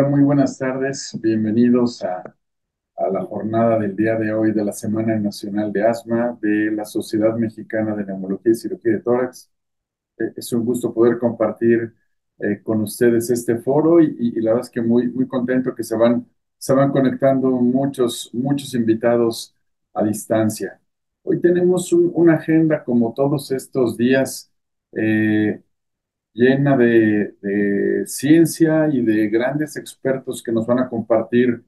Hola, muy buenas tardes. Bienvenidos a la jornada del día de hoy de la Semana Nacional de Asma de la Sociedad Mexicana de Neumología y Cirugía de Tórax. Es un gusto poder compartir con ustedes este foro y la verdad es que muy contento que se van conectando muchos invitados a distancia. Hoy tenemos una agenda como todos estos días. eh, Llena de ciencia y de grandes expertos que nos van a compartir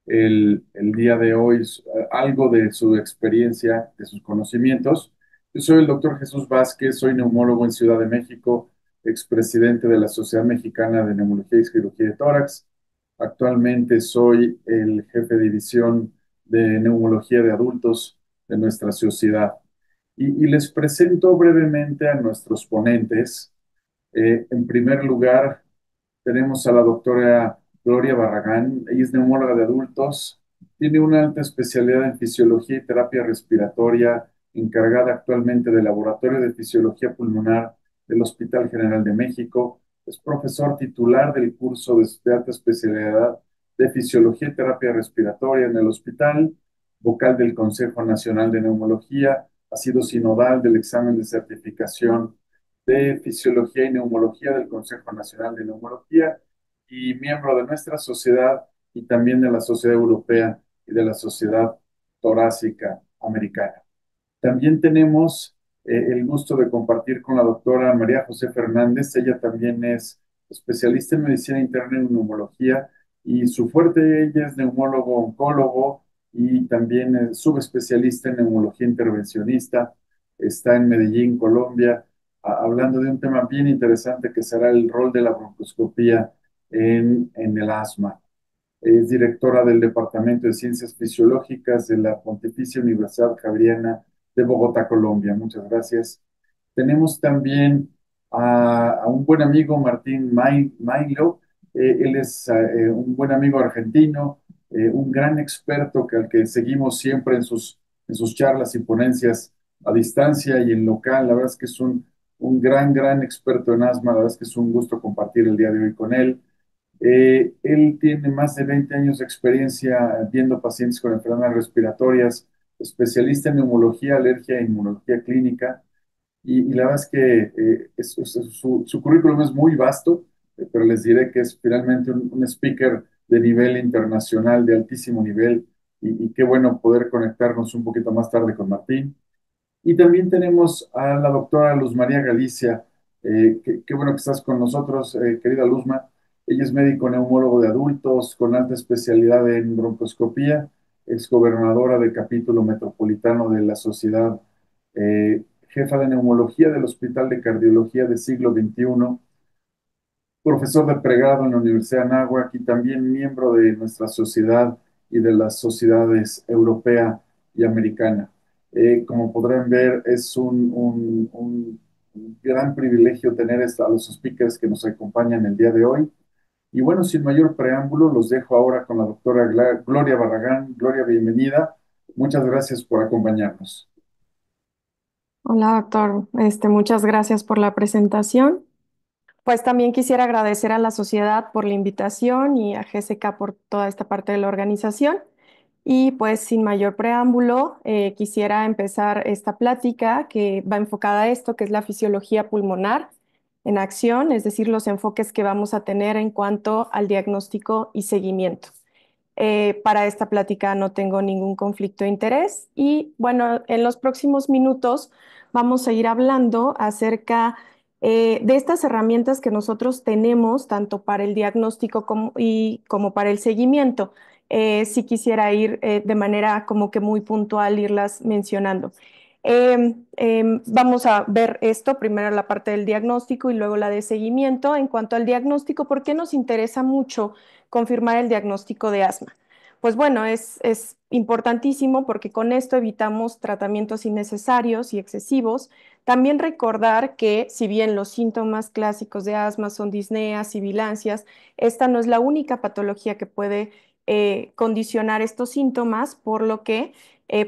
el día de hoy algo de su experiencia, de sus conocimientos. Yo soy el doctor Jesús Vázquez, soy neumólogo en Ciudad de México, expresidente de la Sociedad Mexicana de Neumología y Cirugía de Tórax. Actualmente soy el jefe de división de neumología de adultos de nuestra sociedad. Y les presento brevemente a nuestros ponentes. En primer lugar, tenemos a la doctora Gloria Barragán. Ella es neumóloga de adultos, tiene una alta especialidad en fisiología y terapia respiratoria, encargada actualmente del Laboratorio de Fisiología Pulmonar del Hospital General de México. Es profesor titular del curso de alta especialidad de Fisiología y Terapia Respiratoria en el hospital, vocal del Consejo Nacional de Neumología, ha sido sinodal del examen de certificación de Fisiología y Neumología del Consejo Nacional de Neumología y miembro de nuestra sociedad y también de la Sociedad Europea y de la Sociedad Torácica Americana. También tenemos el gusto de compartir con la doctora María José Fernández. Ella también es especialista en medicina interna y neumología y su fuerte ella es neumólogo oncólogo y también es subespecialista en neumología intervencionista. Está en Medellín, Colombia, hablando de un tema bien interesante que será el rol de la broncoscopía en el asma. Es directora del Departamento de Ciencias Fisiológicas de la Pontificia Universidad Javeriana de Bogotá, Colombia. Muchas gracias. Tenemos también a un buen amigo, Martín Mailo. Él es un buen amigo argentino, un gran experto al que seguimos siempre en sus charlas y ponencias a distancia y en local. La verdad es que es un gran experto en asma. La verdad es que es un gusto compartir el día de hoy con él. Él tiene más de 20 años de experiencia viendo pacientes con enfermedades respiratorias, especialista en neumología, alergia e inmunología clínica. Y la verdad es que su currículum es muy vasto, pero les diré que es finalmente un speaker de nivel internacional, de altísimo nivel. Y qué bueno poder conectarnos un poquito más tarde con Martín. Y también tenemos a la doctora Luz María Galicia. Qué bueno que estás con nosotros, querida Luzma. Ella es médico neumólogo de adultos con alta especialidad en broncoscopía, es gobernadora del capítulo metropolitano de la sociedad, jefa de neumología del Hospital de Cardiología de Siglo XXI, profesor de pregrado en la Universidad de Anáhuac y también miembro de nuestra sociedad y de las sociedades europea y americana. Como podrán ver, es un gran privilegio tener a los speakers que nos acompañan el día de hoy. Y bueno, sin mayor preámbulo, los dejo ahora con la doctora Gloria Barragán. Gloria, bienvenida. Muchas gracias por acompañarnos. Hola, doctor. Muchas gracias por la presentación. Pues también quisiera agradecer a la sociedad por la invitación y a GSK por toda esta parte de la organización. Y pues sin mayor preámbulo, quisiera empezar esta plática que va enfocada a esto, que es la fisiología pulmonar en acción, es decir, los enfoques que vamos a tener en cuanto al diagnóstico y seguimiento. Para esta plática no tengo ningún conflicto de interés y bueno, en los próximos minutos vamos a ir hablando acerca de estas herramientas que nosotros tenemos tanto para el diagnóstico como para el seguimiento. Si quisiera ir de manera como que muy puntual, irlas mencionando. Vamos a ver esto, primero la parte del diagnóstico y luego la de seguimiento. En cuanto al diagnóstico, ¿por qué nos interesa mucho confirmar el diagnóstico de asma? Pues bueno, es importantísimo porque con esto evitamos tratamientos innecesarios y excesivos. También recordar que si bien los síntomas clásicos de asma son disneas, sibilancias, esta no es la única patología que puede condicionar estos síntomas, por lo que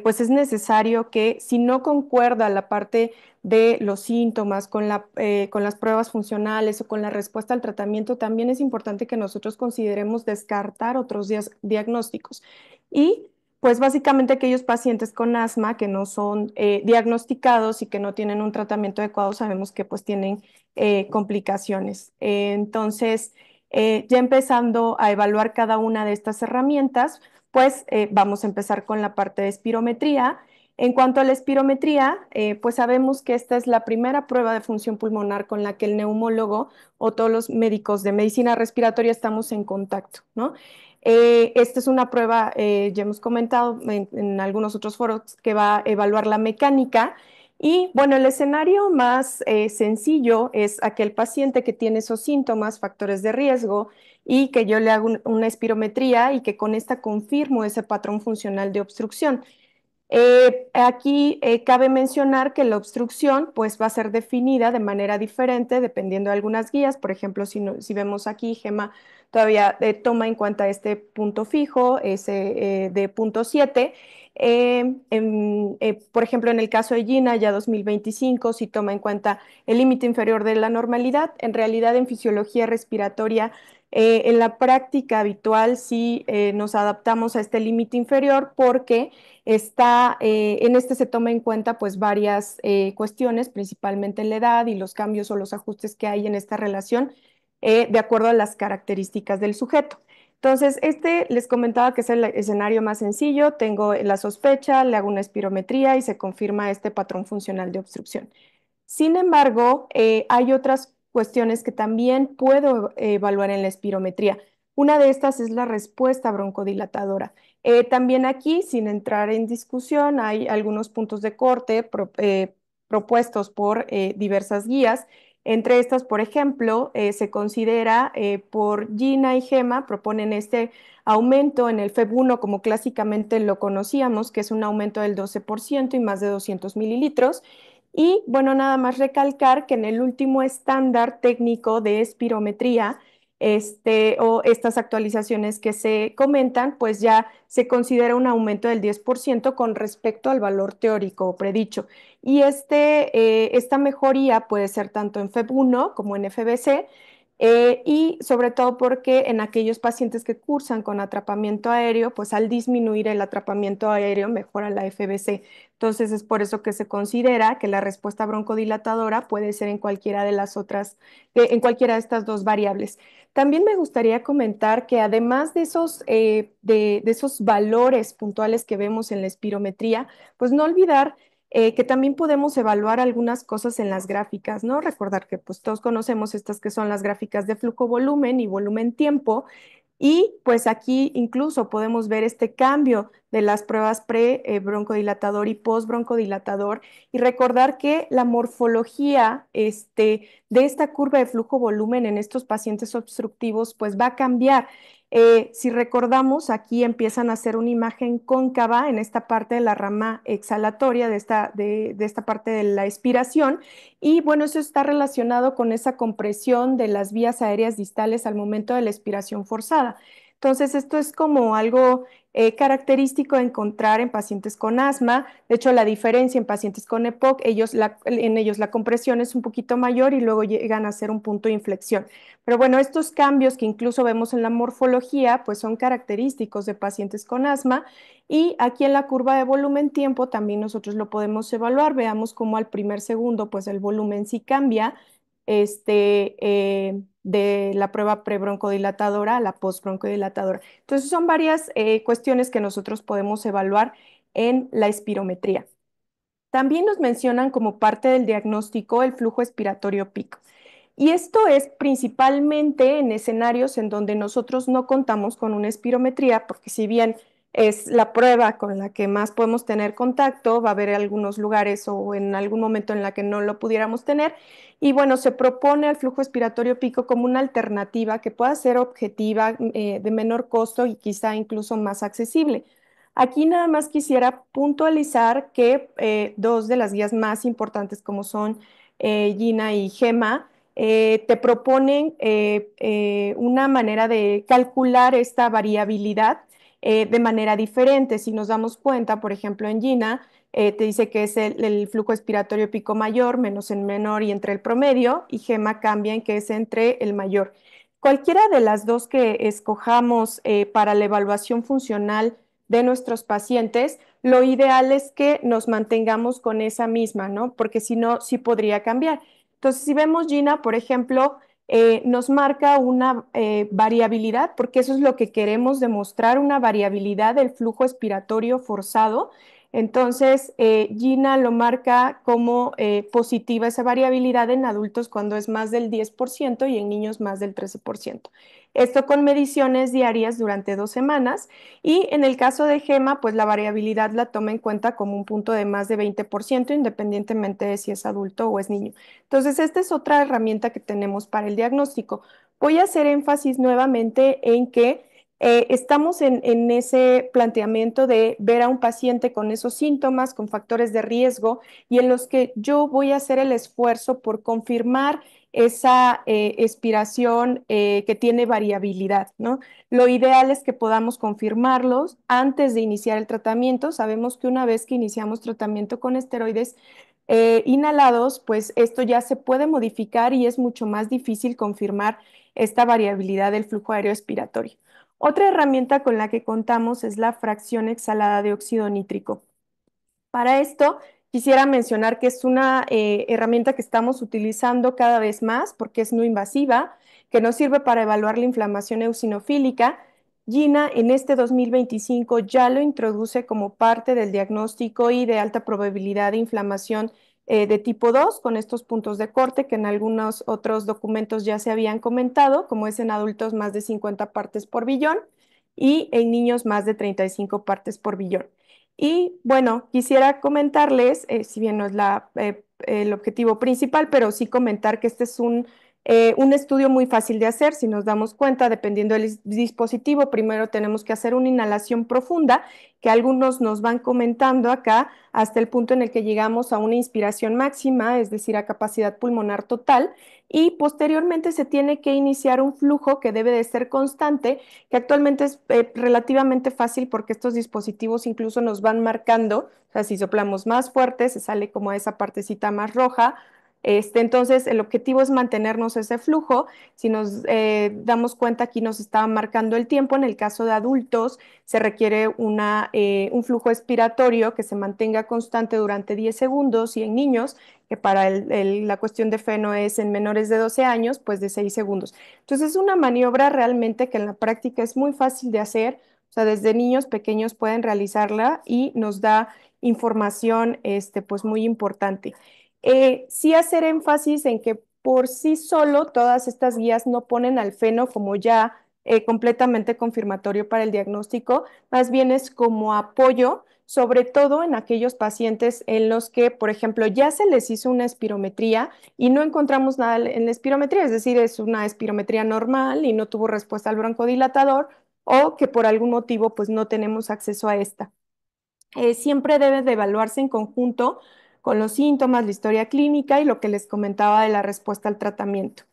pues es necesario que si no concuerda la parte de los síntomas con las pruebas funcionales o con la respuesta al tratamiento, también es importante que nosotros consideremos descartar otros diagnósticos. Y pues básicamente aquellos pacientes con asma que no son diagnosticados y que no tienen un tratamiento adecuado, sabemos que pues tienen complicaciones. Entonces, ya empezando a evaluar cada una de estas herramientas, pues vamos a empezar con la parte de espirometría. En cuanto a la espirometría, pues sabemos que esta es la primera prueba de función pulmonar con la que el neumólogo o todos los médicos de medicina respiratoria estamos en contacto, ¿no? Esta es una prueba, ya hemos comentado en algunos otros foros, que va a evaluar la mecánica. Y bueno, el escenario más sencillo es aquel paciente que tiene esos síntomas, factores de riesgo, y que yo le hago una espirometría y que con esta confirmo ese patrón funcional de obstrucción. Aquí cabe mencionar que la obstrucción pues va a ser definida de manera diferente dependiendo de algunas guías. Por ejemplo, si vemos aquí, Gema todavía toma en cuenta este punto fijo, ese de punto 7. Por ejemplo, en el caso de Gina, ya 2025, si toma en cuenta el límite inferior de la normalidad. En realidad, en fisiología respiratoria, en la práctica habitual, sí nos adaptamos a este límite inferior porque en este se toma en cuenta pues varias cuestiones, principalmente la edad y los cambios o los ajustes que hay en esta relación de acuerdo a las características del sujeto. Entonces, este les comentaba que es el escenario más sencillo, tengo la sospecha, le hago una espirometría y se confirma este patrón funcional de obstrucción. Sin embargo, hay otras cuestiones que también puedo evaluar en la espirometría. Una de estas es la respuesta broncodilatadora. También aquí, sin entrar en discusión, hay algunos puntos de corte propuestos por diversas guías. Entre estas, por ejemplo, se considera por Gina y Gema, proponen este aumento en el FEB1 como clásicamente lo conocíamos, que es un aumento del 12% y más de 200 mililitros. Y bueno, nada más recalcar que en el último estándar técnico de espirometría, o estas actualizaciones que se comentan, pues ya se considera un aumento del 10% con respecto al valor teórico o predicho. Y esta mejoría puede ser tanto en FEB1 como en FBC, y sobre todo porque en aquellos pacientes que cursan con atrapamiento aéreo, pues al disminuir el atrapamiento aéreo mejora la FBC. Entonces es por eso que se considera que la respuesta broncodilatadora puede ser en cualquiera de las otras, en cualquiera de estas dos variables. También me gustaría comentar que además de de esos valores puntuales que vemos en la espirometría, pues no olvidar que también podemos evaluar algunas cosas en las gráficas, ¿no? Recordar que pues todos conocemos estas que son las gráficas de flujo-volumen y volumen-tiempo, y pues aquí incluso podemos ver este cambio de las pruebas pre-broncodilatador y post-broncodilatador, y recordar que la morfología de esta curva de flujo-volumen en estos pacientes obstructivos pues va a cambiar. Si recordamos, aquí empiezan a hacer una imagen cóncava en esta parte de la rama exhalatoria de esta parte de la expiración, y bueno, eso está relacionado con esa compresión de las vías aéreas distales al momento de la expiración forzada. Entonces, esto es como algo característico de encontrar en pacientes con asma. De hecho, la diferencia en pacientes con EPOC, en ellos la compresión es un poquito mayor y luego llegan a ser un punto de inflexión. Pero bueno, estos cambios que incluso vemos en la morfología, pues son característicos de pacientes con asma. Y aquí en la curva de volumen-tiempo también nosotros lo podemos evaluar. Veamos cómo al primer segundo, pues el volumen sí cambia de la prueba prebroncodilatadora a la postbroncodilatadora. Entonces son varias cuestiones que nosotros podemos evaluar en la espirometría. También nos mencionan como parte del diagnóstico el flujo expiratorio pico. Y esto es principalmente en escenarios en donde nosotros no contamos con una espirometría, porque si bien es la prueba con la que más podemos tener contacto, va a haber algunos lugares o en algún momento en la que no lo pudiéramos tener. Y bueno, se propone al flujo expiratorio pico como una alternativa que pueda ser objetiva, de menor costo y quizá incluso más accesible. Aquí nada más quisiera puntualizar que dos de las guías más importantes como son Gina y Gema, te proponen una manera de calcular esta variabilidad de manera diferente. Si nos damos cuenta, por ejemplo, en Gina, te dice que es el flujo expiratorio pico mayor, menos en menor y entre el promedio, y Gema cambia en que es entre el mayor. Cualquiera de las dos que escojamos para la evaluación funcional de nuestros pacientes, lo ideal es que nos mantengamos con esa misma, ¿no? Porque si no, sí podría cambiar. Entonces, si vemos Gina, por ejemplo, nos marca una variabilidad, porque eso es lo que queremos demostrar, una variabilidad del flujo expiratorio forzado. Entonces, Gina lo marca como positiva esa variabilidad en adultos cuando es más del 10% y en niños más del 13%. Esto con mediciones diarias durante 2 semanas y en el caso de Gema, pues la variabilidad la toma en cuenta como un punto de más de 20% independientemente de si es adulto o es niño. Entonces, esta es otra herramienta que tenemos para el diagnóstico. Voy a hacer énfasis nuevamente en que estamos en ese planteamiento de ver a un paciente con esos síntomas, con factores de riesgo y en los que yo voy a hacer el esfuerzo por confirmar esa expiración que tiene variabilidad, ¿no? Lo ideal es que podamos confirmarlos antes de iniciar el tratamiento. Sabemos que una vez que iniciamos tratamiento con esteroides inhalados, pues esto ya se puede modificar y es mucho más difícil confirmar esta variabilidad del flujo aéreo expiratorio. Otra herramienta con la que contamos es la fracción exhalada de óxido nítrico. Para esto, quisiera mencionar que es una herramienta que estamos utilizando cada vez más porque es no invasiva, que nos sirve para evaluar la inflamación eosinofílica. Gina en este 2025 ya lo introduce como parte del diagnóstico y de alta probabilidad de inflamación de tipo 2 con estos puntos de corte que en algunos otros documentos ya se habían comentado, como es en adultos más de 50 partes por billón y en niños más de 35 partes por billón. Y bueno, quisiera comentarles, si bien no es el objetivo principal, pero sí comentar que este es un estudio muy fácil de hacer. Si nos damos cuenta, dependiendo del dispositivo, primero tenemos que hacer una inhalación profunda, que algunos nos van comentando acá, hasta el punto en el que llegamos a una inspiración máxima, es decir, a capacidad pulmonar total, y posteriormente se tiene que iniciar un flujo que debe de ser constante que actualmente es relativamente fácil porque estos dispositivos incluso nos van marcando, o sea, si soplamos más fuerte, se sale como esa partecita más roja. Entonces, el objetivo es mantenernos ese flujo. Si nos damos cuenta, aquí nos estaba marcando el tiempo. En el caso de adultos, se requiere un flujo expiratorio que se mantenga constante durante 10 segundos y en niños, que para la cuestión de feno es en menores de 12 años, pues de 6 segundos. Entonces es una maniobra realmente que en la práctica es muy fácil de hacer, o sea, desde niños pequeños pueden realizarla y nos da información pues muy importante. Sí hacer énfasis en que por sí solo todas estas guías no ponen al feno como ya completamente confirmatorio para el diagnóstico, más bien es como apoyo, sobre todo en aquellos pacientes en los que, por ejemplo, ya se les hizo una espirometría y no encontramos nada en la espirometría, es decir, es una espirometría normal y no tuvo respuesta al broncodilatador o que por algún motivo pues no tenemos acceso a esta. Siempre debe de evaluarse en conjunto con los síntomas, la historia clínica y lo que les comentaba de la respuesta al tratamiento.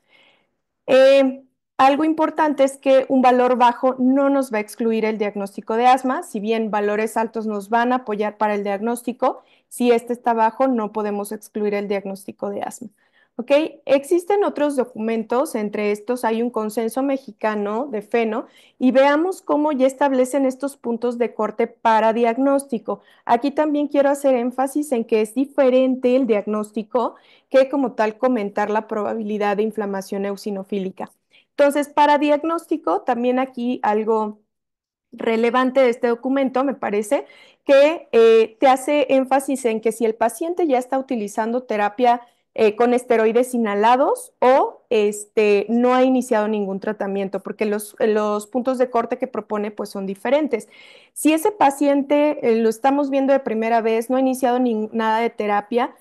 Eh, Algo importante es que un valor bajo no nos va a excluir el diagnóstico de asma, si bien valores altos nos van a apoyar para el diagnóstico, si este está bajo no podemos excluir el diagnóstico de asma. ¿Ok? Existen otros documentos, entre estos hay un consenso mexicano de FENO y veamos cómo ya establecen estos puntos de corte para diagnóstico. Aquí también quiero hacer énfasis en que es diferente el diagnóstico que como tal comentar la probabilidad de inflamación eosinofílica. Entonces, para diagnóstico, también aquí algo relevante de este documento, me parece, que te hace énfasis en que si el paciente ya está utilizando terapia con esteroides inhalados o no ha iniciado ningún tratamiento, porque los puntos de corte que propone pues son diferentes. Si ese paciente lo estamos viendo de primera vez, no ha iniciado nada de terapia,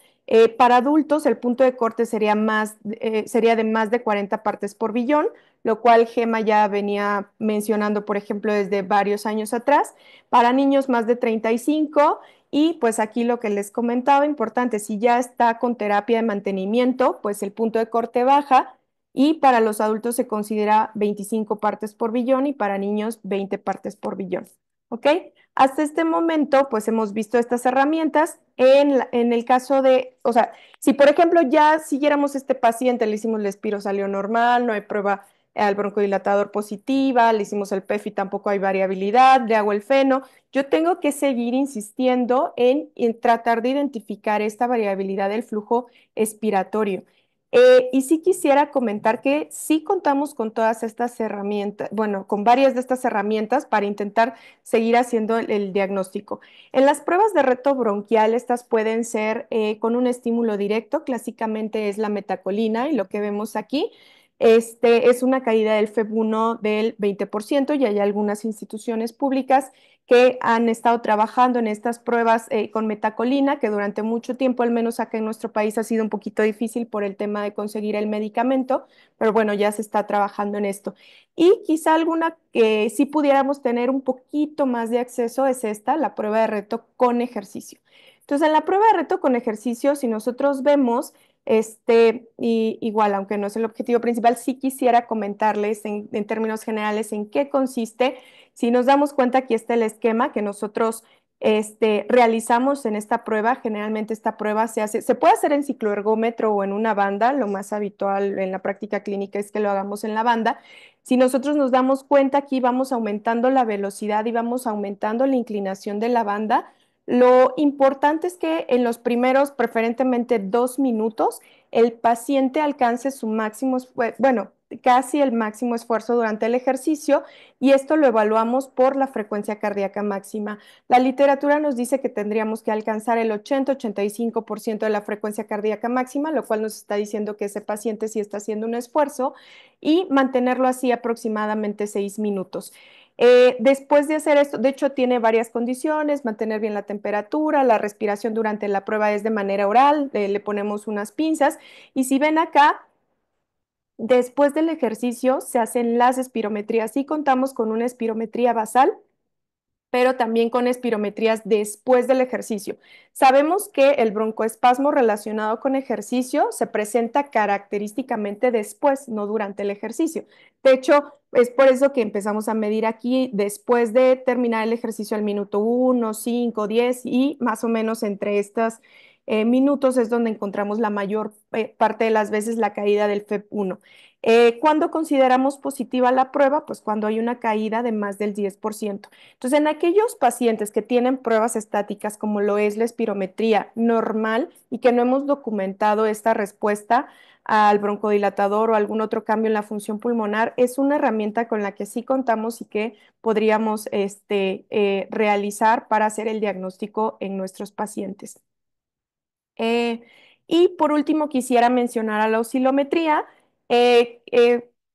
para adultos el punto de corte sería de más de 40 partes por billón, lo cual Gema ya venía mencionando, por ejemplo, desde varios años atrás. Para niños más de 35 y pues aquí lo que les comentaba, importante, si ya está con terapia de mantenimiento, pues el punto de corte baja y para los adultos se considera 25 partes por billón y para niños 20 partes por billón. ¿Ok? Hasta este momento, pues hemos visto estas herramientas. En el caso de, o sea, si por ejemplo ya siguiéramos este paciente, le hicimos el espiro, salió normal, no hay prueba al broncodilatador positiva, le hicimos el PEF y tampoco hay variabilidad, le hago el feno, yo tengo que seguir insistiendo en tratar de identificar esta variabilidad del flujo expiratorio. Y sí quisiera comentar que sí contamos con todas estas herramientas, bueno, con varias de estas herramientas para intentar seguir haciendo el diagnóstico. En las pruebas de reto bronquial, estas pueden ser con un estímulo directo, clásicamente es la metacolina, y lo que vemos aquí es una caída del FEB1 del 20%, y hay algunas instituciones públicas que han estado trabajando en estas pruebas con metacolina, que durante mucho tiempo, al menos acá en nuestro país, ha sido un poquito difícil por el tema de conseguir el medicamento, pero bueno, ya se está trabajando en esto. Y quizá alguna que sí pudiéramos tener un poquito más de acceso es esta, la prueba de reto con ejercicio. Entonces, en la prueba de reto con ejercicio, si nosotros vemos, y igual, aunque no es el objetivo principal, sí quisiera comentarles en términos generales en qué consiste. Si nos damos cuenta, aquí está el esquema que nosotros realizamos en esta prueba. Generalmente esta prueba se puede hacer en cicloergómetro o en una banda. Lo más habitual en la práctica clínica es que lo hagamos en la banda. Si nosotros nos damos cuenta, aquí vamos aumentando la velocidad y vamos aumentando la inclinación de la banda. Lo importante es que en los primeros, preferentemente 2 minutos, el paciente alcance su máximo, bueno, casi el máximo esfuerzo durante el ejercicio, y esto lo evaluamos por la frecuencia cardíaca máxima. La literatura nos dice que tendríamos que alcanzar el 80-85% de la frecuencia cardíaca máxima, lo cual nos está diciendo que ese paciente sí está haciendo un esfuerzo, y mantenerlo así aproximadamente 6 minutos. Después de hacer esto, de hecho tiene varias condiciones: mantener bien la temperatura, la respiración durante la prueba es de manera oral, le ponemos unas pinzas, y si ven acá, después del ejercicio se hacen las espirometrías y contamos con una espirometría basal, pero también con espirometrías después del ejercicio. Sabemos que el broncoespasmo relacionado con ejercicio se presenta característicamente después, no durante el ejercicio. De hecho, es por eso que empezamos a medir aquí después de terminar el ejercicio al minuto 1, 5, 10, y más o menos entre estos minutos es donde encontramos la mayor parte de las veces la caída del FEB1. ¿Cuándo consideramos positiva la prueba? Pues cuando hay una caída de más del 10%. Entonces, en aquellos pacientes que tienen pruebas estáticas, como lo es la espirometría normal, y que no hemos documentado esta respuesta al broncodilatador o algún otro cambio en la función pulmonar, es una herramienta con la que sí contamos y que podríamos realizar para hacer el diagnóstico en nuestros pacientes. Eh, y por último, quisiera mencionar a la oscilometría.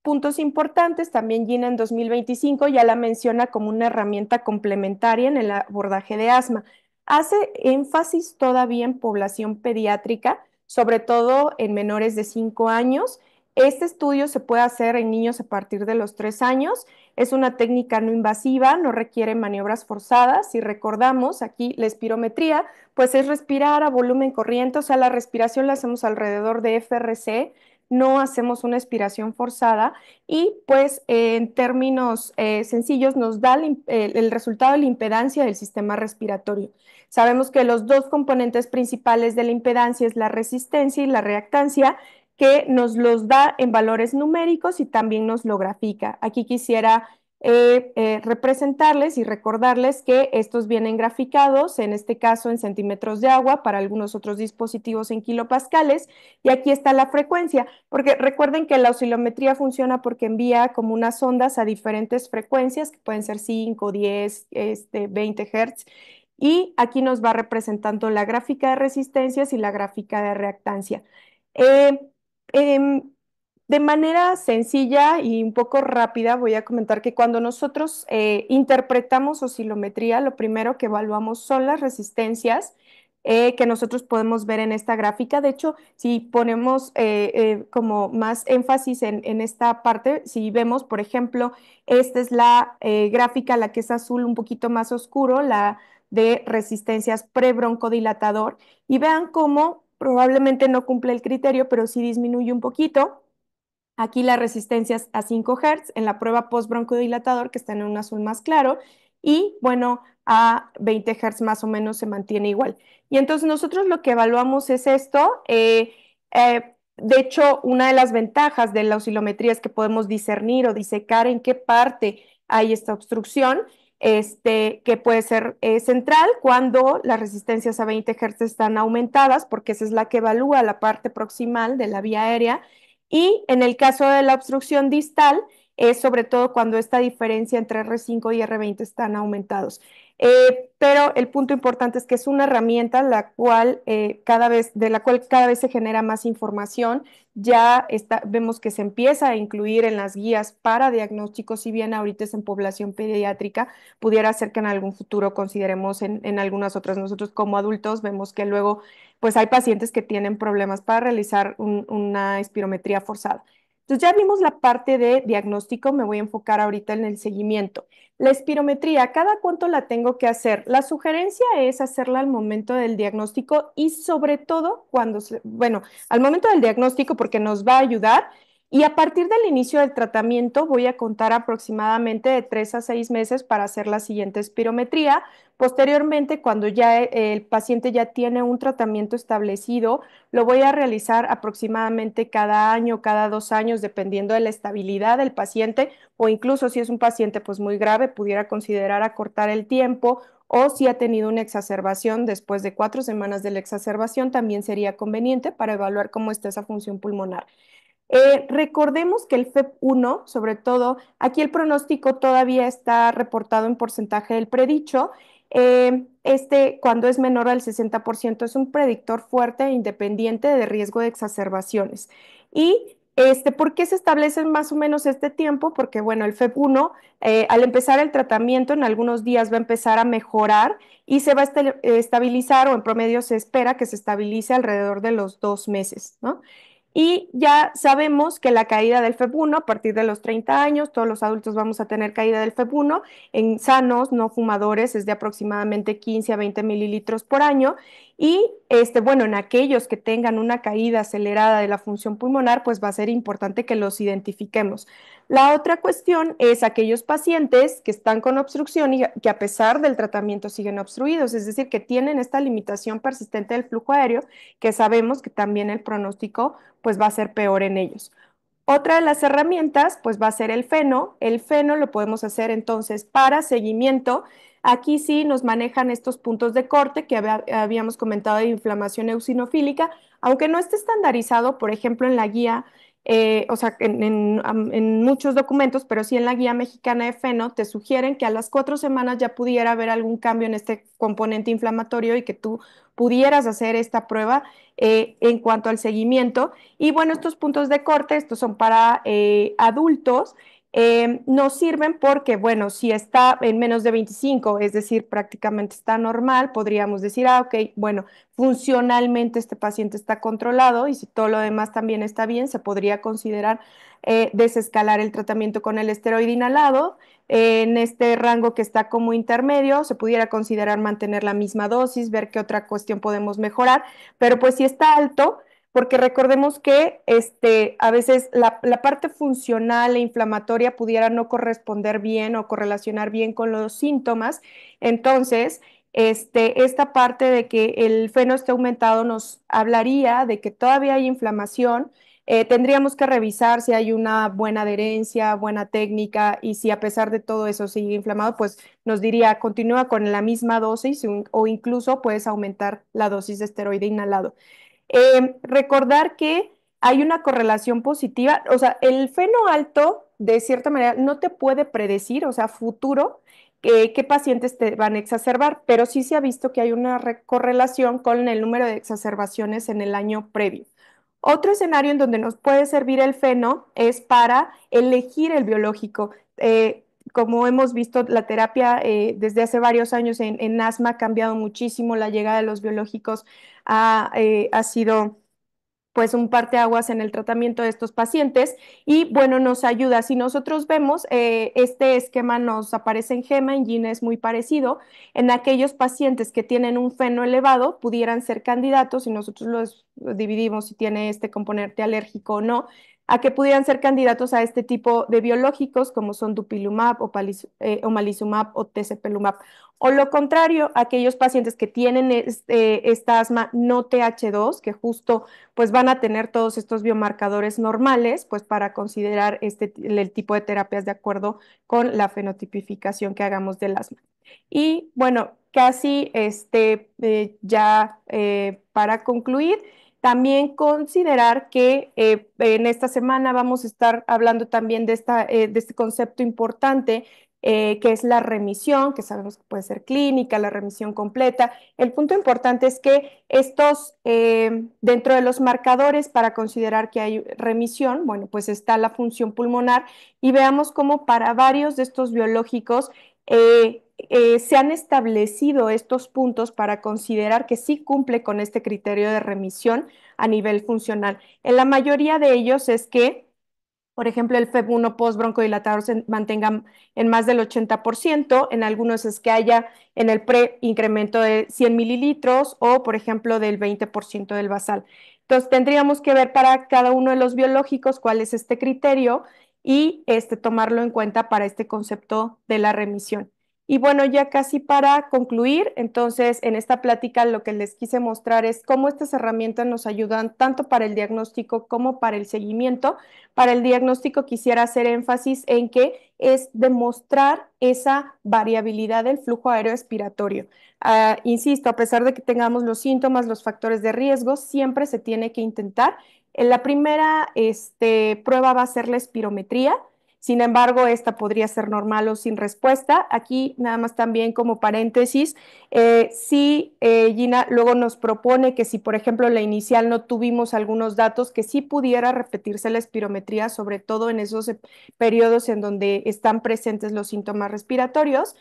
Puntos importantes, también Gina en 2025 ya la menciona como una herramienta complementaria en el abordaje de asma. Hace énfasis todavía en población pediátrica, sobre todo en menores de 5 años. Este estudio se puede hacer en niños a partir de los 3 años. Es una técnica no invasiva, no requiere maniobras forzadas. Si recordamos aquí la espirometría, pues es respirar a volumen corriente, o sea, la respiración la hacemos alrededor de FRC, no hacemos una expiración forzada, y pues en términos sencillos nos da el resultado de la impedancia del sistema respiratorio. Sabemos que los dos componentes principales de la impedancia es la resistencia y la reactancia, que nos los da en valores numéricos y también nos lo grafica. Aquí quisiera representarles y recordarles que estos vienen graficados, en este caso en centímetros de agua, para algunos otros dispositivos en kilopascales, y aquí está la frecuencia, porque recuerden que la oscilometría funciona porque envía como unas ondas a diferentes frecuencias, que pueden ser 5, 10, 20 Hz, y aquí nos va representando la gráfica de resistencias y la gráfica de reactancia. Eh, em, de manera sencilla y un poco rápida, voy a comentar que cuando nosotros interpretamos oscilometría, lo primero que evaluamos son las resistencias que nosotros podemos ver en esta gráfica. De hecho, si ponemos como más énfasis en esta parte, si vemos, por ejemplo, esta es la gráfica, la que es azul un poquito más oscuro, la de resistencias pre-broncodilatador, y vean cómo probablemente no cumple el criterio, pero sí disminuye un poquito. Aquí las resistencias a 5 Hz, en la prueba post-broncodilatador, que está en un azul más claro, y bueno, a 20 Hz más o menos se mantiene igual. Y entonces nosotros lo que evaluamos es esto. De hecho, una de las ventajas de la oscilometría es que podemos discernir o disecar en qué parte hay esta obstrucción, que puede ser central cuando las resistencias a 20 Hz están aumentadas, porque esa es la que evalúa la parte proximal de la vía aérea. Y en el caso de la obstrucción distal, es sobre todo cuando esta diferencia entre R5 y R20 están aumentados. Pero el punto importante es que es una herramienta de la cual cada vez se genera más información. Vemos que se empieza a incluir en las guías para diagnósticos, si bien ahorita es en población pediátrica, pudiera ser que en algún futuro consideremos en algunas otras. Nosotros como adultos vemos que luego pues hay pacientes que tienen problemas para realizar una espirometría forzada. Entonces ya vimos la parte de diagnóstico, me voy a enfocar ahorita en el seguimiento. La espirometría, ¿cada cuánto la tengo que hacer? La sugerencia es hacerla al momento del diagnóstico y sobre todo bueno, al momento del diagnóstico porque nos va a ayudar y a partir del inicio del tratamiento voy a contar aproximadamente de 3 a 6 meses para hacer la siguiente espirometría. Posteriormente, cuando ya el paciente ya tiene un tratamiento establecido, lo voy a realizar aproximadamente cada año, cada 2 años, dependiendo de la estabilidad del paciente o incluso si es un paciente pues muy grave, pudiera considerar acortar el tiempo o si ha tenido una exacerbación después de 4 semanas de la exacerbación, también sería conveniente para evaluar cómo está esa función pulmonar. Recordemos que el FEP1, sobre todo, aquí el pronóstico todavía está reportado en porcentaje del predicho. Cuando es menor al 60%, es un predictor fuerte e independiente de riesgo de exacerbaciones. Y ¿por qué se establece más o menos este tiempo? Porque, bueno, el FEP1, al empezar el tratamiento, en algunos días va a empezar a mejorar y se va a estabilizar, o en promedio se espera que se estabilice alrededor de los 2 meses, ¿no? Y ya sabemos que la caída del FEB1 a partir de los 30 años, todos los adultos vamos a tener caída del FEB1, en sanos, no fumadores, es de aproximadamente 15 a 20 mililitros por año. Y bueno, en aquellos que tengan una caída acelerada de la función pulmonar, pues va a ser importante que los identifiquemos. La otra cuestión es aquellos pacientes que están con obstrucción y que a pesar del tratamiento siguen obstruidos, es decir, que tienen esta limitación persistente del flujo aéreo, que sabemos que también el pronóstico pues va a ser peor en ellos. Otra de las herramientas, pues va a ser el feno. El feno lo podemos hacer entonces para seguimiento. Aquí sí nos manejan estos puntos de corte que habíamos comentado de inflamación eosinofílica, aunque no esté estandarizado, por ejemplo, en la guía, o sea, en muchos documentos, pero sí en la guía mexicana de feno, te sugieren que a las 4 semanas ya pudiera haber algún cambio en este componente inflamatorio y que tú pudieras hacer esta prueba en cuanto al seguimiento. Y bueno, estos puntos de corte, estos son para adultos, nos sirven porque, bueno, si está en menos de 25, es decir, prácticamente está normal, podríamos decir, ok, bueno, funcionalmente este paciente está controlado y si todo lo demás también está bien, se podría considerar desescalar el tratamiento con el esteroide inhalado. En este rango que está como intermedio, se pudiera considerar mantener la misma dosis, ver qué otra cuestión podemos mejorar, pero pues si está alto, porque recordemos que a veces la parte funcional e inflamatoria pudiera no corresponder bien o correlacionar bien con los síntomas. Entonces, esta parte de que el feno esté aumentado nos hablaría de que todavía hay inflamación. Tendríamos que revisar si hay una buena adherencia, buena técnica y si a pesar de todo eso sigue inflamado, pues nos diría continúa con la misma dosis o incluso puedes aumentar la dosis de esteroide inhalado. Recordar que hay una correlación positiva, o sea, el feno alto, de cierta manera, no te puede predecir, o sea, futuro, qué pacientes te van a exacerbar, pero sí se ha visto que hay una correlación con el número de exacerbaciones en el año previo. Otro escenario en donde nos puede servir el feno es para elegir el biológico. Como hemos visto, la terapia desde hace varios años en asma ha cambiado muchísimo, la llegada de los biológicos ha sido pues un parteaguas en el tratamiento de estos pacientes y bueno, nos ayuda. Si nosotros vemos, este esquema nos aparece en GEMA, en GINA es muy parecido, en aquellos pacientes que tienen un feno elevado pudieran ser candidatos y nosotros los dividimos si tiene este componente alérgico o no. a que pudieran ser candidatos a este tipo de biológicos como son dupilumab o omalizumab o tezepelumab. O lo contrario, aquellos pacientes que tienen esta asma no TH2, que justo pues van a tener todos estos biomarcadores normales, pues para considerar el tipo de terapias de acuerdo con la fenotipificación que hagamos del asma. Y bueno, casi ya para concluir, también considerar que en esta semana vamos a estar hablando también de este concepto importante que es la remisión, que sabemos que puede ser clínica, la remisión completa. El punto importante es que dentro de los marcadores para considerar que hay remisión, bueno, pues está la función pulmonar y veamos cómo para varios de estos biológicos se han establecido estos puntos para considerar que sí cumple con este criterio de remisión a nivel funcional. En la mayoría de ellos es que, por ejemplo, el FEV1 postbroncodilatador se mantenga en más del 80%, en algunos es que haya en el pre incremento de 100 mililitros o, por ejemplo, del 20% del basal. Entonces, tendríamos que ver para cada uno de los biológicos cuál es este criterio y tomarlo en cuenta para este concepto de la remisión. Y bueno, ya casi para concluir, entonces en esta plática lo que les quise mostrar es cómo estas herramientas nos ayudan tanto para el diagnóstico como para el seguimiento. Para el diagnóstico quisiera hacer énfasis en que es demostrar esa variabilidad del flujo aéreo expiratorio. Insisto, a pesar de que tengamos los síntomas, los factores de riesgo, siempre se tiene que intentar. En la primera prueba va a ser la espirometría. Sin embargo, esta podría ser normal o sin respuesta. Aquí, nada más también como paréntesis, sí, Gina luego nos propone que si, por ejemplo, la inicial no tuvimos algunos datos, que sí pudiera repetirse la espirometría, sobre todo en esos periodos en donde están presentes los síntomas respiratorios.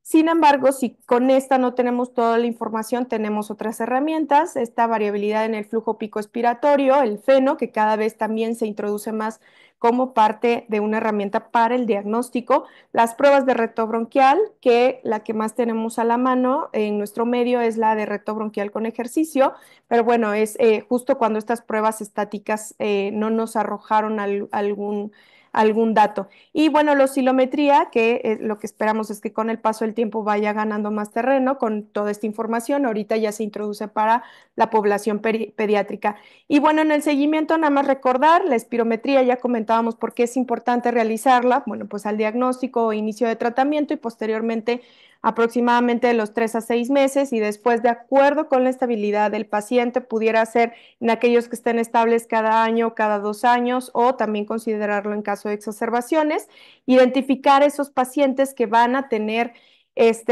Sin embargo, si con esta no tenemos toda la información, tenemos otras herramientas, esta variabilidad en el flujo pico expiratorio, el feno, que cada vez también se introduce más como parte de una herramienta para el diagnóstico. Las pruebas de reto bronquial, que la que más tenemos a la mano en nuestro medio es la de reto bronquial con ejercicio, pero bueno, es justo cuando estas pruebas estáticas no nos arrojaron algún dato. Y bueno, la oscilometría, que lo que esperamos es que con el paso del tiempo vaya ganando más terreno con toda esta información. Ahorita ya se introduce para la población pediátrica. Y bueno, en el seguimiento nada más recordar, la espirometría ya comentábamos por qué es importante realizarla, bueno, pues al diagnóstico o inicio de tratamiento y posteriormente aproximadamente de los 3 a 6 meses y después de acuerdo con la estabilidad del paciente pudiera ser en aquellos que estén estables cada año, cada 2 años o también considerarlo en caso de exacerbaciones, identificar esos pacientes que van a tener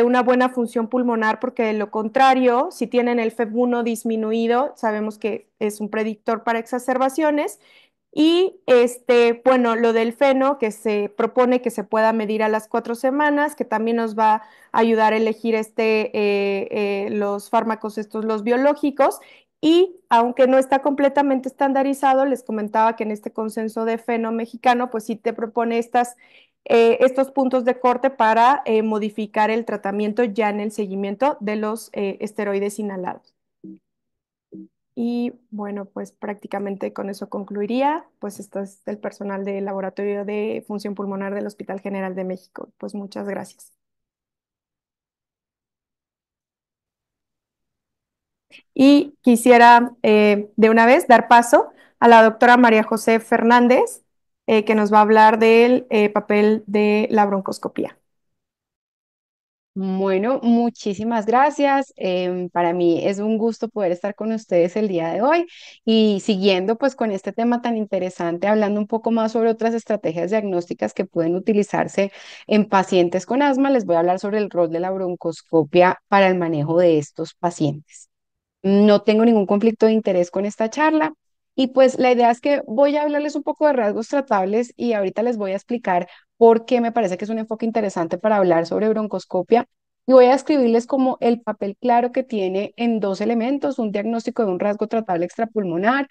una buena función pulmonar, porque de lo contrario, si tienen el FEV1 disminuido, sabemos que es un predictor para exacerbaciones. Y bueno, lo del feno, que se propone que se pueda medir a las 4 semanas, que también nos va a ayudar a elegir los fármacos, los biológicos. Y aunque no está completamente estandarizado, les comentaba que en este consenso de feno mexicano, pues sí te propone estos puntos de corte para modificar el tratamiento ya en el seguimiento de los esteroides inhalados. Y bueno, pues prácticamente con eso concluiría. Pues esto es el personal del Laboratorio de Función Pulmonar del Hospital General de México. Pues muchas gracias. Y quisiera de una vez dar paso a la doctora María José Fernández, que nos va a hablar del papel de la broncoscopía. Bueno, muchísimas gracias. Para mí es un gusto poder estar con ustedes el día de hoy y siguiendo pues con este tema tan interesante, hablando un poco más sobre otras estrategias diagnósticas que pueden utilizarse en pacientes con asma, les voy a hablar sobre el rol de la broncoscopia para el manejo de estos pacientes. No tengo ningún conflicto de interés con esta charla y pues la idea es que voy a hablarles un poco de rasgos tratables y ahorita les voy a explicar por qué me parece que es un enfoque interesante para hablar sobre broncoscopia y voy a escribirles como el papel claro que tiene en dos elementos, un diagnóstico de un rasgo tratable extrapulmonar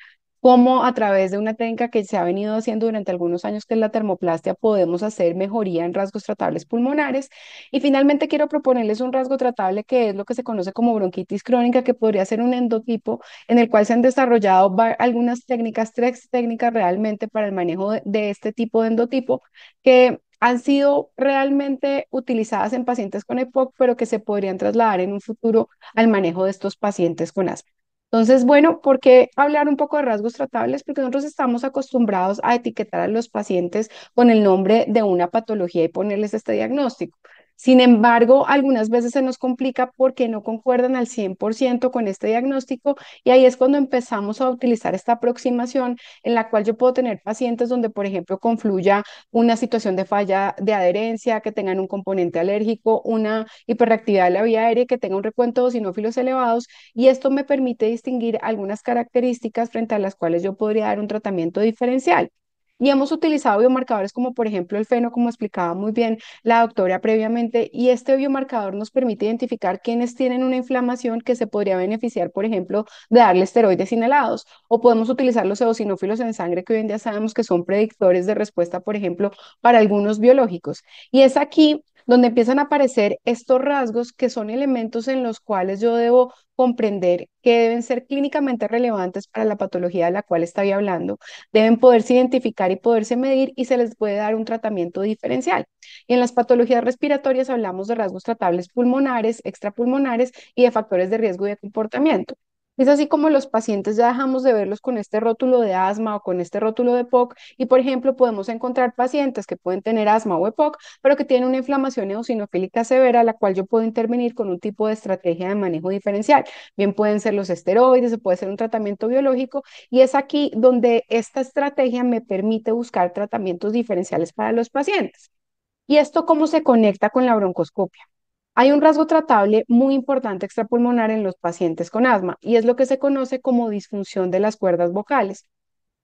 cómo a través de una técnica que se ha venido haciendo durante algunos años, que es la termoplastia, podemos hacer mejoría en rasgos tratables pulmonares. Y finalmente quiero proponerles un rasgo tratable que es lo que se conoce como bronquitis crónica, que podría ser un endotipo en el cual se han desarrollado algunas técnicas, tres técnicas realmente para el manejo de este tipo de endotipo, que han sido realmente utilizadas en pacientes con EPOC, pero que se podrían trasladar en un futuro al manejo de estos pacientes con asma. Entonces, bueno, ¿por qué hablar un poco de rasgos tratables? Porque nosotros estamos acostumbrados a etiquetar a los pacientes con el nombre de una patología y ponerles este diagnóstico. Sin embargo, algunas veces se nos complica porque no concuerdan al 100% con este diagnóstico, y ahí es cuando empezamos a utilizar esta aproximación en la cual yo puedo tener pacientes donde, por ejemplo, confluya una situación de falla de adherencia, que tengan un componente alérgico, una hiperreactividad de la vía aérea, que tenga un recuento de eosinófilos elevados, y esto me permite distinguir algunas características frente a las cuales yo podría dar un tratamiento diferencial. Y hemos utilizado biomarcadores como por ejemplo el feno, como explicaba muy bien la doctora previamente, y este biomarcador nos permite identificar quienes tienen una inflamación que se podría beneficiar, por ejemplo, de darle esteroides inhalados, o podemos utilizar los eosinófilos en sangre, que hoy en día sabemos que son predictores de respuesta, por ejemplo, para algunos biológicos. Y es aquí donde empiezan a aparecer estos rasgos que son elementos en los cuales yo debo comprender que deben ser clínicamente relevantes para la patología de la cual estoy hablando, deben poderse identificar y poderse medir, y se les puede dar un tratamiento diferencial. Y en las patologías respiratorias hablamos de rasgos tratables pulmonares, extrapulmonares y de factores de riesgo y de comportamiento. Es así como los pacientes ya dejamos de verlos con este rótulo de asma o con este rótulo de EPOC, y por ejemplo podemos encontrar pacientes que pueden tener asma o EPOC, pero que tienen una inflamación eosinofílica severa, la cual yo puedo intervenir con un tipo de estrategia de manejo diferencial. Bien pueden ser los esteroides, o puede ser un tratamiento biológico, y es aquí donde esta estrategia me permite buscar tratamientos diferenciales para los pacientes. ¿Y esto cómo se conecta con la broncoscopia? Hay un rasgo tratable muy importante extrapulmonar en los pacientes con asma, y es lo que se conoce como disfunción de las cuerdas vocales.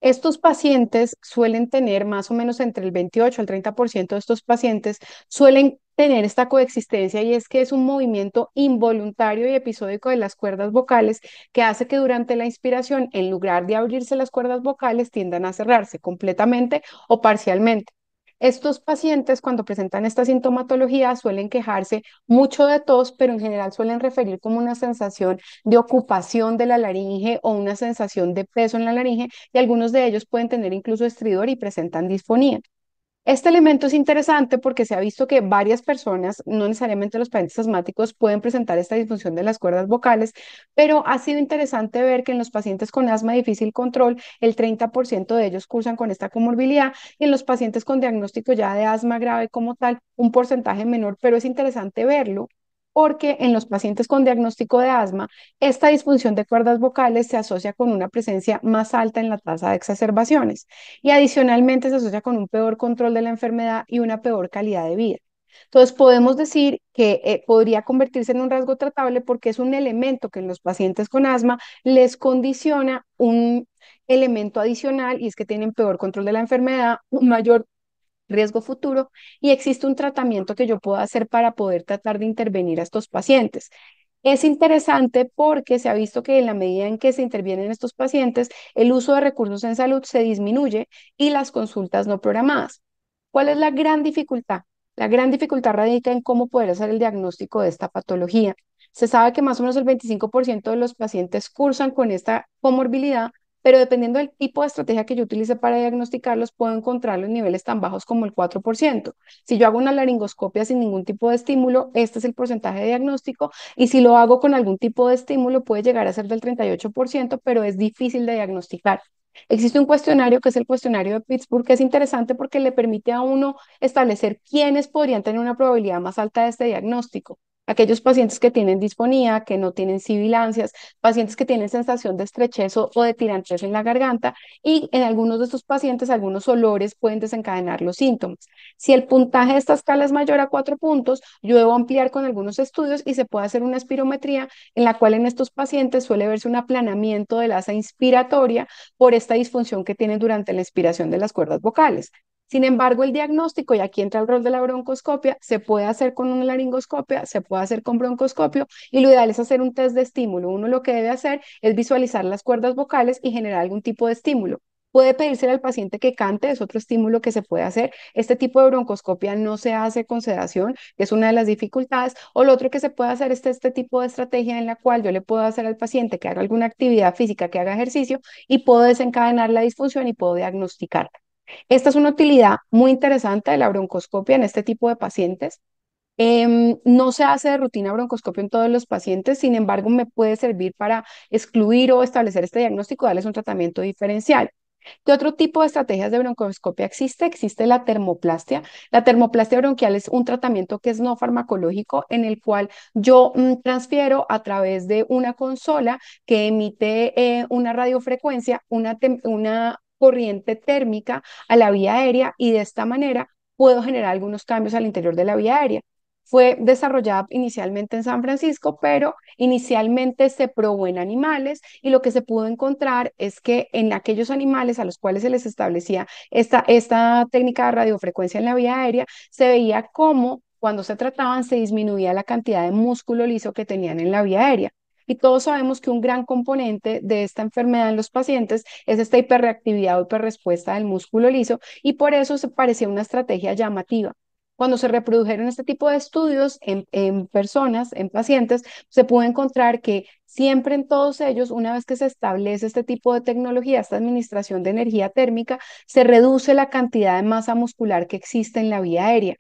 Estos pacientes suelen tener más o menos entre el 28 al 30% de estos pacientes suelen tener esta coexistencia, y es que es un movimiento involuntario y episódico de las cuerdas vocales que hace que durante la inspiración, en lugar de abrirse las cuerdas vocales, tiendan a cerrarse completamente o parcialmente. Estos pacientes, cuando presentan esta sintomatología, suelen quejarse mucho de tos, pero en general suelen referir como una sensación de ocupación de la laringe o una sensación de peso en la laringe, y algunos de ellos pueden tener incluso estridor y presentan disfonía. Este elemento es interesante porque se ha visto que varias personas, no necesariamente los pacientes asmáticos, pueden presentar esta disfunción de las cuerdas vocales, pero ha sido interesante ver que en los pacientes con asma de difícil control, el 30% de ellos cursan con esta comorbilidad, y en los pacientes con diagnóstico ya de asma grave como tal, un porcentaje menor, pero es interesante verlo porque en los pacientes con diagnóstico de asma, esta disfunción de cuerdas vocales se asocia con una presencia más alta en la tasa de exacerbaciones, y adicionalmente se asocia con un peor control de la enfermedad y una peor calidad de vida. Entonces, podemos decir que podría convertirse en un rasgo tratable porque es un elemento que en los pacientes con asma les condiciona un elemento adicional, y es que tienen peor control de la enfermedad, un mayor riesgo futuro, y existe un tratamiento que yo puedo hacer para poder tratar de intervenir a estos pacientes. Es interesante porque se ha visto que en la medida en que se intervienen estos pacientes, el uso de recursos en salud se disminuye y las consultas no programadas. ¿Cuál es la gran dificultad? La gran dificultad radica en cómo poder hacer el diagnóstico de esta patología. Se sabe que más o menos el 25% de los pacientes cursan con esta comorbilidad, pero dependiendo del tipo de estrategia que yo utilice para diagnosticarlos, puedo encontrar los niveles tan bajos como el 4%. Si yo hago una laringoscopia sin ningún tipo de estímulo, este es el porcentaje de diagnóstico, y si lo hago con algún tipo de estímulo puede llegar a ser del 38%, pero es difícil de diagnosticar. Existe un cuestionario que es el cuestionario de Pittsburgh, que es interesante porque le permite a uno establecer quiénes podrían tener una probabilidad más alta de este diagnóstico. Aquellos pacientes que tienen disfonía, que no tienen sibilancias, pacientes que tienen sensación de estrechez o de tirantez en la garganta, y en algunos de estos pacientes algunos olores pueden desencadenar los síntomas. Si el puntaje de esta escala es mayor a 4 puntos, yo debo ampliar con algunos estudios y se puede hacer una espirometría, en la cual en estos pacientes suele verse un aplanamiento del asa inspiratoria por esta disfunción que tienen durante la inspiración de las cuerdas vocales. Sin embargo, el diagnóstico, y aquí entra el rol de la broncoscopia, se puede hacer con una laringoscopia, se puede hacer con broncoscopio, y lo ideal es hacer un test de estímulo. Uno lo que debe hacer es visualizar las cuerdas vocales y generar algún tipo de estímulo. Puede pedirse al paciente que cante, es otro estímulo que se puede hacer. Este tipo de broncoscopia no se hace con sedación, que es una de las dificultades. O lo otro que se puede hacer es este tipo de estrategia en la cual yo le puedo hacer al paciente que haga alguna actividad física, que haga ejercicio, y puedo desencadenar la disfunción y puedo diagnosticar. Esta es una utilidad muy interesante de la broncoscopia en este tipo de pacientes. No se hace de rutina broncoscopio en todos los pacientes, sin embargo, me puede servir para excluir o establecer este diagnóstico, darles un tratamiento diferencial. ¿Qué otro tipo de estrategias de broncoscopia existe? Existe la termoplastia. La termoplastia bronquial es un tratamiento que es no farmacológico en el cual yo transfiero a través de una consola que emite una radiofrecuencia, una corriente térmica a la vía aérea, y de esta manera puedo generar algunos cambios al interior de la vía aérea. Fue desarrollada inicialmente en San Francisco, pero inicialmente se probó en animales, y lo que se pudo encontrar es que en aquellos animales a los cuales se les establecía esta técnica de radiofrecuencia en la vía aérea, se veía cómo cuando se trataban se disminuía la cantidad de músculo liso que tenían en la vía aérea. Y todos sabemos que un gran componente de esta enfermedad en los pacientes es esta hiperreactividad o hiperrespuesta del músculo liso, y por eso se parecía una estrategia llamativa. Cuando se reprodujeron este tipo de estudios en personas, en pacientes, se pudo encontrar que siempre en todos ellos, una vez que se establece este tipo de tecnología, esta administración de energía térmica, se reduce la cantidad de masa muscular que existe en la vía aérea.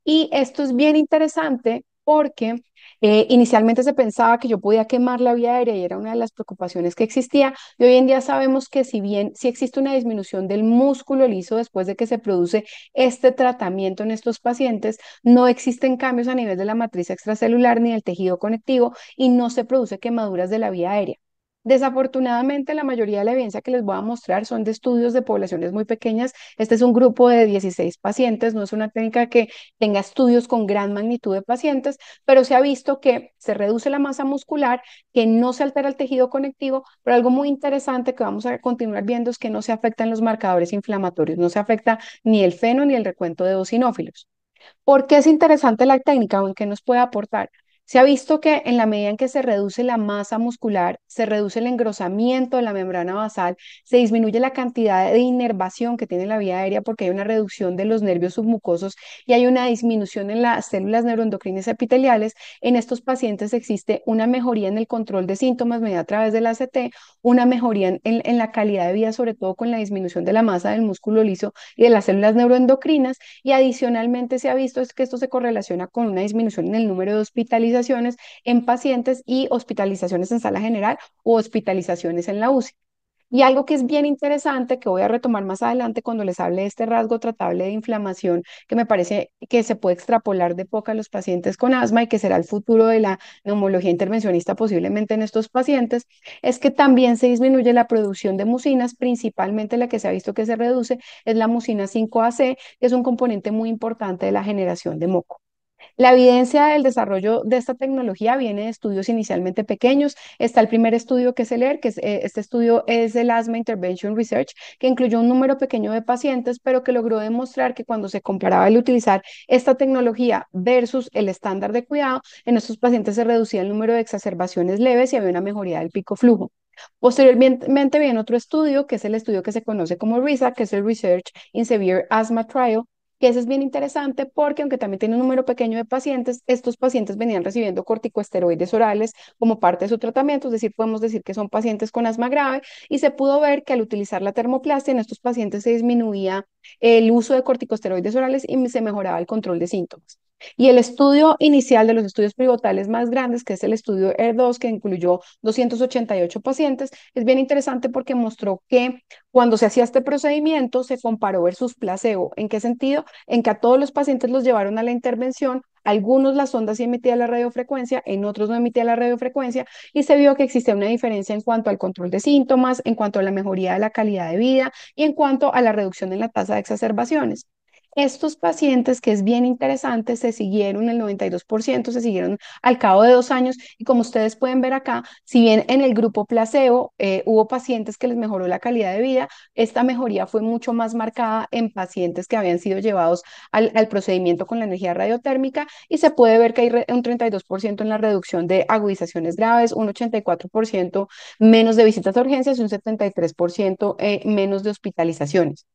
Y esto es bien interesante porque inicialmente se pensaba que yo podía quemar la vía aérea y era una de las preocupaciones que existía. Y hoy en día sabemos que si bien sí existe una disminución del músculo liso después de que se produce este tratamiento en estos pacientes, no existen cambios a nivel de la matriz extracelular ni del tejido conectivo, y no se produce quemaduras de la vía aérea. Desafortunadamente, la mayoría de la evidencia que les voy a mostrar son de estudios de poblaciones muy pequeñas. Este es un grupo de 16 pacientes, no es una técnica que tenga estudios con gran magnitud de pacientes, pero se ha visto que se reduce la masa muscular, que no se altera el tejido conectivo, pero algo muy interesante que vamos a continuar viendo es que no se afectan los marcadores inflamatorios, no se afecta ni el feno ni el recuento de eosinófilos. ¿Por qué es interesante la técnica o en qué nos puede aportar? Se ha visto que en la medida en que se reduce la masa muscular, se reduce el engrosamiento de la membrana basal, se disminuye la cantidad de inervación que tiene la vía aérea porque hay una reducción de los nervios submucosos y hay una disminución en las células neuroendocrinas epiteliales. En estos pacientes existe una mejoría en el control de síntomas mediante a través del ACT, una mejoría en la calidad de vida, sobre todo con la disminución de la masa del músculo liso y de las células neuroendocrinas, y adicionalmente se ha visto es que esto se correlaciona con una disminución en el número de hospitalizaciones en pacientes y hospitalizaciones en sala general o hospitalizaciones en la UCI. Y algo que es bien interesante, que voy a retomar más adelante cuando les hable de este rasgo tratable de inflamación, que me parece que se puede extrapolar de poco a los pacientes con asma y que será el futuro de la neumología intervencionista posiblemente en estos pacientes, es que también se disminuye la producción de mucinas, principalmente la que se ha visto que se reduce es la mucina 5AC, que es un componente muy importante de la generación de moco. La evidencia del desarrollo de esta tecnología viene de estudios inicialmente pequeños. Está el primer estudio que es el ER, este estudio es el Asthma Intervention Research, que incluyó un número pequeño de pacientes, pero que logró demostrar que cuando se comparaba el utilizar esta tecnología versus el estándar de cuidado, en estos pacientes se reducía el número de exacerbaciones leves y había una mejoría del pico flujo. Posteriormente viene otro estudio, que es el estudio que se conoce como RISA, que es el Research in Severe Asthma Trial, que ese es bien interesante porque aunque también tiene un número pequeño de pacientes, estos pacientes venían recibiendo corticosteroides orales como parte de su tratamiento, es decir, podemos decir que son pacientes con asma grave, y se pudo ver que al utilizar la termoplastia en estos pacientes se disminuía el uso de corticosteroides orales y se mejoraba el control de síntomas. Y el estudio inicial de los estudios pivotales más grandes, que es el estudio ER2, que incluyó 288 pacientes, es bien interesante porque mostró que cuando se hacía este procedimiento se comparó versus placebo. ¿En qué sentido? En que a todos los pacientes los llevaron a la intervención, algunos las ondas sí emitían la radiofrecuencia, en otros no emitía la radiofrecuencia, y se vio que existía una diferencia en cuanto al control de síntomas, en cuanto a la mejoría de la calidad de vida y en cuanto a la reducción en la tasa de exacerbaciones. Estos pacientes, que es bien interesante, se siguieron, el 92% se siguieron al cabo de 2 años y como ustedes pueden ver acá, si bien en el grupo placebo hubo pacientes que les mejoró la calidad de vida, esta mejoría fue mucho más marcada en pacientes que habían sido llevados al procedimiento con la energía radiotérmica y se puede ver que hay un 32% en la reducción de agudizaciones graves, un 84% menos de visitas a urgencias y un 73% menos de hospitalizaciones.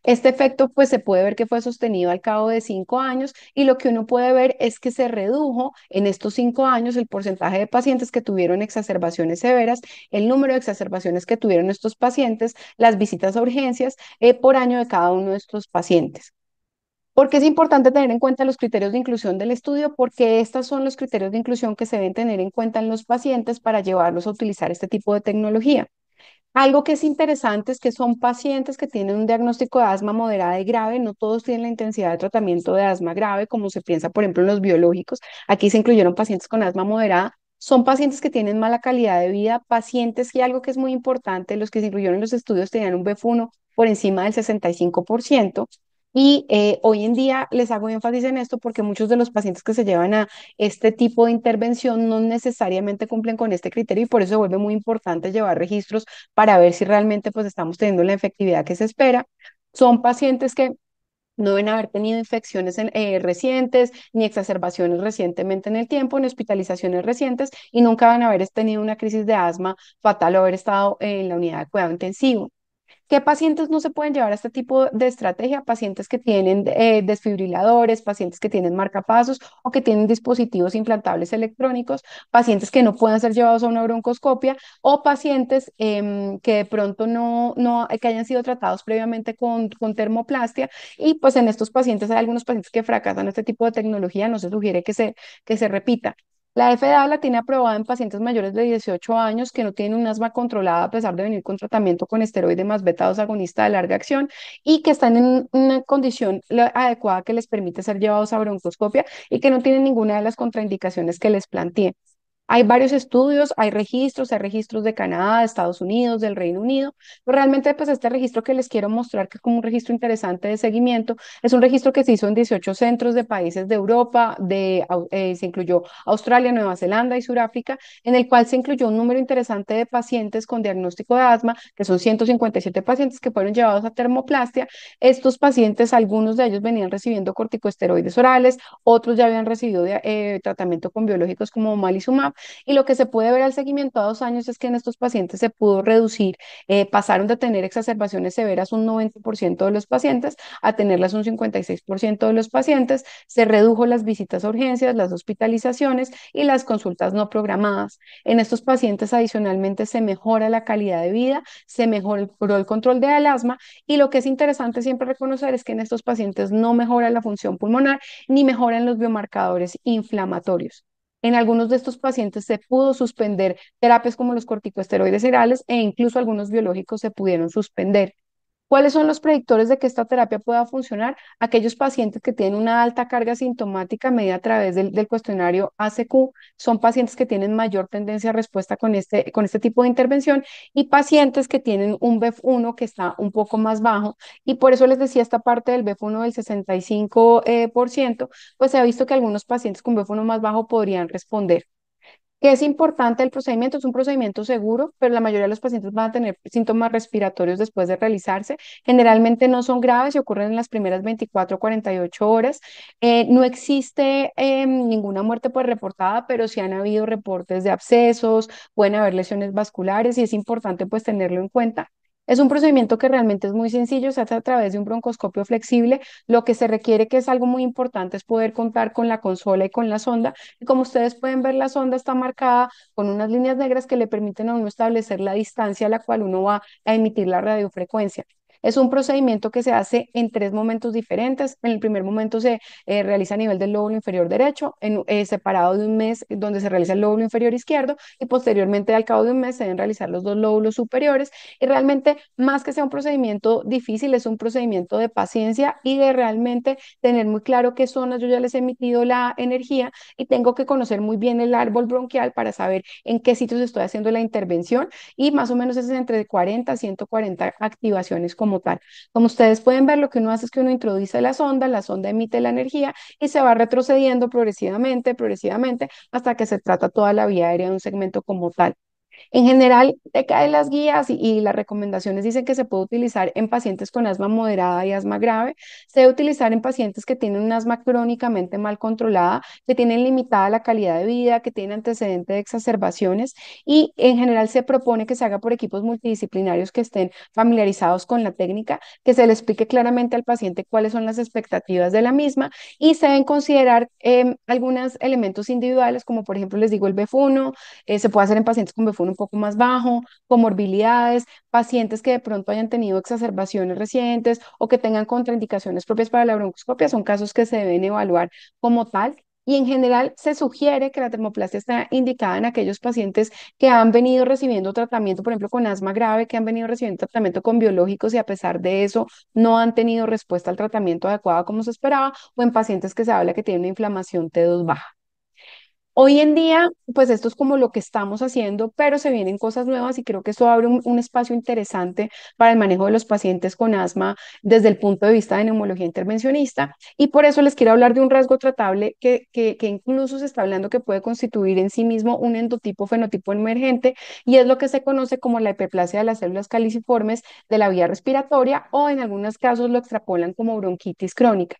Este efecto pues se puede ver que fue sostenido al cabo de 5 años y lo que uno puede ver es que se redujo en estos 5 años el porcentaje de pacientes que tuvieron exacerbaciones severas, el número de exacerbaciones que tuvieron estos pacientes, las visitas a urgencias por año de cada uno de estos pacientes. ¿Por qué es importante tener en cuenta los criterios de inclusión del estudio? Porque estos son los criterios de inclusión que se deben tener en cuenta en los pacientes para llevarlos a utilizar este tipo de tecnología. Algo que es interesante es que son pacientes que tienen un diagnóstico de asma moderada y grave, no todos tienen la intensidad de tratamiento de asma grave, como se piensa, por ejemplo, en los biológicos. Aquí se incluyeron pacientes con asma moderada. Son pacientes que tienen mala calidad de vida, pacientes y algo que es muy importante, los que se incluyeron en los estudios tenían un BEF1 por encima del 65%. Y hoy en día les hago énfasis en esto porque muchos de los pacientes que se llevan a este tipo de intervención no necesariamente cumplen con este criterio y por eso se vuelve muy importante llevar registros para ver si realmente pues estamos teniendo la efectividad que se espera. Son pacientes que no deben haber tenido infecciones recientes, ni exacerbaciones recientemente en el tiempo, ni hospitalizaciones recientes, y nunca van a haber tenido una crisis de asma fatal o haber estado en la unidad de cuidado intensivo. ¿Qué pacientes no se pueden llevar a este tipo de estrategia? Pacientes que tienen desfibriladores, pacientes que tienen marcapasos o que tienen dispositivos implantables electrónicos, pacientes que no puedan ser llevados a una broncoscopia o pacientes que de pronto que hayan sido tratados previamente con termoplastia y pues en estos pacientes hay algunos pacientes que fracasan este tipo de tecnología, no se sugiere que se repita. La FDA la tiene aprobada en pacientes mayores de 18 años que no tienen un asma controlada a pesar de venir con tratamiento con esteroide más beta 2 agonista de larga acción y que están en una condición adecuada que les permite ser llevados a broncoscopia y que no tienen ninguna de las contraindicaciones que les planteé. Hay varios estudios, hay registros de Canadá, de Estados Unidos, del Reino Unido, pero realmente pues este registro que les quiero mostrar, que es como un registro interesante de seguimiento, es un registro que se hizo en 18 centros de países de Europa, se incluyó Australia, Nueva Zelanda y Sudáfrica, en el cual se incluyó un número interesante de pacientes con diagnóstico de asma, que son 157 pacientes que fueron llevados a termoplastia. Estos pacientes, algunos de ellos venían recibiendo corticosteroides orales, otros ya habían recibido tratamiento con biológicos como omalizumab, y lo que se puede ver al seguimiento a 2 años es que en estos pacientes se pudo reducir, pasaron de tener exacerbaciones severas un 90% de los pacientes a tenerlas un 56% de los pacientes, se redujo las visitas a urgencias, las hospitalizaciones y las consultas no programadas. En estos pacientes adicionalmente se mejora la calidad de vida, se mejoró el control del asma y lo que es interesante siempre reconocer es que en estos pacientes no mejora la función pulmonar ni mejoran los biomarcadores inflamatorios. En algunos de estos pacientes se pudo suspender terapias como los corticosteroides orales e incluso algunos biológicos se pudieron suspender. ¿Cuáles son los predictores de que esta terapia pueda funcionar? Aquellos pacientes que tienen una alta carga sintomática medida a través del cuestionario ACQ son pacientes que tienen mayor tendencia a respuesta con este tipo de intervención y pacientes que tienen un BEF1 que está un poco más bajo. Y por eso les decía esta parte del BEF1 del 65%, pues se ha visto que algunos pacientes con BEF1 más bajo podrían responder. ¿Qué es importante el procedimiento? Es un procedimiento seguro, pero la mayoría de los pacientes van a tener síntomas respiratorios después de realizarse. Generalmente no son graves y ocurren en las primeras 24 o 48 horas. No existe ninguna muerte pues, reportada, pero sí han habido reportes de abscesos, pueden haber lesiones vasculares y es importante pues tenerlo en cuenta. Es un procedimiento que realmente es muy sencillo, se hace a través de un broncoscopio flexible. Lo que se requiere, que es algo muy importante, es poder contar con la consola y con la sonda. Y como ustedes pueden ver, la sonda está marcada con unas líneas negras que le permiten a uno establecer la distancia a la cual uno va a emitir la radiofrecuencia. Es un procedimiento que se hace en 3 momentos diferentes. En el primer momento se realiza a nivel del lóbulo inferior derecho, separado de un mes donde se realiza el lóbulo inferior izquierdo y posteriormente al cabo de un mes se deben realizar los dos lóbulos superiores. Y realmente, más que sea un procedimiento difícil, es un procedimiento de paciencia y de realmente tener muy claro qué zonas yo ya les he emitido la energía y tengo que conocer muy bien el árbol bronquial para saber en qué sitios estoy haciendo la intervención y más o menos es entre 40 a 140 activaciones como como tal. Como ustedes pueden ver, lo que uno hace es que uno introduce la sonda emite la energía y se va retrocediendo progresivamente, progresivamente, hasta que se trata toda la vía aérea de un segmento como tal. En general, las guías y las recomendaciones dicen que se puede utilizar en pacientes con asma moderada y asma grave, se debe utilizar en pacientes que tienen un asma crónicamente mal controlada, que tienen limitada la calidad de vida, que tienen antecedente de exacerbaciones y en general se propone que se haga por equipos multidisciplinarios que estén familiarizados con la técnica, que se le explique claramente al paciente cuáles son las expectativas de la misma y se deben considerar algunos elementos individuales, como por ejemplo les digo el BEF1, se puede hacer en pacientes con BEFUN un poco más bajo, comorbilidades, pacientes que de pronto hayan tenido exacerbaciones recientes o que tengan contraindicaciones propias para la broncoscopia, son casos que se deben evaluar como tal. Y en general se sugiere que la termoplastia está indicada en aquellos pacientes que han venido recibiendo tratamiento, por ejemplo, con asma grave, que han venido recibiendo tratamiento con biológicos y a pesar de eso no han tenido respuesta al tratamiento adecuado como se esperaba, o en pacientes que se habla que tienen una inflamación T2 baja. Hoy en día, pues esto es como lo que estamos haciendo, pero se vienen cosas nuevas y creo que esto abre un espacio interesante para el manejo de los pacientes con asma desde el punto de vista de neumología intervencionista. Y por eso les quiero hablar de un rasgo tratable que incluso se está hablando que puede constituir en sí mismo un endotipo fenotipo emergente y es lo que se conoce como la hiperplasia de las células caliciformes de la vía respiratoria o en algunos casos lo extrapolan como bronquitis crónica.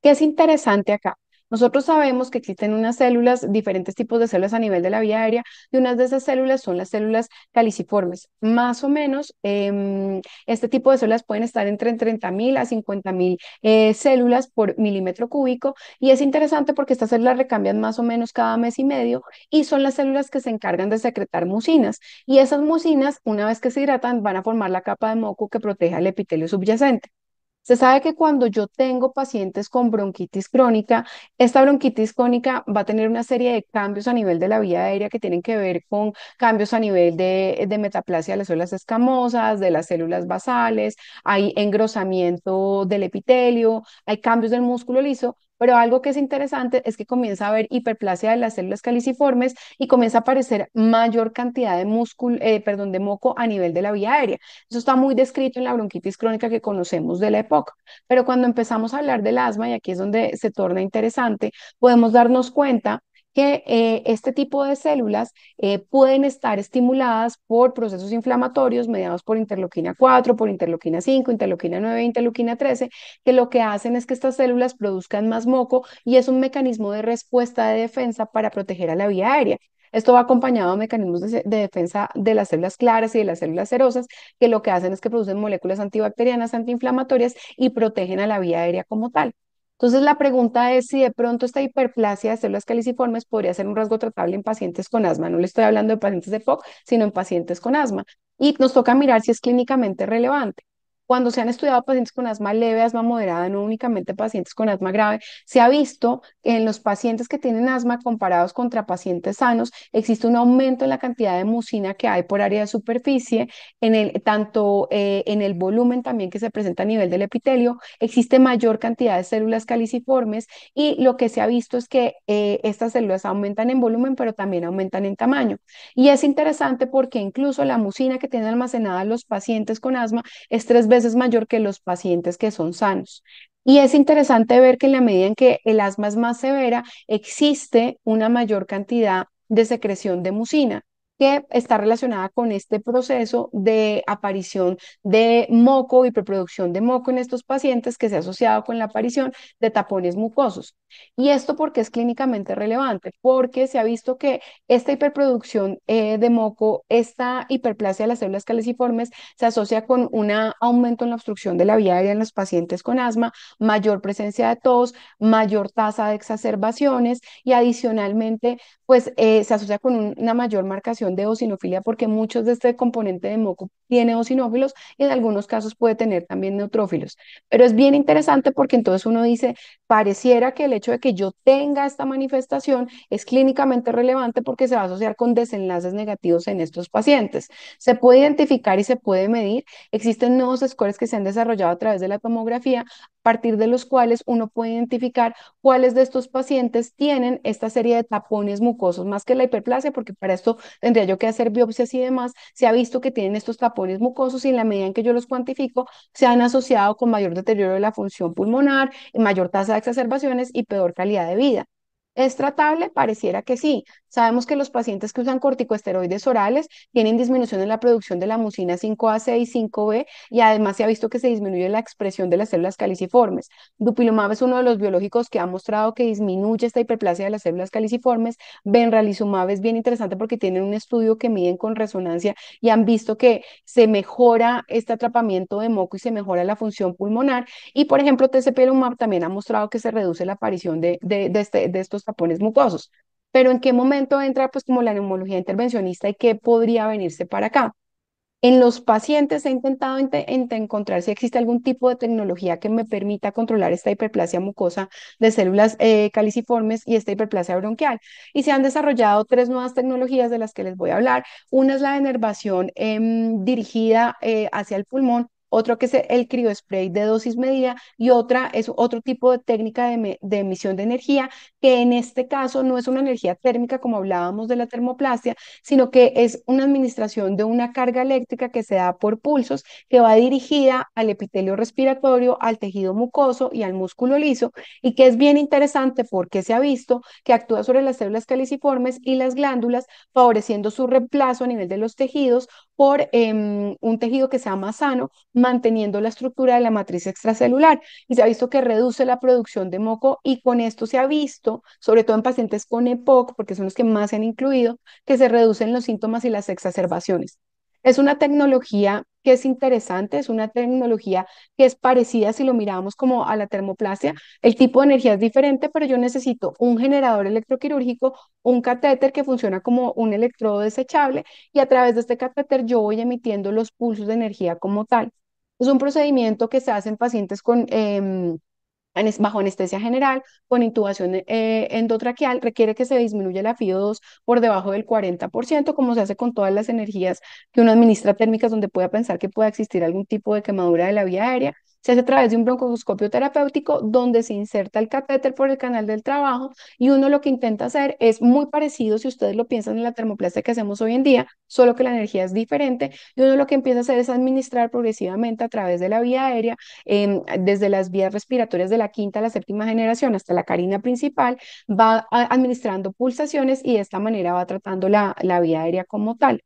¿Qué es interesante acá? Nosotros sabemos que existen unas células, diferentes tipos de células a nivel de la vía aérea, y unas de esas células son las células caliciformes. Más o menos, este tipo de células pueden estar entre 30.000 a 50.000 células por milímetro cúbico, y es interesante porque estas células recambian más o menos cada mes y medio, y son las células que se encargan de secretar mucinas. Y esas mucinas, una vez que se hidratan, van a formar la capa de moco que protege al epitelio subyacente. Se sabe que cuando yo tengo pacientes con bronquitis crónica, esta bronquitis crónica va a tener una serie de cambios a nivel de la vía aérea que tienen que ver con cambios a nivel de metaplasia de las células escamosas, de las células basales, hay engrosamiento del epitelio, hay cambios del músculo liso, pero algo que es interesante es que comienza a haber hiperplasia de las células caliciformes y comienza a aparecer mayor cantidad de músculo, perdón, de moco a nivel de la vía aérea. Eso está muy descrito en la bronquitis crónica que conocemos de la época. Pero cuando empezamos a hablar del asma, y aquí es donde se torna interesante, podemos darnos cuenta que este tipo de células pueden estar estimuladas por procesos inflamatorios mediados por interleuquina 4, por interleuquina 5, interleuquina 9, interleuquina 13, que lo que hacen es que estas células produzcan más moco y es un mecanismo de respuesta de defensa para proteger a la vía aérea. Esto va acompañado de mecanismos de defensa de las células claras y de las células serosas, que lo que hacen es que producen moléculas antibacterianas, antiinflamatorias y protegen a la vía aérea como tal. Entonces, la pregunta es si de pronto esta hiperplasia de células caliciformes podría ser un rasgo tratable en pacientes con asma. No le estoy hablando de pacientes de POC, sino en pacientes con asma. Y nos toca mirar si es clínicamente relevante. Cuando se han estudiado pacientes con asma leve, asma moderada, no únicamente pacientes con asma grave, se ha visto que en los pacientes que tienen asma comparados contra pacientes sanos, existe un aumento en la cantidad de mucina que hay por área de superficie, tanto en el volumen también que se presenta a nivel del epitelio, existe mayor cantidad de células caliciformes y lo que se ha visto es que estas células aumentan en volumen, pero también aumentan en tamaño. Y es interesante porque incluso la mucina que tienen almacenada los pacientes con asma es 3 veces mayor que los pacientes que son sanos. Y es interesante ver que en la medida en que el asma es más severa, existe una mayor cantidad de secreción de mucina que está relacionada con este proceso de aparición de moco y preproducción de moco en estos pacientes que se ha asociado con la aparición de tapones mucosos. ¿Y esto porque es clínicamente relevante? Porque se ha visto que esta hiperproducción de moco, esta hiperplasia de las células caliciformes, se asocia con un aumento en la obstrucción de la vía aérea en los pacientes con asma, mayor presencia de tos, mayor tasa de exacerbaciones y adicionalmente, pues se asocia con una mayor marcación de eosinofilia porque muchos de este componente de moco tiene eosinófilos y en algunos casos puede tener también neutrófilos. Pero es bien interesante porque entonces uno dice, pareciera que el hecho de que yo tenga esta manifestación es clínicamente relevante porque se va a asociar con desenlaces negativos en estos pacientes. Se puede identificar y se puede medir. Existen nuevos scores que se han desarrollado a través de la tomografía, a partir de los cuales uno puede identificar cuáles de estos pacientes tienen esta serie de tapones mucosos, más que la hiperplasia, porque para esto tendría yo que hacer biopsias y demás. Se ha visto que tienen estos tapones tapones mucosos y en la medida en que yo los cuantifico, se han asociado con mayor deterioro de la función pulmonar, mayor tasa de exacerbaciones y peor calidad de vida. ¿Es tratable? Pareciera que sí. Sabemos que los pacientes que usan corticosteroides orales tienen disminución en la producción de la mucina 5A6, 5B y además se ha visto que se disminuye la expresión de las células caliciformes. Dupilumab es uno de los biológicos que ha mostrado que disminuye esta hiperplasia de las células caliciformes. Benralizumab es bien interesante porque tienen un estudio que miden con resonancia y han visto que se mejora este atrapamiento de moco y se mejora la función pulmonar. Y por ejemplo, tezepelumab también ha mostrado que se reduce la aparición de estos tapones mucosos. Pero ¿en qué momento entra pues como la neumología intervencionista y qué podría venirse para acá? En los pacientes he intentado encontrar si existe algún tipo de tecnología que me permita controlar esta hiperplasia mucosa de células caliciformes y esta hiperplasia bronquial. Y se han desarrollado tres nuevas tecnologías de las que les voy a hablar. Una es la enervación dirigida hacia el pulmón, otro que es el criospray de dosis medida y otra es otro tipo de técnica de emisión de energía, que en este caso no es una energía térmica como hablábamos de la termoplastia, sino que es una administración de una carga eléctrica que se da por pulsos, que va dirigida al epitelio respiratorio, al tejido mucoso y al músculo liso, y que es bien interesante porque se ha visto que actúa sobre las células caliciformes y las glándulas, favoreciendo su reemplazo a nivel de los tejidos por un tejido que sea más sano, manteniendo la estructura de la matriz extracelular. Y se ha visto que reduce la producción de moco y con esto se ha visto, sobre todo en pacientes con EPOC, porque son los que más se han incluido, que se reducen los síntomas y las exacerbaciones. Es una tecnología que es interesante, es una tecnología que es parecida si lo miramos como a la termoplasia. El tipo de energía es diferente, pero yo necesito un generador electroquirúrgico, un catéter que funciona como un electrodo desechable y a través de este catéter yo voy emitiendo los pulsos de energía como tal. Es un procedimiento que se hace en pacientes con bajo anestesia general, con intubación endotraqueal, requiere que se disminuya la FiO2 por debajo del 40%, como se hace con todas las energías que uno administra térmicas, donde pueda pensar que pueda existir algún tipo de quemadura de la vía aérea. Se hace a través de un broncoscopio terapéutico donde se inserta el catéter por el canal del trabajo y uno lo que intenta hacer es muy parecido, si ustedes lo piensan en la termoplastia que hacemos hoy en día, solo que la energía es diferente y uno lo que empieza a hacer es administrar progresivamente a través de la vía aérea desde las vías respiratorias de la quinta a la séptima generación hasta la carina principal, va administrando pulsaciones y de esta manera va tratando la vía aérea como tal.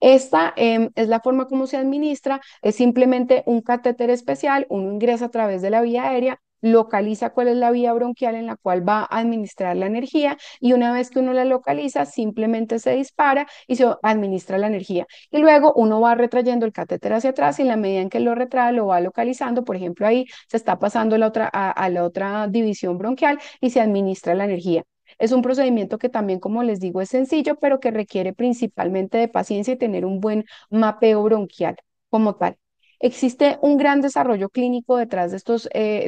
Esta es la forma como se administra, es simplemente un catéter especial, uno ingresa a través de la vía aérea, localiza cuál es la vía bronquial en la cual va a administrar la energía y una vez que uno la localiza, simplemente se dispara y se administra la energía. Y luego uno va retrayendo el catéter hacia atrás y en la medida en que lo retrae, lo va localizando, por ejemplo, ahí se está pasando a la otra división bronquial y se administra la energía. Es un procedimiento que también, como les digo, es sencillo, pero que requiere principalmente de paciencia y tener un buen mapeo bronquial como tal. Existe un gran desarrollo clínico detrás de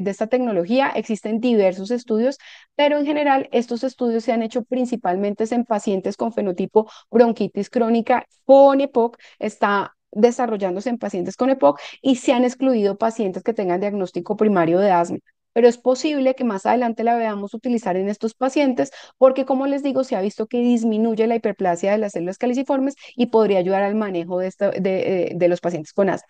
esta tecnología, existen diversos estudios, pero en general estos estudios se han hecho principalmente en pacientes con fenotipo bronquitis crónica con EPOC, está desarrollándose en pacientes con EPOC y se han excluido pacientes que tengan diagnóstico primario de asma, pero es posible que más adelante la veamos utilizar en estos pacientes porque, como les digo, se ha visto que disminuye la hiperplasia de las células caliciformes y podría ayudar al manejo de los pacientes con asma.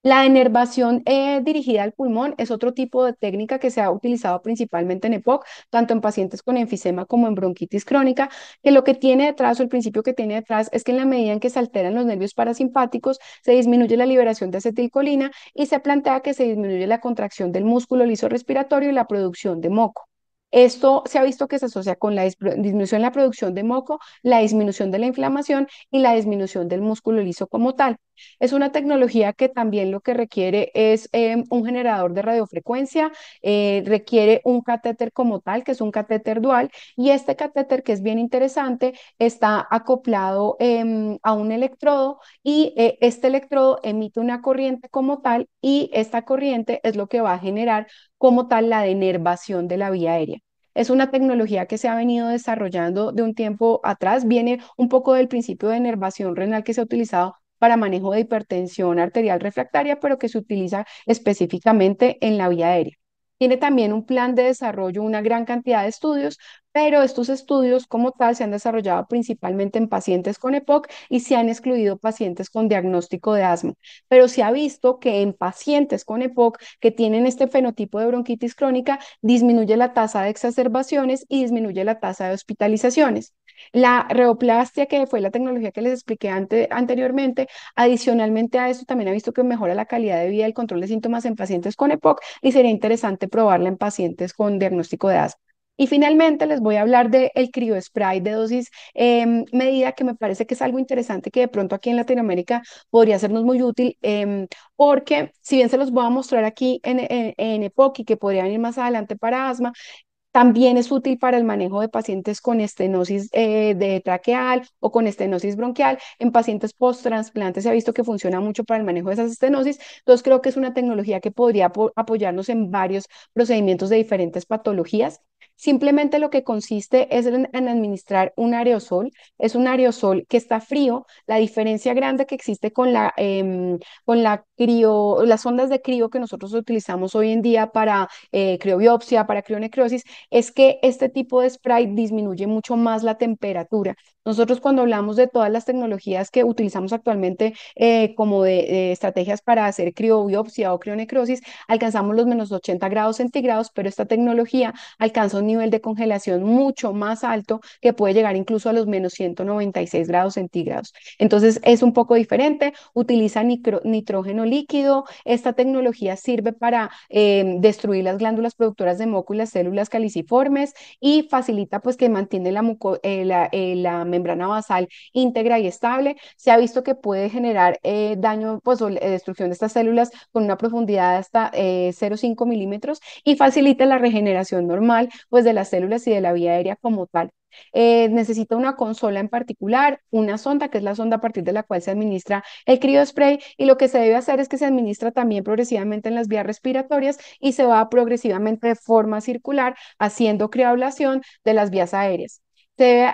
La enervación dirigida al pulmón es otro tipo de técnica que se ha utilizado principalmente en EPOC, tanto en pacientes con enfisema como en bronquitis crónica, que lo que tiene detrás o el principio que tiene detrás es que en la medida en que se alteran los nervios parasimpáticos, se disminuye la liberación de acetilcolina y se plantea que se disminuye la contracción del músculo liso respiratorio y la producción de moco. Esto se ha visto que se asocia con la disminución en la producción de moco, la disminución de la inflamación y la disminución del músculo liso como tal. Es una tecnología que también lo que requiere es un generador de radiofrecuencia, requiere un catéter como tal, que es un catéter dual, y este catéter, que es bien interesante, está acoplado a un electrodo y este electrodo emite una corriente como tal y esta corriente es lo que va a generar como tal la denervación de la vía aérea. Es una tecnología que se ha venido desarrollando de un tiempo atrás, viene un poco del principio de enervación renal que se ha utilizado para manejo de hipertensión arterial refractaria, pero que se utiliza específicamente en la vía aérea. Tiene también un plan de desarrollo, una gran cantidad de estudios, pero estos estudios como tal se han desarrollado principalmente en pacientes con EPOC y se han excluido pacientes con diagnóstico de asma. Pero se ha visto que en pacientes con EPOC que tienen este fenotipo de bronquitis crónica, disminuye la tasa de exacerbaciones y disminuye la tasa de hospitalizaciones. La reoplastia, que fue la tecnología que les expliqué anteriormente, adicionalmente a esto también ha visto que mejora la calidad de vida y el control de síntomas en pacientes con EPOC y sería interesante probarla en pacientes con diagnóstico de asma. Y finalmente les voy a hablar del criospray de dosis medida, que me parece que es algo interesante que de pronto aquí en Latinoamérica podría sernos muy útil, porque si bien se los voy a mostrar aquí en EPOC y que podrían ir más adelante para asma, también es útil para el manejo de pacientes con estenosis de traqueal o con estenosis bronquial. En pacientes post-trasplante se ha visto que funciona mucho para el manejo de esas estenosis. Entonces creo que es una tecnología que podría apoyarnos en varios procedimientos de diferentes patologías. Simplemente lo que consiste es en administrar un aerosol. Es un aerosol que está frío. La diferencia grande que existe con las ondas de crío que nosotros utilizamos hoy en día para criobiopsia, para crionecrosis, es que este tipo de spray disminuye mucho más la temperatura. Nosotros cuando hablamos de todas las tecnologías que utilizamos actualmente como de estrategias para hacer criobiopsia o crionecrosis, alcanzamos los -80 °C, pero esta tecnología alcanza un nivel de congelación mucho más alto que puede llegar incluso a los -196 °C. Entonces es un poco diferente, utiliza nitrógeno líquido. Esta tecnología sirve para destruir las glándulas productoras de moco y las células caliciformes y facilita pues que mantiene la membrana basal íntegra y estable. Se ha visto que puede generar daño pues o destrucción de estas células con una profundidad de hasta 0,5 milímetros y facilita la regeneración normal pues de las células y de la vía aérea como tal. Necesita una consola en particular, una sonda, que es la sonda a partir de la cual se administra el criospray, y lo que se debe hacer es que se administra también progresivamente en las vías respiratorias y se va progresivamente de forma circular haciendo crioablación de las vías aéreas. Se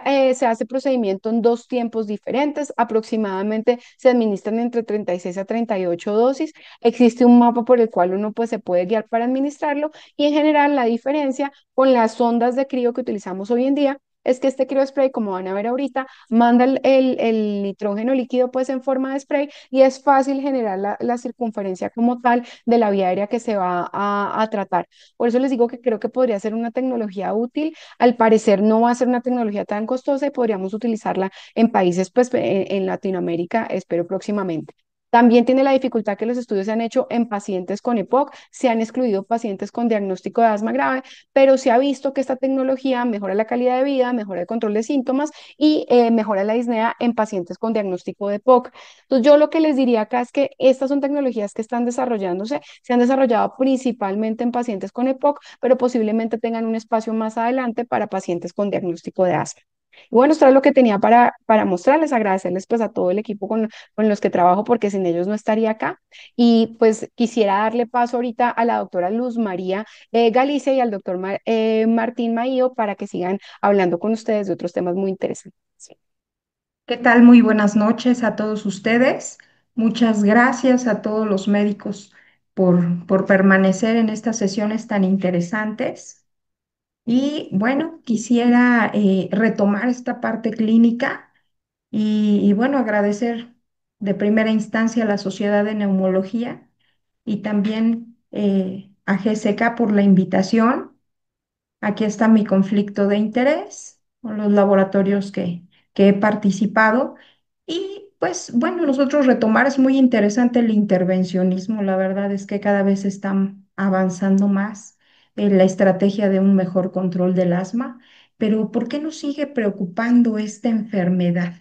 hace procedimiento en dos tiempos diferentes, aproximadamente se administran entre 36 a 38 dosis. Existe un mapa por el cual uno pues, se puede guiar para administrarlo y en general la diferencia con las sondas de crío que utilizamos hoy en día es que este criospray, como van a ver ahorita, manda el nitrógeno líquido pues en forma de spray y es fácil generar la circunferencia como tal de la vía aérea que se va a tratar. Por eso les digo que creo que podría ser una tecnología útil. Al parecer no va a ser una tecnología tan costosa y podríamos utilizarla en países pues en Latinoamérica, espero próximamente. También tiene la dificultad que los estudios se han hecho en pacientes con EPOC, se han excluido pacientes con diagnóstico de asma grave, pero se ha visto que esta tecnología mejora la calidad de vida, mejora el control de síntomas y mejora la disnea en pacientes con diagnóstico de POC. Entonces, yo lo que les diría acá es que estas son tecnologías que están desarrollándose, se han desarrollado principalmente en pacientes con EPOC, pero posiblemente tengan un espacio más adelante para pacientes con diagnóstico de asma. Y bueno, esto es lo que tenía para mostrarles, agradecerles pues a todo el equipo con los que trabajo, porque sin ellos no estaría acá. Y pues quisiera darle paso ahorita a la doctora Luz María Galicia y al doctor Martín Maío para que sigan hablando con ustedes de otros temas muy interesantes. ¿Qué tal? Muy buenas noches a todos ustedes. Muchas gracias a todos los médicos por permanecer en estas sesiones tan interesantes. Y bueno, quisiera retomar esta parte clínica y bueno, agradecer de primera instancia a la Sociedad de Neumología y también a GSK por la invitación. Aquí está mi conflicto de interés con los laboratorios que he participado. Y pues bueno, nosotros retomar es muy interesante el intervencionismo. La verdad es que cada vez están avanzando más en la estrategia de un mejor control del asma. Pero ¿por qué nos sigue preocupando esta enfermedad?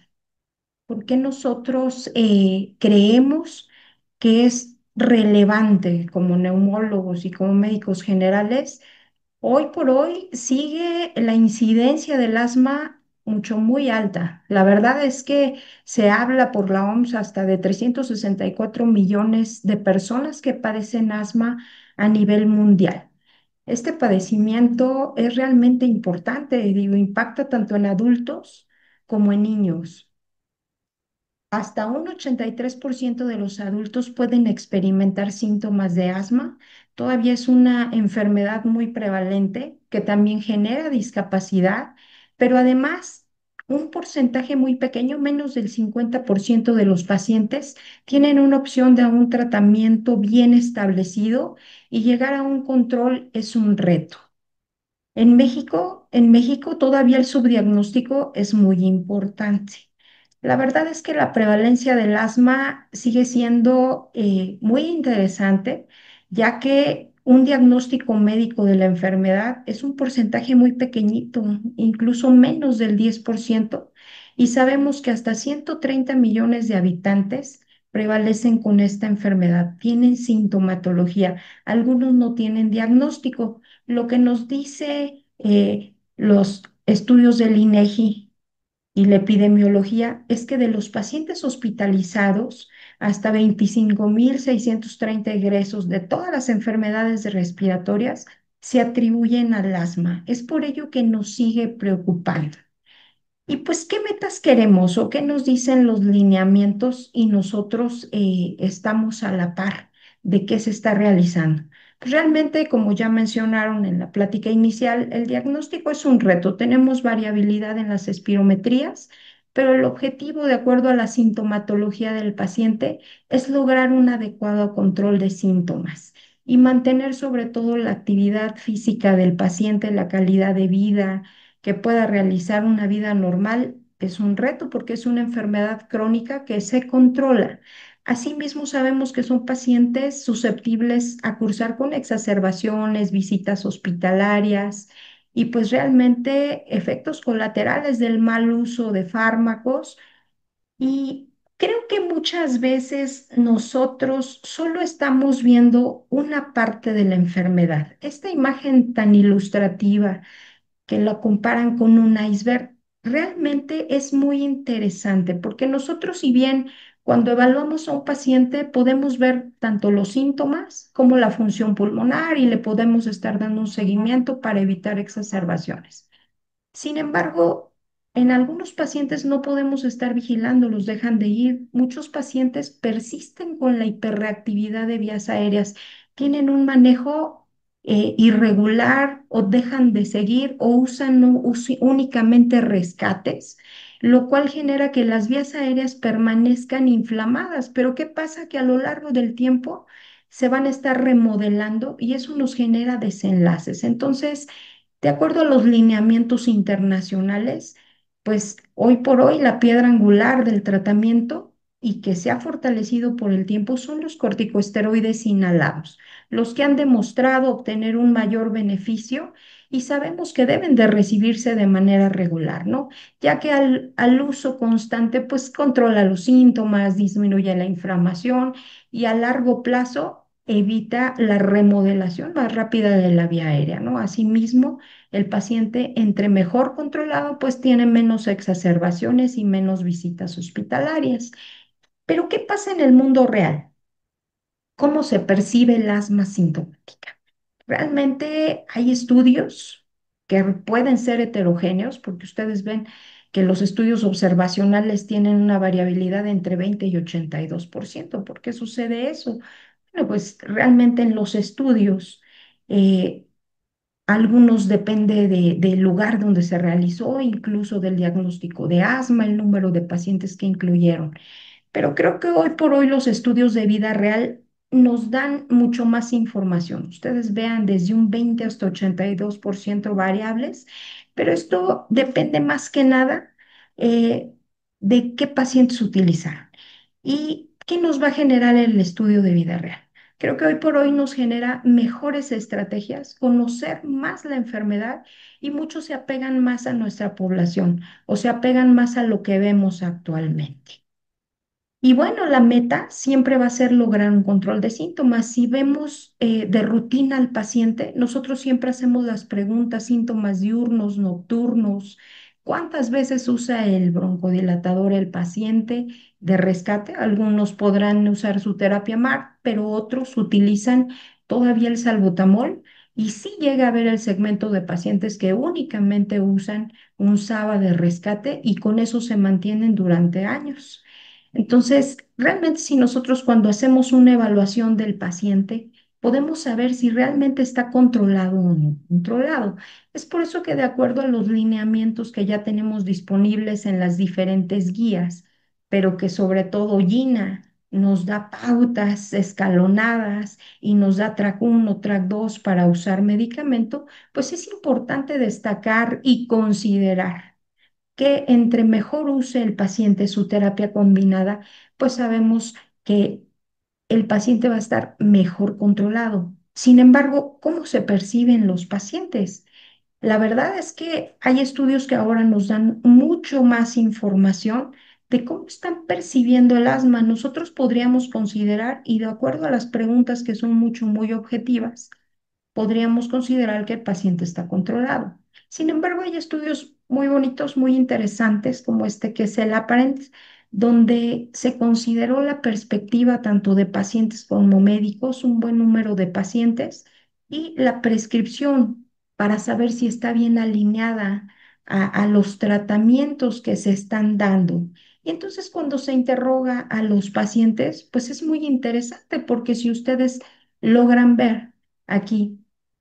¿Por qué nosotros creemos que es relevante como neumólogos y como médicos generales? Hoy por hoy sigue la incidencia del asma mucho muy alta. La verdad es que se habla por la OMS hasta de 364 millones de personas que padecen asma a nivel mundial. Este padecimiento es realmente importante, digo, impacta tanto en adultos como en niños. Hasta un 83% de los adultos pueden experimentar síntomas de asma Todavía es una enfermedad muy prevalente que también genera discapacidad, pero además un porcentaje muy pequeño, menos del 50% de los pacientes, tienen una opción de un tratamiento bien establecido y llegar a un control es un reto. En México todavía el subdiagnóstico es muy importante. La verdad es que la prevalencia del asma sigue siendo muy interesante, ya que un diagnóstico médico de la enfermedad es un porcentaje muy pequeñito, incluso menos del 10%, y sabemos que hasta 130 millones de habitantes prevalecen con esta enfermedad, tienen sintomatología, algunos no tienen diagnóstico, lo que nos dice los estudios del INEGI y la epidemiología es que de los pacientes hospitalizados, hasta 25.630 egresos de todas las enfermedades respiratorias se atribuyen al asma. Es por ello que nos sigue preocupando. Y pues, ¿qué metas queremos o qué nos dicen los lineamientos y nosotros estamos a la par de qué se está realizando? Pues realmente, como ya mencionaron en la plática inicial, el diagnóstico es un reto. Tenemos variabilidad en las espirometrías, pero el objetivo, de acuerdo a la sintomatología del paciente, es lograr un adecuado control de síntomas y mantener sobre todo la actividad física del paciente, la calidad de vida que pueda realizar una vida normal es un reto porque es una enfermedad crónica que se controla. Asimismo, sabemos que son pacientes susceptibles a cursar con exacerbaciones, visitas hospitalarias y pues realmente efectos colaterales del mal uso de fármacos. Y creo que muchas veces nosotros solo estamos viendo una parte de la enfermedad. Esta imagen tan ilustrativa que lo comparan con un iceberg, realmente es muy interesante porque nosotros, si bien cuando evaluamos a un paciente podemos ver tanto los síntomas como la función pulmonar y le podemos estar dando un seguimiento para evitar exacerbaciones. Sin embargo, en algunos pacientes no podemos estar vigilando, los dejan de ir. Muchos pacientes persisten con la hiperreactividad de vías aéreas, tienen un manejo irregular o dejan de seguir o usan únicamente rescates, lo cual genera que las vías aéreas permanezcan inflamadas. Pero ¿qué pasa? Que a lo largo del tiempo se van a estar remodelando y eso nos genera desenlaces. Entonces, de acuerdo a los lineamientos internacionales, pues hoy por hoy la piedra angular del tratamiento y que se ha fortalecido por el tiempo son los corticosteroides inhalados, los que han demostrado obtener un mayor beneficio y sabemos que deben de recibirse de manera regular, ¿no? Ya que al uso constante, pues controla los síntomas, disminuye la inflamación y a largo plazo evita la remodelación más rápida de la vía aérea, ¿no? Asimismo, el paciente, entre mejor controlado, pues tiene menos exacerbaciones y menos visitas hospitalarias. Pero ¿qué pasa en el mundo real? ¿Cómo se percibe el asma sintomática? Realmente hay estudios que pueden ser heterogéneos porque ustedes ven que los estudios observacionales tienen una variabilidad entre 20 y 82%. ¿Por qué sucede eso? Bueno, pues realmente en los estudios eh, algunos depende del lugar donde se realizó, incluso del diagnóstico de asma, el número de pacientes que incluyeron. Pero creo que hoy por hoy los estudios de vida real nos dan mucho más información. Ustedes vean desde un 20 hasta 82% variables, pero esto depende más que nada eh, de qué pacientes utilizaron y qué nos va a generar el estudio de vida real. Creo que hoy por hoy nos genera mejores estrategias, conocer más la enfermedad y muchos se apegan más a nuestra población o se apegan más a lo que vemos actualmente. Y bueno, la meta siempre va a ser lograr un control de síntomas. Si vemos de rutina al paciente, nosotros siempre hacemos las preguntas, síntomas diurnos, nocturnos, cuántas veces usa el broncodilatador el paciente de rescate. Algunos podrán usar su terapia MAR, pero otros utilizan todavía el salbutamol. Y sí llega a haber el segmento de pacientes que únicamente usan un SABA de rescate y con eso se mantienen durante años. Entonces, realmente si nosotros cuando hacemos una evaluación del paciente podemos saber si realmente está controlado o no controlado. Es por eso que de acuerdo a los lineamientos que ya tenemos disponibles en las diferentes guías, pero que sobre todo Gina nos da pautas escalonadas y nos da track 1, track 2 para usar medicamento, pues es importante destacar y considerar que entre mejor use el paciente su terapia combinada, pues sabemos que el paciente va a estar mejor controlado. Sin embargo, ¿cómo se perciben los pacientes? La verdad es que hay estudios que ahora nos dan mucho más información de cómo están percibiendo el asma. Nosotros podríamos considerar, y de acuerdo a las preguntas que son muy objetivas, podríamos considerar que el paciente está controlado. Sin embargo, hay estudios muy bonitos, muy interesantes, como este que es el Apparent, donde se consideró la perspectiva tanto de pacientes como médicos, un buen número de pacientes, y la prescripción para saber si está bien alineada a los tratamientos que se están dando. Y entonces cuando se interroga a los pacientes, pues es muy interesante porque si ustedes logran ver aquí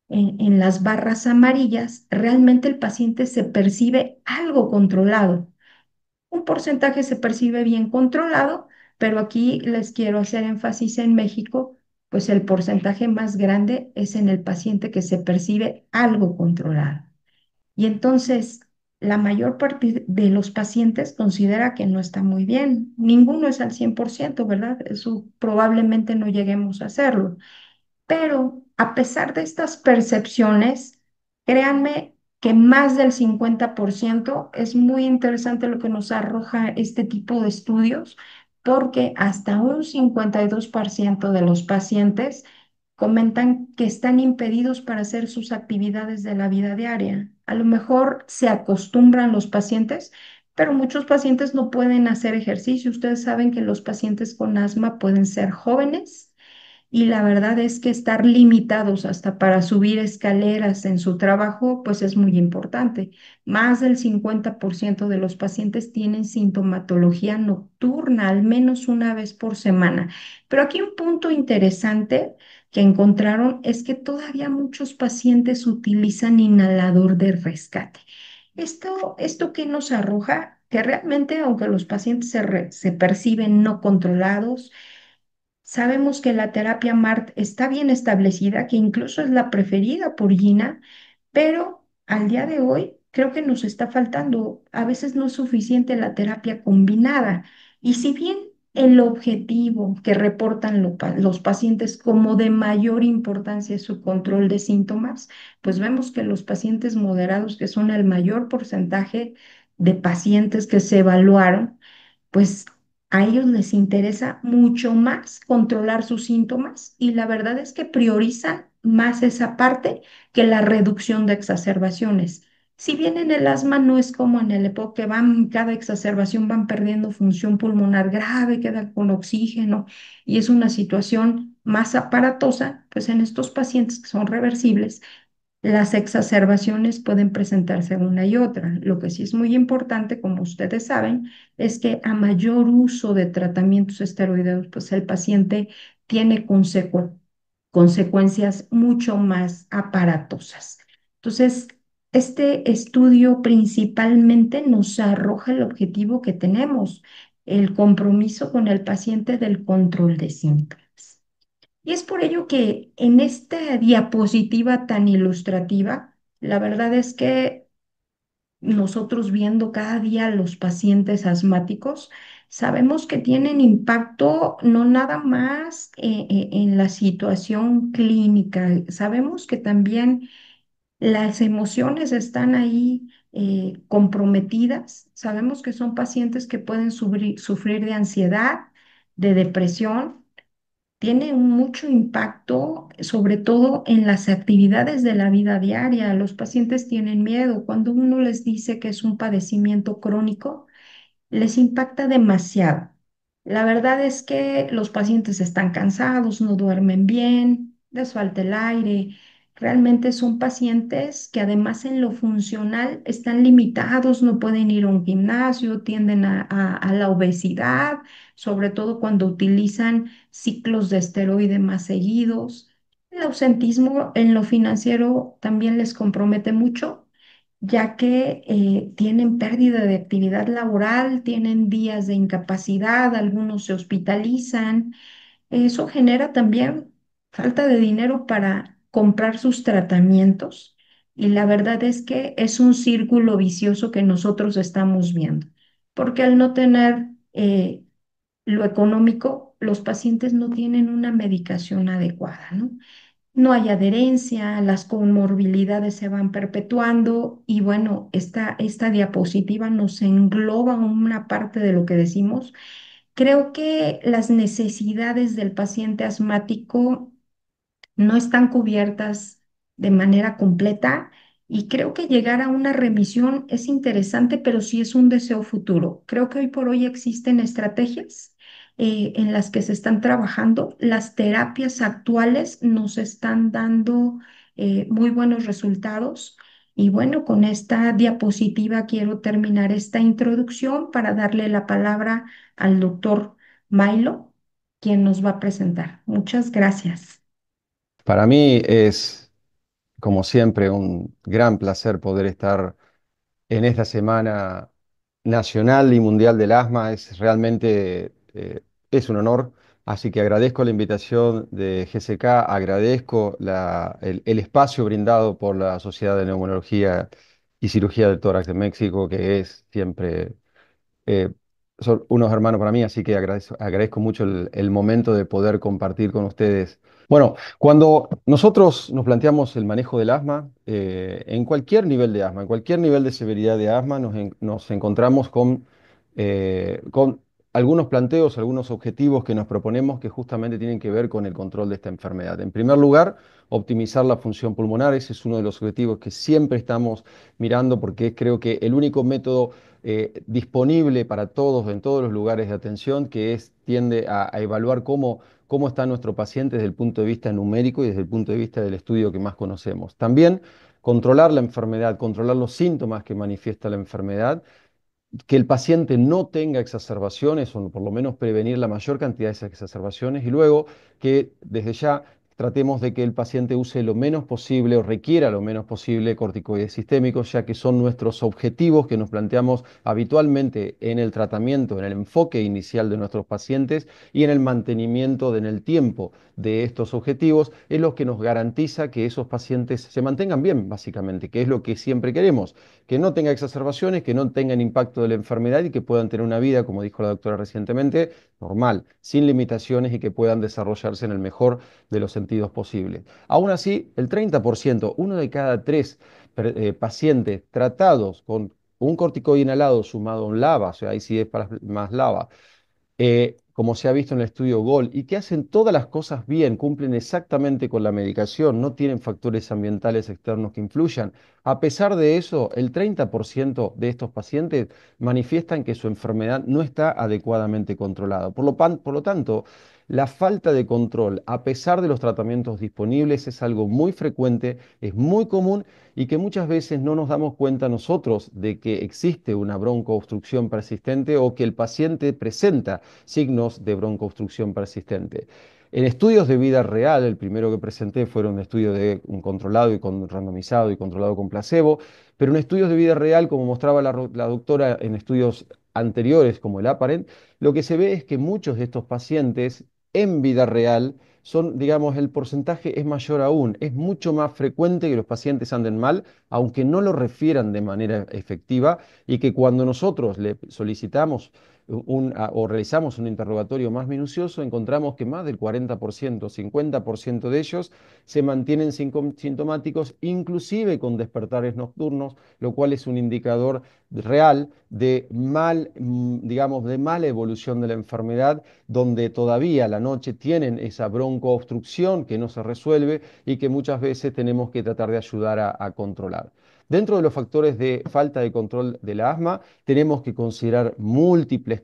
en las barras amarillas, realmente el paciente se percibe algo controlado. Un porcentaje se percibe bien controlado, pero aquí les quiero hacer énfasis en México, pues el porcentaje más grande es en el paciente que se percibe algo controlado. Y entonces, la mayor parte de los pacientes considera que no está muy bien. Ninguno es al 100%, ¿verdad? Eso probablemente no lleguemos a hacerlo. Pero a pesar de estas percepciones, créanme que más del 50% es muy interesante lo que nos arroja este tipo de estudios, porque hasta un 52% de los pacientes comentan que están impedidos para hacer sus actividades de la vida diaria. A lo mejor se acostumbran los pacientes, pero muchos pacientes no pueden hacer ejercicio. Ustedes saben que los pacientes con asma pueden ser jóvenes y la verdad es que estar limitados hasta para subir escaleras en su trabajo, pues es muy importante. Más del 50% de los pacientes tienen sintomatología nocturna, al menos una vez por semana. Pero aquí un punto interesante que encontraron es que todavía muchos pacientes utilizan inhalador de rescate. ¿Esto qué nos arroja? Que realmente, aunque los pacientes se perciben no controlados, sabemos que la terapia MART está bien establecida, que incluso es la preferida por Gina, pero al día de hoy creo que nos está faltando. A veces no es suficiente la terapia combinada. Y si bien el objetivo que reportan los pacientes como de mayor importancia es su control de síntomas, pues vemos que los pacientes moderados, que son el mayor porcentaje de pacientes que se evaluaron, pues a ellos les interesa mucho más controlar sus síntomas y la verdad es que priorizan más esa parte que la reducción de exacerbaciones. Si bien en el asma no es como en el EPOC, que van, cada exacerbación van perdiendo función pulmonar grave, quedan con oxígeno y es una situación más aparatosa, pues en estos pacientes que son reversibles, las exacerbaciones pueden presentarse una y otra. Lo que sí es muy importante, como ustedes saben, es que a mayor uso de tratamientos esteroideos, pues el paciente tiene consecuencias mucho más aparatosas. Entonces, este estudio principalmente nos arroja el objetivo que tenemos, el compromiso con el paciente del control de síntomas. Y es por ello que en esta diapositiva tan ilustrativa, la verdad es que nosotros viendo cada día a los pacientes asmáticos, sabemos que tienen impacto no nada más en la situación clínica, sabemos que también las emociones están ahí comprometidas, sabemos que son pacientes que pueden sufrir de ansiedad, de depresión, tiene mucho impacto, sobre todo en las actividades de la vida diaria. Los pacientes tienen miedo. Cuando uno les dice que es un padecimiento crónico, les impacta demasiado. La verdad es que los pacientes están cansados, no duermen bien, les falta el aire. Realmente son pacientes que además en lo funcional están limitados, no pueden ir a un gimnasio, tienden a la obesidad, sobre todo cuando utilizan ciclos de esteroide más seguidos. El ausentismo en lo financiero también les compromete mucho, ya que tienen pérdida de actividad laboral, tienen días de incapacidad, algunos se hospitalizan. Eso genera también falta de dinero para comprar sus tratamientos y la verdad es que es un círculo vicioso que nosotros estamos viendo, porque al no tener lo económico, los pacientes no tienen una medicación adecuada, ¿no? No hay adherencia, las comorbilidades se van perpetuando y bueno, esta diapositiva nos engloba una parte de lo que decimos. Creo que las necesidades del paciente asmático no están cubiertas de manera completa y creo que llegar a una remisión es interesante, pero sí es un deseo futuro. Creo que hoy por hoy existen estrategias en las que se están trabajando. Las terapias actuales nos están dando muy buenos resultados. Y bueno, con esta diapositiva quiero terminar esta introducción para darle la palabra al doctor Milo, quien nos va a presentar. Muchas gracias. Para mí es, como siempre, un gran placer poder estar en esta Semana Nacional y Mundial del Asma. Es realmente es un honor. Así que agradezco la invitación de GSK, agradezco el espacio brindado por la Sociedad de Neumología y Cirugía del Tórax de México, que es siempre eh, son unos hermanos para mí, así que agradezco mucho el momento de poder compartir con ustedes. Bueno, cuando nosotros nos planteamos el manejo del asma, en cualquier nivel de asma, en cualquier nivel de severidad de asma, nos encontramos con algunos planteos, algunos objetivos que nos proponemos que justamente tienen que ver con el control de esta enfermedad. En primer lugar, optimizar la función pulmonar. Ese es uno de los objetivos que siempre estamos mirando porque creo que el único método disponible para todos en todos los lugares de atención, tiende a evaluar cómo está nuestro paciente desde el punto de vista numérico y desde el punto de vista del estudio que más conocemos. También controlar la enfermedad, controlar los síntomas que manifiesta la enfermedad, que el paciente no tenga exacerbaciones o por lo menos prevenir la mayor cantidad de esas exacerbaciones y luego que desde ya tratemos de que el paciente use lo menos posible o requiera lo menos posible corticoides sistémicos, ya que son nuestros objetivos que nos planteamos habitualmente en el tratamiento, en el enfoque inicial de nuestros pacientes y en el mantenimiento en el tiempo de estos objetivos, es lo que nos garantiza que esos pacientes se mantengan bien, básicamente, que es lo que siempre queremos, que no tenga exacerbaciones, que no tengan impacto de la enfermedad y que puedan tener una vida, como dijo la doctora recientemente, normal, sin limitaciones y que puedan desarrollarse en el mejor de los sentidos posibles. Aún así, el 30%, uno de cada tres pacientes tratados con un corticoide inhalado sumado a un LABA, o sea, ahí sí es para más LABA, como se ha visto en el estudio GOL, y que hacen todas las cosas bien, cumplen exactamente con la medicación, no tienen factores ambientales externos que influyan. A pesar de eso, el 30% de estos pacientes manifiestan que su enfermedad no está adecuadamente controlada. Por lo tanto, la falta de control, a pesar de los tratamientos disponibles, es algo muy frecuente, es muy común y que muchas veces no nos damos cuenta nosotros de que existe una broncoobstrucción persistente o que el paciente presenta signos de broncoobstrucción persistente. En estudios de vida real, el primero que presenté fueron un estudio de un controlado y randomizado y controlado con placebo, pero en estudios de vida real, como mostraba la doctora en estudios anteriores como el APARENT, lo que se ve es que muchos de estos pacientes en vida real son, digamos, el porcentaje es mayor aún. Es mucho más frecuente que los pacientes anden mal, aunque no lo refieran de manera efectiva, y que cuando nosotros le solicitamos o realizamos un interrogatorio más minucioso, encontramos que más del 40%, 50% de ellos se mantienen sintomáticos, inclusive con despertares nocturnos, lo cual es un indicador real de digamos, de mala evolución de la enfermedad, donde todavía a la noche tienen esa broncoobstrucción que no se resuelve y que muchas veces tenemos que tratar de ayudar a controlar. Dentro de los factores de falta de control del asma, tenemos que considerar múltiples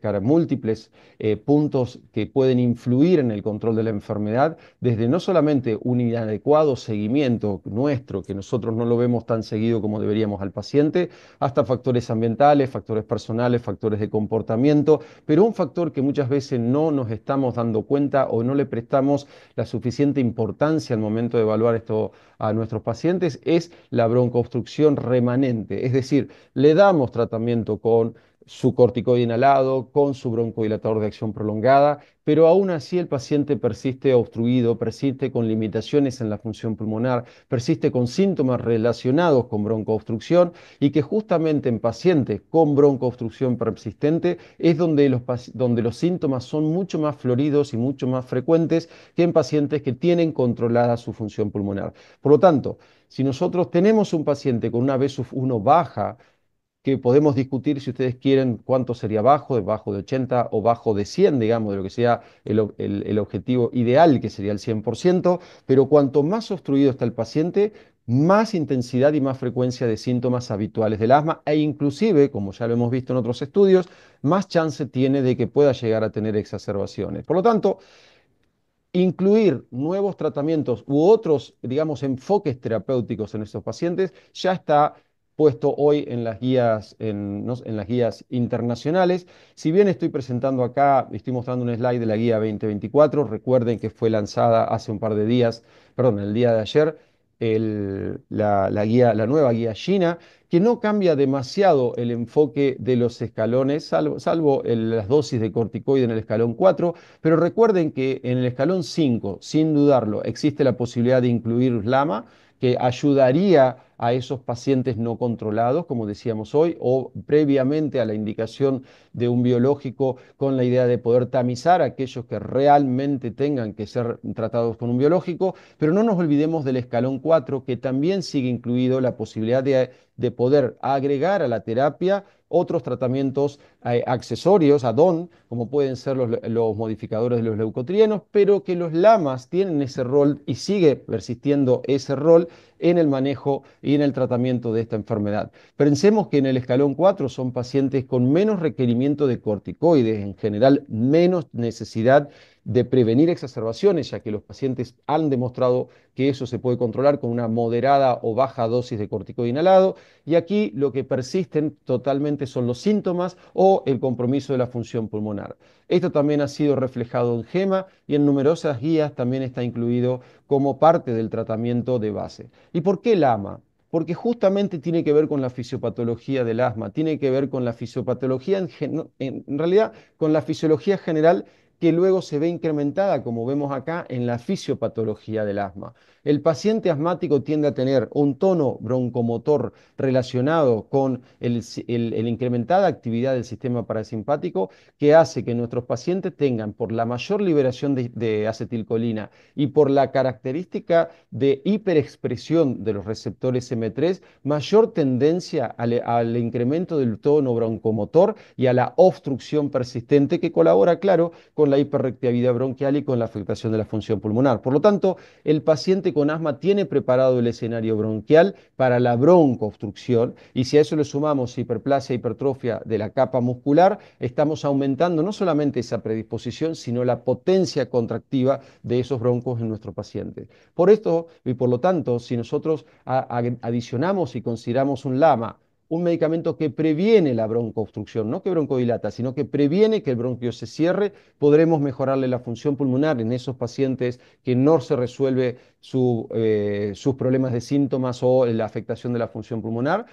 puntos que pueden influir en el control de la enfermedad, desde no solamente un inadecuado seguimiento nuestro, que nosotros no lo vemos tan seguido como deberíamos al paciente, hasta factores ambientales, factores personales, factores de comportamiento, pero un factor que muchas veces no nos estamos dando cuenta o no le prestamos la suficiente importancia al momento de evaluar esto a nuestros pacientes es la broncoobstrucción remanente, es decir, le damos tratamiento con su corticoide inhalado, con su broncodilatador de acción prolongada, pero aún así el paciente persiste obstruido, persiste con limitaciones en la función pulmonar, persiste con síntomas relacionados con broncoobstrucción y que justamente en pacientes con broncoobstrucción persistente es donde los síntomas son mucho más floridos y mucho más frecuentes que en pacientes que tienen controlada su función pulmonar. Por lo tanto, si nosotros tenemos un paciente con una BSUF1 baja, que podemos discutir si ustedes quieren cuánto sería bajo de 80 o bajo de 100, digamos, de lo que sea el objetivo ideal, que sería el 100%, pero cuanto más obstruido está el paciente, más intensidad y más frecuencia de síntomas habituales del asma e inclusive, como ya lo hemos visto en otros estudios, más chance tiene de que pueda llegar a tener exacerbaciones. Por lo tanto, incluir nuevos tratamientos u otros, digamos, enfoques terapéuticos en estos pacientes ya está puesto hoy en las guías, en las guías internacionales. Si bien estoy presentando acá, estoy mostrando un slide de la guía 2024, recuerden que fue lanzada hace un par de días, perdón, el día de ayer, la nueva guía china, que no cambia demasiado el enfoque de los escalones, salvo las dosis de corticoide en el escalón 4, pero recuerden que en el escalón 5, sin dudarlo, existe la posibilidad de incluir LAMA, que ayudaría a esos pacientes no controlados, como decíamos hoy, o previamente a la indicación de un biológico con la idea de poder tamizar a aquellos que realmente tengan que ser tratados con un biológico, pero no nos olvidemos del escalón 4, que también sigue incluido la posibilidad de poder agregar a la terapia otros tratamientos accesorios, add-on, como pueden ser los modificadores de los leucotrienos, pero que los LAMAs tienen ese rol y sigue persistiendo ese rol en el manejo y en el tratamiento de esta enfermedad. Pensemos que en el escalón 4 son pacientes con menos requerimiento de corticoides, en general menos necesidad de prevenir exacerbaciones, ya que los pacientes han demostrado que eso se puede controlar con una moderada o baja dosis de corticoide inhalado, y aquí lo que persisten totalmente son los síntomas o el compromiso de la función pulmonar. Esto también ha sido reflejado en GEMA y en numerosas guías también está incluido como parte del tratamiento de base. ¿Y por qué el AMA? Porque justamente tiene que ver con la fisiopatología del asma, tiene que ver con la fisiopatología, en realidad con la fisiología general que luego se ve incrementada, como vemos acá, en la fisiopatología del asma. El paciente asmático tiende a tener un tono broncomotor relacionado con el incrementada actividad del sistema parasimpático que hace que nuestros pacientes tengan, por la mayor liberación de acetilcolina y por la característica de hiperexpresión de los receptores M3, mayor tendencia al incremento del tono broncomotor y a la obstrucción persistente que colabora, claro, con la hiperreactividad bronquial y con la afectación de la función pulmonar. Por lo tanto, el paciente con asma tiene preparado el escenario bronquial para la broncoobstrucción y si a eso le sumamos hiperplasia, hipertrofia de la capa muscular, estamos aumentando no solamente esa predisposición, sino la potencia contractiva de esos broncos en nuestro paciente. Por esto y por lo tanto, si nosotros adicionamos y consideramos un LAMA, un medicamento que previene la broncoobstrucción, no que broncodilata, sino que previene que el bronquio se cierre, podremos mejorarle la función pulmonar en esos pacientes que no se resuelve sus problemas de síntomas o la afectación de la función pulmonar.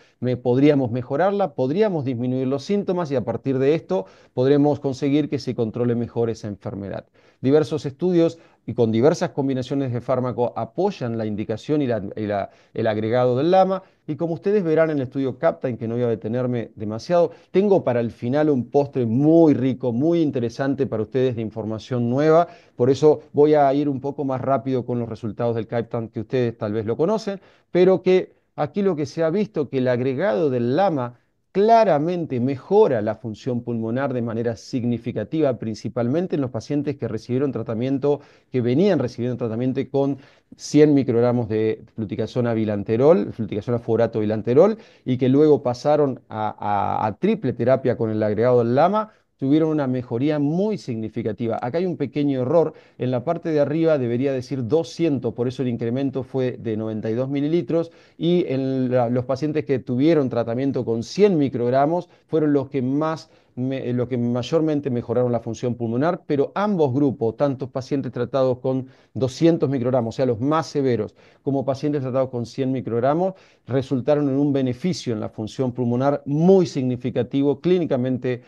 Podríamos mejorarla, podríamos disminuir los síntomas y a partir de esto podremos conseguir que se controle mejor esa enfermedad. Diversos estudios y con diversas combinaciones de fármaco apoyan la indicación y el agregado del LAMA. Y como ustedes verán en el estudio CAPTA, que no voy a detenerme demasiado, tengo para el final un postre muy rico, muy interesante para ustedes de información nueva. Por eso voy a ir un poco más rápido con los resultados del CAPTA, que ustedes tal vez lo conocen, pero que aquí lo que se ha visto que el agregado del LAMA claramente mejora la función pulmonar de manera significativa, principalmente en los pacientes que recibieron tratamiento, que venían recibiendo tratamiento con 100 microgramos de fluticasona bilanterol, fluticasona furato bilanterol, y que luego pasaron a triple terapia con el agregado del LAMA, tuvieron una mejoría muy significativa. Acá hay un pequeño error, en la parte de arriba debería decir 200, por eso el incremento fue de 92 mililitros, y en los pacientes que tuvieron tratamiento con 100 microgramos fueron los que mayormente mejoraron la función pulmonar, pero ambos grupos, tanto pacientes tratados con 200 microgramos, o sea, los más severos, como pacientes tratados con 100 microgramos, resultaron en un beneficio en la función pulmonar muy significativo, clínicamente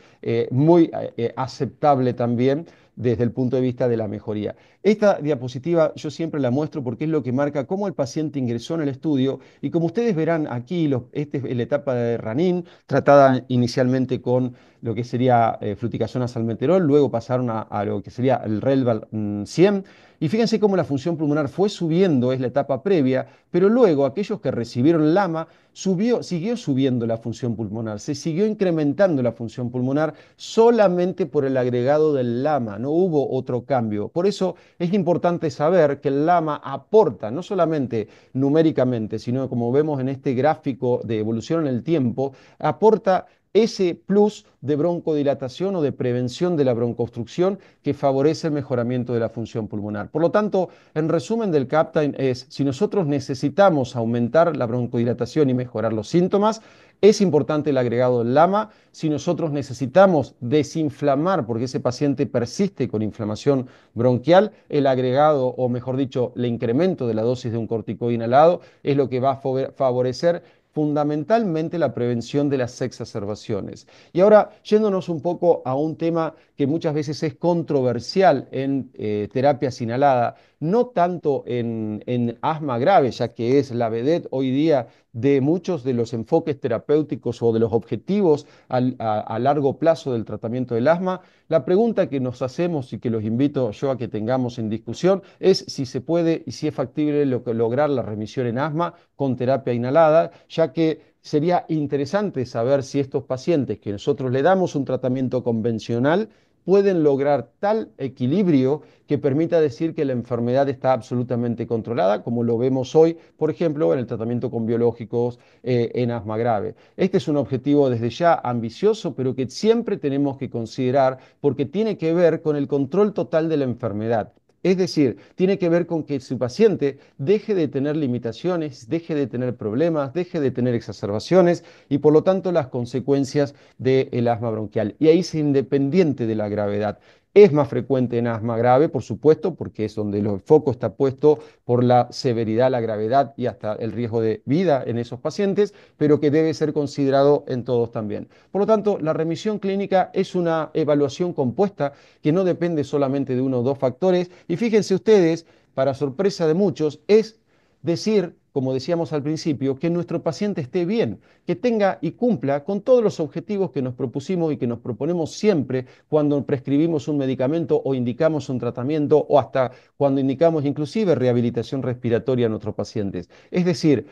muy aceptable también desde el punto de vista de la mejoría. Esta diapositiva yo siempre la muestro porque es lo que marca cómo el paciente ingresó en el estudio y como ustedes verán aquí, esta es la etapa de Ranin, tratada inicialmente con lo que sería fluticasona salmeterol, luego pasaron a lo que sería el Relval 100, y fíjense cómo la función pulmonar fue subiendo, es la etapa previa, pero luego aquellos que recibieron LAMA siguió subiendo la función pulmonar, se siguió incrementando la función pulmonar solamente por el agregado del LAMA, no hubo otro cambio. Por eso es importante saber que el LAMA aporta, no solamente numéricamente, sino como vemos en este gráfico de evolución en el tiempo, aporta ese plus de broncodilatación o de prevención de la broncoobstrucción que favorece el mejoramiento de la función pulmonar. Por lo tanto, en resumen del CAPTAIN es, si nosotros necesitamos aumentar la broncodilatación y mejorar los síntomas, es importante el agregado del LAMA. Si nosotros necesitamos desinflamar, porque ese paciente persiste con inflamación bronquial, el agregado, o mejor dicho, el incremento de la dosis de un corticoide inhalado es lo que va a favorecer fundamentalmente la prevención de las exacerbaciones. Y ahora, yéndonos un poco a un tema que muchas veces es controversial en terapias inhaladas, no tanto en asma grave, ya que es la vedette hoy día de muchos de los enfoques terapéuticos o de los objetivos a largo plazo del tratamiento del asma, la pregunta que nos hacemos y que los invito yo a que tengamos en discusión es si se puede y si es factible lograr la remisión en asma con terapia inhalada, ya que sería interesante saber si estos pacientes que nosotros le damos un tratamiento convencional pueden lograr tal equilibrio que permita decir que la enfermedad está absolutamente controlada, como lo vemos hoy, por ejemplo, en el tratamiento con biológicos en asma grave. Este es un objetivo desde ya ambicioso, pero que siempre tenemos que considerar porque tiene que ver con el control total de la enfermedad. Es decir, tiene que ver con que su paciente deje de tener limitaciones, deje de tener problemas, deje de tener exacerbaciones y por lo tanto las consecuencias del asma bronquial. Y ahí es independiente de la gravedad. Es más frecuente en asma grave, por supuesto, porque es donde el foco está puesto por la severidad, la gravedad y hasta el riesgo de vida en esos pacientes, pero que debe ser considerado en todos también. Por lo tanto, la remisión clínica es una evaluación compuesta que no depende solamente de uno o dos factores. Y fíjense ustedes, para sorpresa de muchos, es decir, como decíamos al principio, que nuestro paciente esté bien, que tenga y cumpla con todos los objetivos que nos propusimos y que nos proponemos siempre cuando prescribimos un medicamento o indicamos un tratamiento o hasta cuando indicamos inclusive rehabilitación respiratoria a nuestros pacientes. Es decir,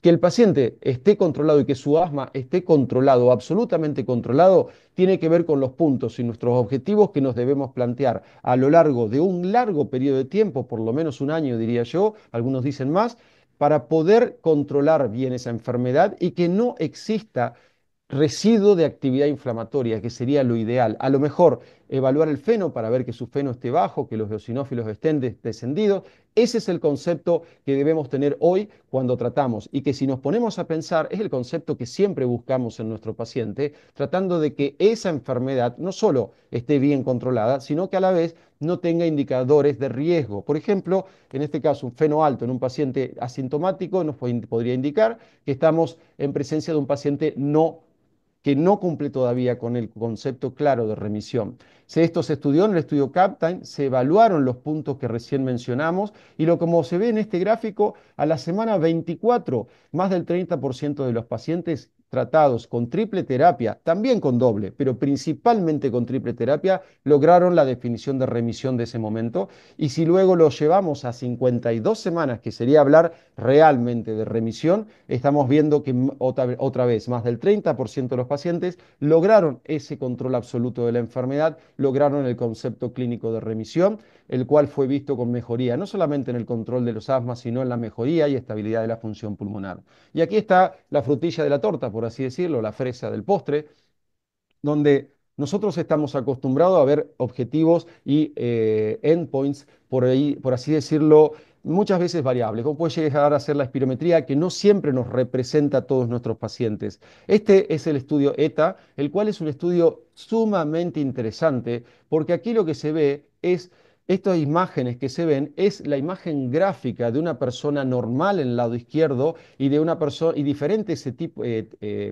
que el paciente esté controlado y que su asma esté controlado, absolutamente controlado, tiene que ver con los puntos y nuestros objetivos que nos debemos plantear a lo largo de un largo periodo de tiempo, por lo menos un año diría yo, algunos dicen más, para poder controlar bien esa enfermedad y que no exista residuo de actividad inflamatoria, que sería lo ideal. A lo mejor evaluar el feno para ver que su feno esté bajo, que los eosinófilos estén descendidos. Ese es el concepto que debemos tener hoy cuando tratamos y que si nos ponemos a pensar es el concepto que siempre buscamos en nuestro paciente, tratando de que esa enfermedad no solo esté bien controlada, sino que a la vez no tenga indicadores de riesgo. Por ejemplo, en este caso, un feno alto en un paciente asintomático nos podría indicar que estamos en presencia de un paciente que no cumple todavía con el concepto claro de remisión. Esto se estudió en el estudio CAPTAIN, se evaluaron los puntos que recién mencionamos y como se ve en este gráfico, a la semana 24, más del 30% de los pacientes tratados con triple terapia, también con doble, pero principalmente con triple terapia, lograron la definición de remisión de ese momento. Y si luego lo llevamos a 52 semanas, que sería hablar realmente de remisión, estamos viendo que otra vez más del 30% de los pacientes lograron ese control absoluto de la enfermedad, lograron el concepto clínico de remisión, el cual fue visto con mejoría, no solamente en el control de los asmas, sino en la mejoría y estabilidad de la función pulmonar. Y aquí está la frutilla de la torta, por así decirlo, la fresa del postre, donde nosotros estamos acostumbrados a ver objetivos y endpoints, por ahí, por así decirlo, muchas veces variables, como puede llegar a ser la espirometría, que no siempre nos representa a todos nuestros pacientes. Este es el estudio ETA, el cual es un estudio sumamente interesante, porque aquí lo que se ve es estas imágenes que se ven es la imagen gráfica de una persona normal en el lado izquierdo y de una persona y diferentes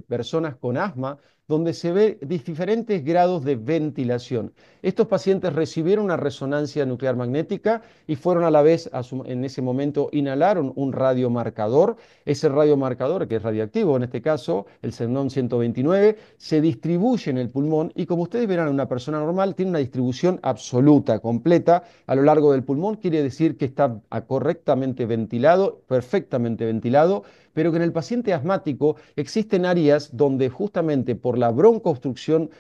personas con asma, donde se ve diferentes grados de ventilación. Estos pacientes recibieron una resonancia nuclear magnética y fueron a la vez, en ese momento, inhalaron un radiomarcador. Ese radiomarcador, que es radioactivo en este caso, el xenón 129, se distribuye en el pulmón y como ustedes verán, una persona normal tiene una distribución absoluta, completa, a lo largo del pulmón. Quiere decir que está correctamente ventilado, perfectamente ventilado, pero que en el paciente asmático existen áreas donde justamente por la broncoobstrucción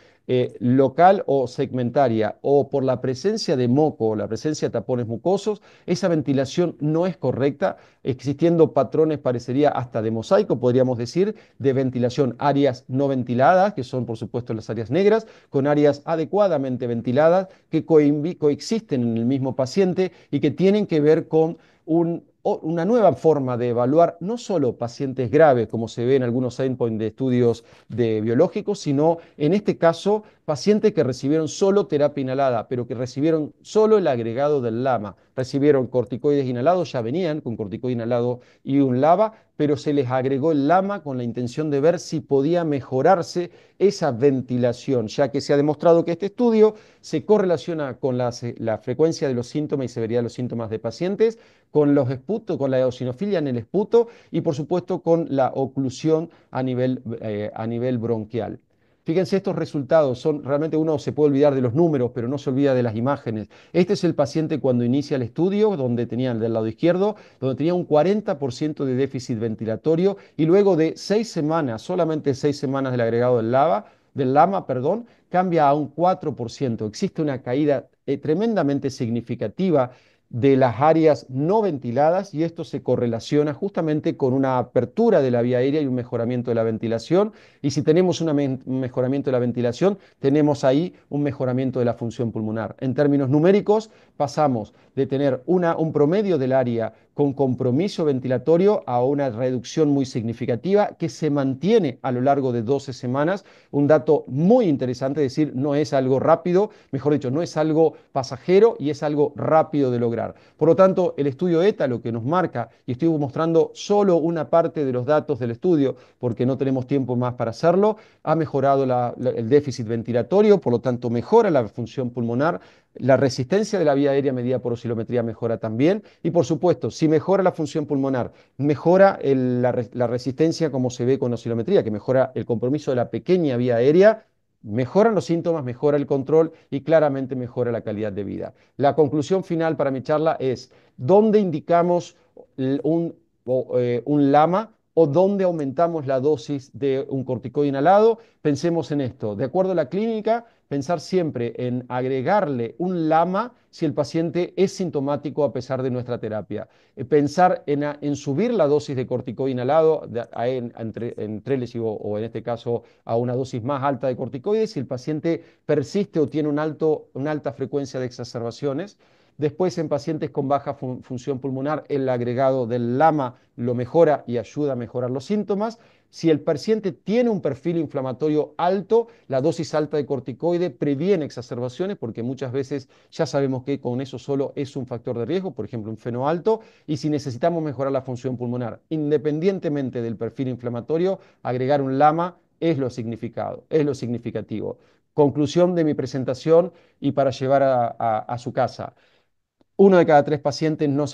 local o segmentaria o por la presencia de moco o la presencia de tapones mucosos, esa ventilación no es correcta, existiendo patrones, parecería hasta de mosaico, podríamos decir, de ventilación, áreas no ventiladas, que son por supuesto las áreas negras, con áreas adecuadamente ventiladas que coexisten en el mismo paciente y que tienen que ver con una nueva forma de evaluar no solo pacientes graves, como se ve en algunos endpoints de estudios de biológicos, sino en este caso pacientes que recibieron solo terapia inhalada, pero que recibieron solo el agregado del LAMA. Recibieron corticoides inhalados, ya venían con corticoide inhalado y un LABA, pero se les agregó el LAMA con la intención de ver si podía mejorarse esa ventilación, ya que se ha demostrado que este estudio se correlaciona con la frecuencia de los síntomas y severidad de los síntomas de pacientes, con los esputos, con la eosinofilia en el esputo y por supuesto con la oclusión a nivel bronquial. Fíjense, estos resultados son, realmente uno se puede olvidar de los números, pero no se olvida de las imágenes. Este es el paciente cuando inicia el estudio, donde tenía del lado izquierdo, donde tenía un 40% de déficit ventilatorio y luego de 6 semanas, solamente 6 semanas del agregado del LAMA, perdón, cambia a un 4%. Existe una caída tremendamente significativa de las áreas no ventiladas y esto se correlaciona justamente con una apertura de la vía aérea y un mejoramiento de la ventilación. Y si tenemos un mejoramiento de la ventilación, tenemos ahí un mejoramiento de la función pulmonar. En términos numéricos, pasamos de tener un promedio del área con compromiso ventilatorio a una reducción muy significativa que se mantiene a lo largo de 12 semanas. Un dato muy interesante, es decir, no es algo rápido, mejor dicho, no es algo pasajero y es algo rápido de lograr. Por lo tanto, el estudio ETA lo que nos marca, y estoy mostrando solo una parte de los datos del estudio porque no tenemos tiempo más para hacerlo, ha mejorado el déficit ventilatorio, por lo tanto mejora la función pulmonar, la resistencia de la vía aérea medida por oscilometría mejora también y por supuesto, si mejora la función pulmonar, mejora la resistencia como se ve con oscilometría, que mejora el compromiso de la pequeña vía aérea, mejoran los síntomas, mejora el control y claramente mejora la calidad de vida. La conclusión final para mi charla es, ¿dónde indicamos un LAMA o dónde aumentamos la dosis de un corticoide inhalado? Pensemos en esto. De acuerdo a la clínica, pensar siempre en agregarle un LAMA si el paciente es sintomático a pesar de nuestra terapia. Pensar en subir la dosis de corticoide inhalado en Trelegy o en este caso a una dosis más alta de corticoides si el paciente persiste o tiene una alta frecuencia de exacerbaciones. Después, en pacientes con baja función pulmonar, el agregado del LAMA lo mejora y ayuda a mejorar los síntomas. Si el paciente tiene un perfil inflamatorio alto, la dosis alta de corticoide previene exacerbaciones porque muchas veces ya sabemos que con eso solo es un factor de riesgo, por ejemplo, un FeNO alto. Y si necesitamos mejorar la función pulmonar, independientemente del perfil inflamatorio, agregar un LAMA es lo significativo. Conclusión de mi presentación y para llevar a su casa. 1 de cada 3 pacientes no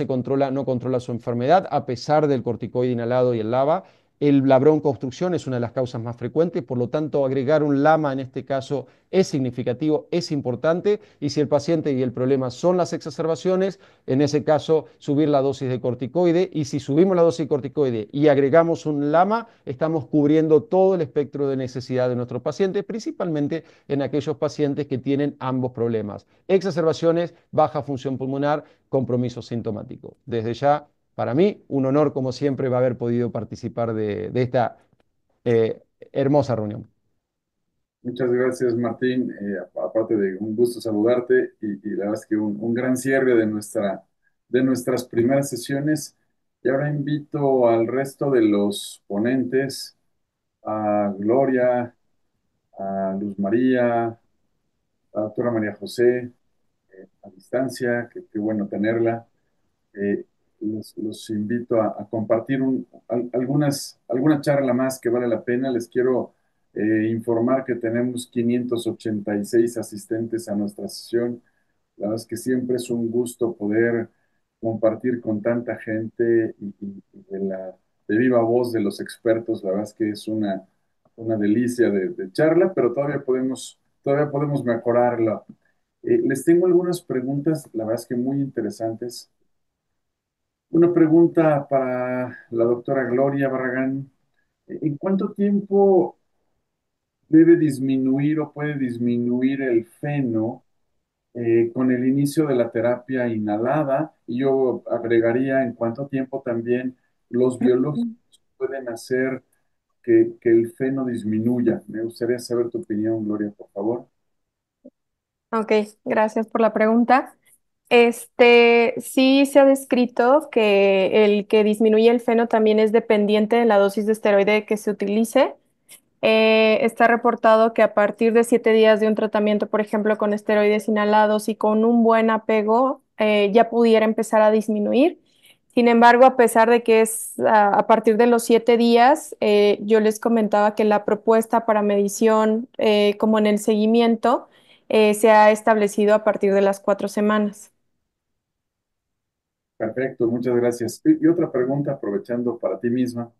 controla su enfermedad a pesar del corticoide inhalado y el LABA. La broncoobstrucción es una de las causas más frecuentes, por lo tanto, agregar un LAMA en este caso es significativo, es importante, y si el paciente y el problema son las exacerbaciones, en ese caso subir la dosis de corticoide, y si subimos la dosis de corticoide y agregamos un LAMA, estamos cubriendo todo el espectro de necesidad de nuestros pacientes, principalmente en aquellos pacientes que tienen ambos problemas: exacerbaciones, baja función pulmonar, compromiso sintomático. Desde ya, para mí, un honor, como siempre, va a haber podido participar de esta hermosa reunión. Muchas gracias, Martín. Aparte de un gusto saludarte y la verdad es que un gran cierre de nuestras primeras sesiones. Y ahora invito al resto de los ponentes, a Gloria, a Luz María, a la doctora María José, a distancia, que qué bueno tenerla. Eh, los invito a compartir alguna charla más que vale la pena. Les quiero informar que tenemos 586 asistentes a nuestra sesión. La verdad es que siempre es un gusto poder compartir con tanta gente y de viva voz de los expertos. La verdad es que es una delicia de charla, pero todavía podemos mejorarla. Les tengo algunas preguntas, la verdad es que muy interesantes. Una pregunta para la doctora Gloria Barragán. ¿En cuánto tiempo debe disminuir o puede disminuir el feno con el inicio de la terapia inhalada? Y yo agregaría en cuánto tiempo también los biológicos pueden hacer que el feno disminuya. Me gustaría saber tu opinión, Gloria, por favor. Ok, gracias por la pregunta. Sí se ha descrito que el que disminuye el feno también es dependiente de la dosis de esteroide que se utilice. Está reportado que a partir de 7 días de un tratamiento, por ejemplo, con esteroides inhalados y con un buen apego, ya pudiera empezar a disminuir. Sin embargo, a pesar de que es a partir de los 7 días, yo les comentaba que la propuesta para medición, como en el seguimiento, se ha establecido a partir de las 4 semanas. Perfecto, muchas gracias. Y otra pregunta, aprovechando para ti misma.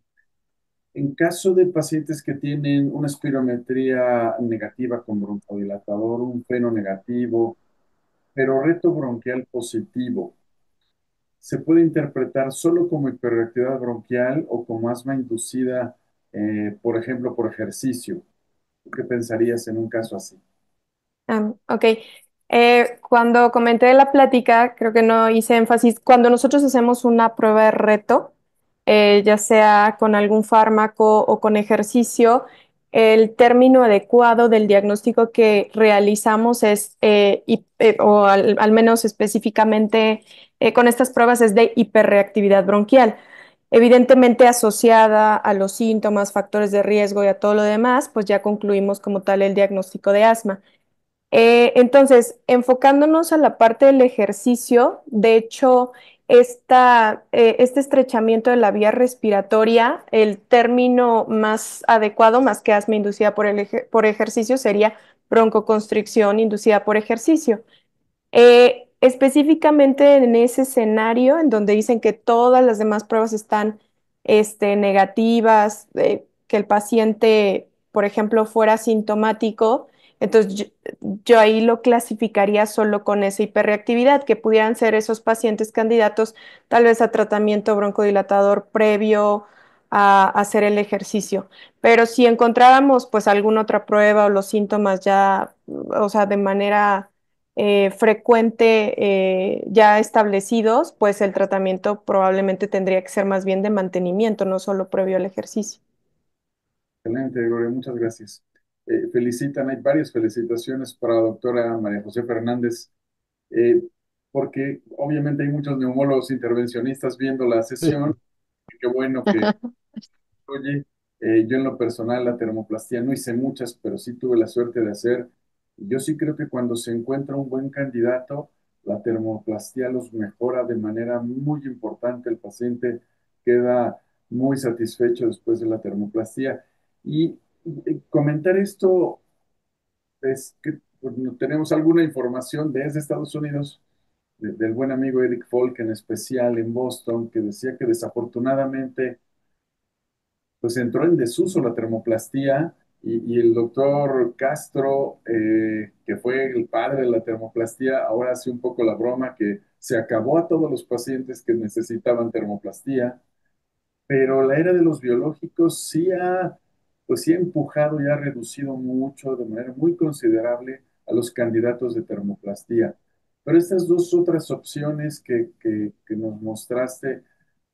En caso de pacientes que tienen una espirometría negativa con broncodilatador, un feno negativo, pero reto bronquial positivo, ¿se puede interpretar solo como hiperreactividad bronquial o como asma inducida, por ejemplo, por ejercicio? ¿Tú qué pensarías en un caso así? Ok. Cuando comenté la plática, creo que no hice énfasis. Cuando nosotros hacemos una prueba de reto, ya sea con algún fármaco o con ejercicio, el término adecuado del diagnóstico que realizamos es, o al menos específicamente con estas pruebas, es de hiperreactividad bronquial. Evidentemente asociada a los síntomas, factores de riesgo y a todo lo demás, pues ya concluimos como tal el diagnóstico de asma. Entonces, enfocándonos a la parte del ejercicio, de hecho, este estrechamiento de la vía respiratoria, el término más adecuado, más que asma inducida por ejercicio, sería broncoconstricción inducida por ejercicio. Específicamente en ese escenario, en donde dicen que todas las demás pruebas están negativas, que el paciente, por ejemplo, fuera sintomático, entonces yo ahí lo clasificaría solo con esa hiperreactividad, que pudieran ser esos pacientes candidatos tal vez a tratamiento broncodilatador previo a hacer el ejercicio. Pero si encontráramos pues alguna otra prueba o los síntomas ya, o sea, de manera frecuente, ya establecidos, pues el tratamiento probablemente tendría que ser más bien de mantenimiento, no solo previo al ejercicio. Excelente, Gloria, muchas gracias. Hay varias felicitaciones para la doctora María José Fernández, eh, porque obviamente hay muchos neumólogos intervencionistas viendo la sesión. Qué bueno que oye, yo en lo personal la termoplastía no hice muchas, pero sí tuve la suerte de hacer. Y yo sí creo que cuando se encuentra un buen candidato, la termoplastía los mejora de manera muy importante. El paciente queda muy satisfecho después de la termoplastía. Y comentar esto es que pues, no tenemos alguna información desde Estados Unidos, del buen amigo Eric Folk, en especial en Boston, que decía que desafortunadamente pues entró en desuso la termoplastía y el doctor Castro, que fue el padre de la termoplastía, ahora hace un poco la broma que se acabó a todos los pacientes que necesitaban termoplastía, pero la era de los biológicos pues sí ha empujado y ha reducido mucho, de manera muy considerable, a los candidatos de termoplastía. Pero estas dos otras opciones que nos mostraste,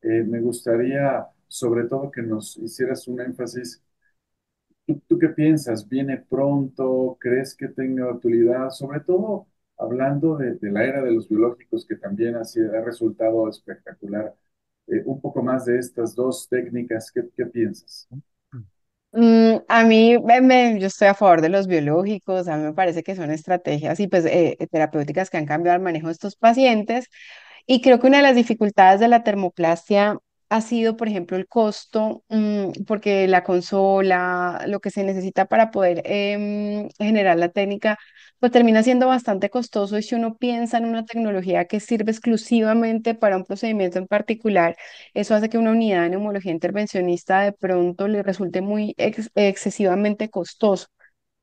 me gustaría sobre todo que nos hicieras un énfasis. ¿Tú qué piensas? ¿Viene pronto? ¿Crees que tenga utilidad? Sobre todo hablando de la era de los biológicos, que también ha resultado espectacular. Un poco más de estas dos técnicas, ¿qué piensas? A mí, yo estoy a favor de los biológicos, a mí me parece que son estrategias y pues terapéuticas que han cambiado el manejo de estos pacientes. Y creo que una de las dificultades de la termoplastia ha sido, por ejemplo, el costo, porque la consola, lo que se necesita para poder generar la técnica, pues termina siendo bastante costoso. Y si uno piensa en una tecnología que sirve exclusivamente para un procedimiento en particular, eso hace que una unidad de neumología intervencionista de pronto le resulte muy excesivamente costoso.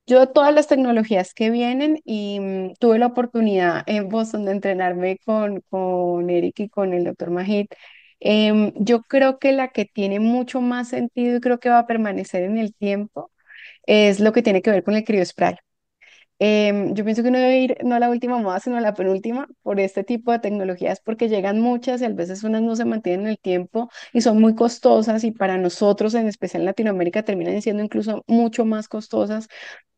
Yo todas las tecnologías que vienen y tuve la oportunidad en Boston de entrenarme con Eric y con el doctor Majid. Yo creo que la que tiene mucho más sentido y creo que va a permanecer en el tiempo es lo que tiene que ver con el criospray. Yo pienso que uno debe ir no a la última moda, sino a la penúltima por este tipo de tecnologías, porque llegan muchas y a veces unas no se mantienen en el tiempo y son muy costosas y para nosotros, en especial en Latinoamérica, terminan siendo incluso mucho más costosas.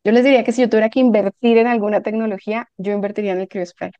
Yo les diría que si yo tuviera que invertir en alguna tecnología, yo invertiría en el criospray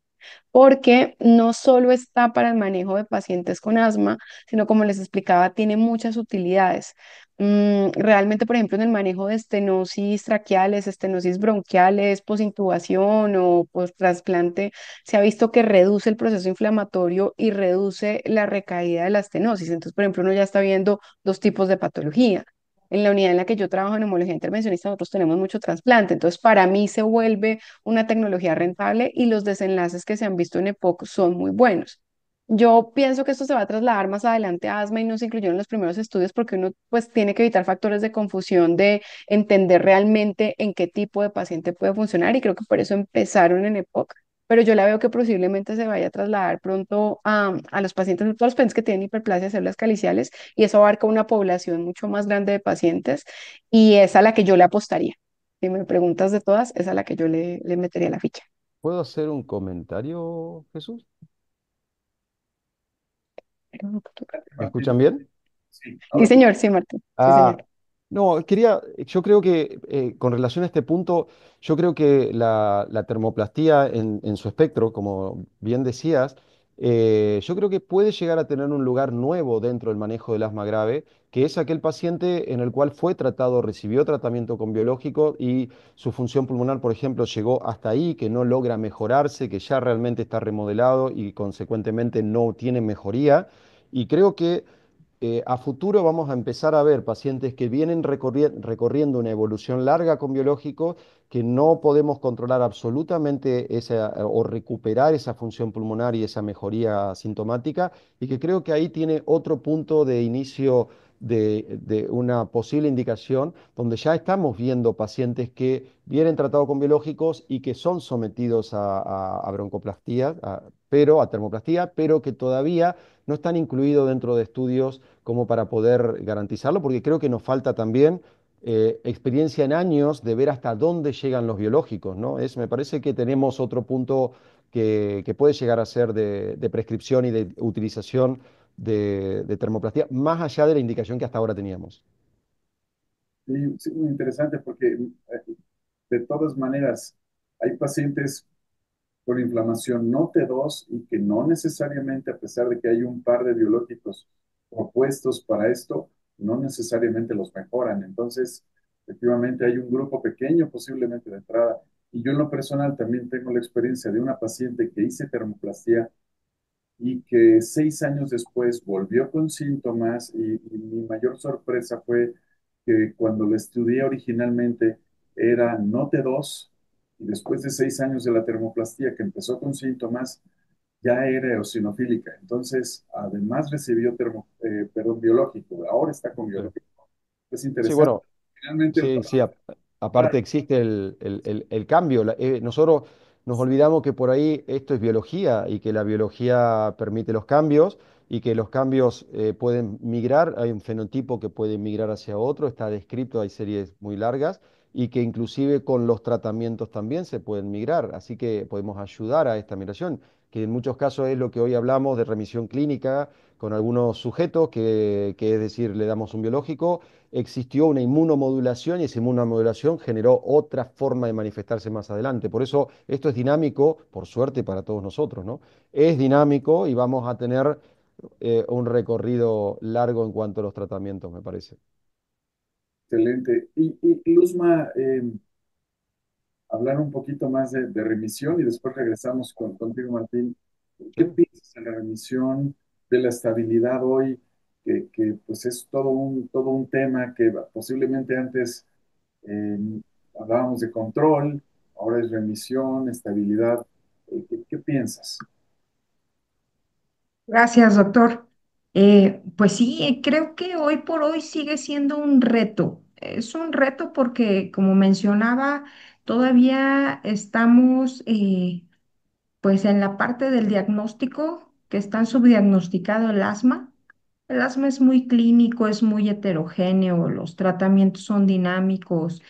porque no solo está para el manejo de pacientes con asma, sino como les explicaba, tiene muchas utilidades. Realmente, por ejemplo, en el manejo de estenosis traqueales, estenosis bronquiales, posintubación o post trasplante, se ha visto que reduce el proceso inflamatorio y reduce la recaída de la estenosis. Entonces, por ejemplo, uno ya está viendo dos tipos de patología. En la unidad en la que yo trabajo en neumología intervencionista, nosotros tenemos mucho trasplante. Entonces, para mí se vuelve una tecnología rentable y los desenlaces que se han visto en EPOC son muy buenos. Yo pienso que esto se va a trasladar más adelante a asma y no se incluyó en los primeros estudios porque uno pues tiene que evitar factores de confusión de entender realmente en qué tipo de paciente puede funcionar y creo que por eso empezaron en EPOC, pero yo la veo que posiblemente se vaya a trasladar pronto a los pacientes, a todos los pacientes que tienen hiperplasia de células caliciales y eso abarca una población mucho más grande de pacientes y es a la que yo le apostaría. Si me preguntas de todas, esa es a la que yo le metería la ficha. ¿Puedo hacer un comentario, Jesús? ¿Me escuchan Martín. bien? Sí, Sí, ahora sí. señor, sí, Martín. Sí, señor. Ah, no, yo creo que con relación a este punto, yo creo que la termoplastía en su espectro, como bien decías, yo creo que puede llegar a tener un lugar nuevo dentro del manejo del asma grave, que es aquel paciente en el cual fue tratado, recibió tratamiento con biológico y su función pulmonar, por ejemplo, llegó hasta ahí, que no logra mejorarse, que ya realmente está remodelado y consecuentemente no tiene mejoría. Y creo que a futuro vamos a empezar a ver pacientes que vienen recorriendo una evolución larga con biológicos, que no podemos controlar absolutamente esa o recuperar esa función pulmonar y esa mejoría sintomática, y que creo que ahí tiene otro punto de inicio de una posible indicación, donde ya estamos viendo pacientes que vienen tratados con biológicos y que son sometidos a broncoplastía, pero a termoplastía, pero que todavía no están incluidos dentro de estudios como para poder garantizarlo, porque creo que nos falta también experiencia en años de ver hasta dónde llegan los biológicos, ¿no? Me parece que tenemos otro punto que puede llegar a ser de prescripción y de utilización de termoplastía, más allá de la indicación que hasta ahora teníamos. Sí, sí, muy interesante porque de todas maneras hay pacientes con inflamación no T2 y que no necesariamente, a pesar de que hay un par de biológicos propuestos para esto, no necesariamente los mejoran. Entonces, efectivamente, hay un grupo pequeño posiblemente de entrada. Y yo en lo personal también tengo la experiencia de una paciente que hice termoplastía y que 6 años después volvió con síntomas y mi mayor sorpresa fue que cuando la estudié originalmente era no T2 y después de 6 años de la termoplastía que empezó con síntomas ya era eosinofílica. Entonces, además recibió perdón, biológico, ahora está con Sí. biológico. Es Sí, interesante. bueno, Finalmente el sí, sí, paladar, aparte existe el cambio. Nosotros nos olvidamos que por ahí esto es biología y que la biología permite los cambios y que los cambios pueden migrar. Hay un fenotipo que puede migrar hacia otro, está descrito, hay series muy largas y que inclusive con los tratamientos también se pueden migrar. Así que podemos ayudar a esta migración, que en muchos casos es lo que hoy hablamos de remisión clínica con algunos sujetos, que es decir, le damos un biológico, existió una inmunomodulación y esa inmunomodulación generó otra forma de manifestarse más adelante. Por eso esto es dinámico, por suerte para todos nosotros, ¿no? Es dinámico y vamos a tener un recorrido largo en cuanto a los tratamientos, me parece. excelente. Y Luzma, hablar un poquito más de remisión y después regresamos contigo, Martín. ¿Qué ¿Sí? piensas de la remisión, de la estabilidad hoy, que pues es todo un tema que posiblemente antes eh, hablábamos de control, ahora es remisión, estabilidad? ¿Qué piensas? Gracias, doctor. Pues sí, creo que hoy por hoy sigue siendo un reto. Es un reto porque, como mencionaba, todavía estamos pues en la parte del diagnóstico, que están subdiagnosticado el asma. El asma es muy clínico, es muy heterogéneo, los tratamientos son dinámicos,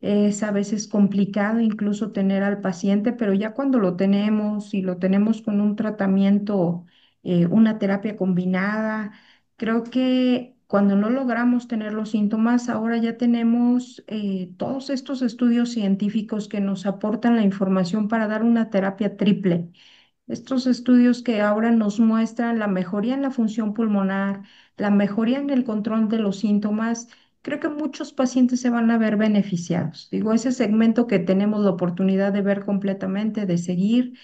es a veces complicado incluso tener al paciente, pero ya cuando lo tenemos y lo tenemos con un tratamiento, una terapia combinada, creo que cuando no logramos tener los síntomas, ahora ya tenemos todos estos estudios científicos que nos aportan la información para dar una terapia triple. Estos estudios que ahora nos muestran la mejoría en la función pulmonar, la mejoría en el control de los síntomas, creo que muchos pacientes se van a ver beneficiados. Digo, ese segmento que tenemos la oportunidad de ver completamente, de seguir.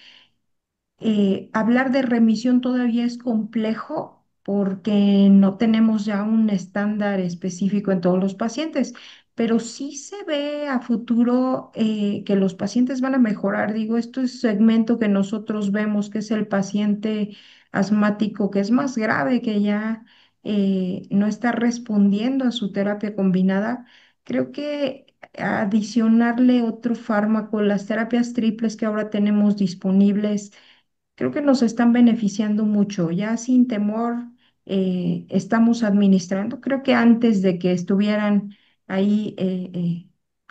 Hablar de remisión todavía es complejo porque no tenemos ya un estándar específico en todos los pacientes, pero sí se ve a futuro que los pacientes van a mejorar. Digo, esto es segmento que nosotros vemos que es el paciente asmático que es más grave, que ya no está respondiendo a su terapia combinada. Creo que adicionarle otro fármaco, las terapias triples que ahora tenemos disponibles, creo que nos están beneficiando mucho. Ya sin temor estamos administrando. Creo que antes de que estuvieran ahí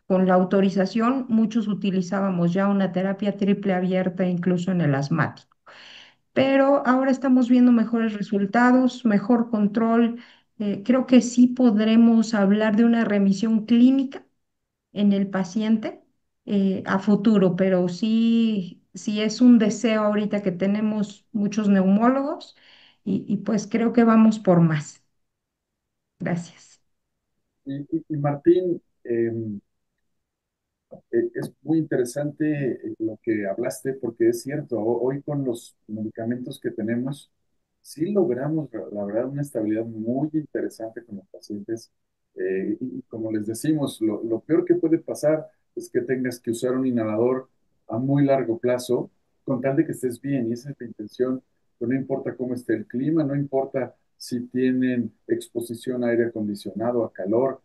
con la autorización, muchos utilizábamos ya una terapia triple abierta incluso en el asmático. Pero ahora estamos viendo mejores resultados, mejor control. Creo que sí podremos hablar de una remisión clínica en el paciente a futuro, pero sí, sí es un deseo ahorita que tenemos muchos neumólogos y pues creo que vamos por más. Gracias. Y Martín, es muy interesante lo que hablaste porque es cierto, hoy con los medicamentos que tenemos, sí logramos, la verdad, una estabilidad muy interesante con los pacientes. Y como les decimos, lo peor que puede pasar es que tengas que usar un inhalador a muy largo plazo con tal de que estés bien. Y esa es la intención, pues no importa cómo esté el clima, no importa si tienen exposición a aire acondicionado, a calor,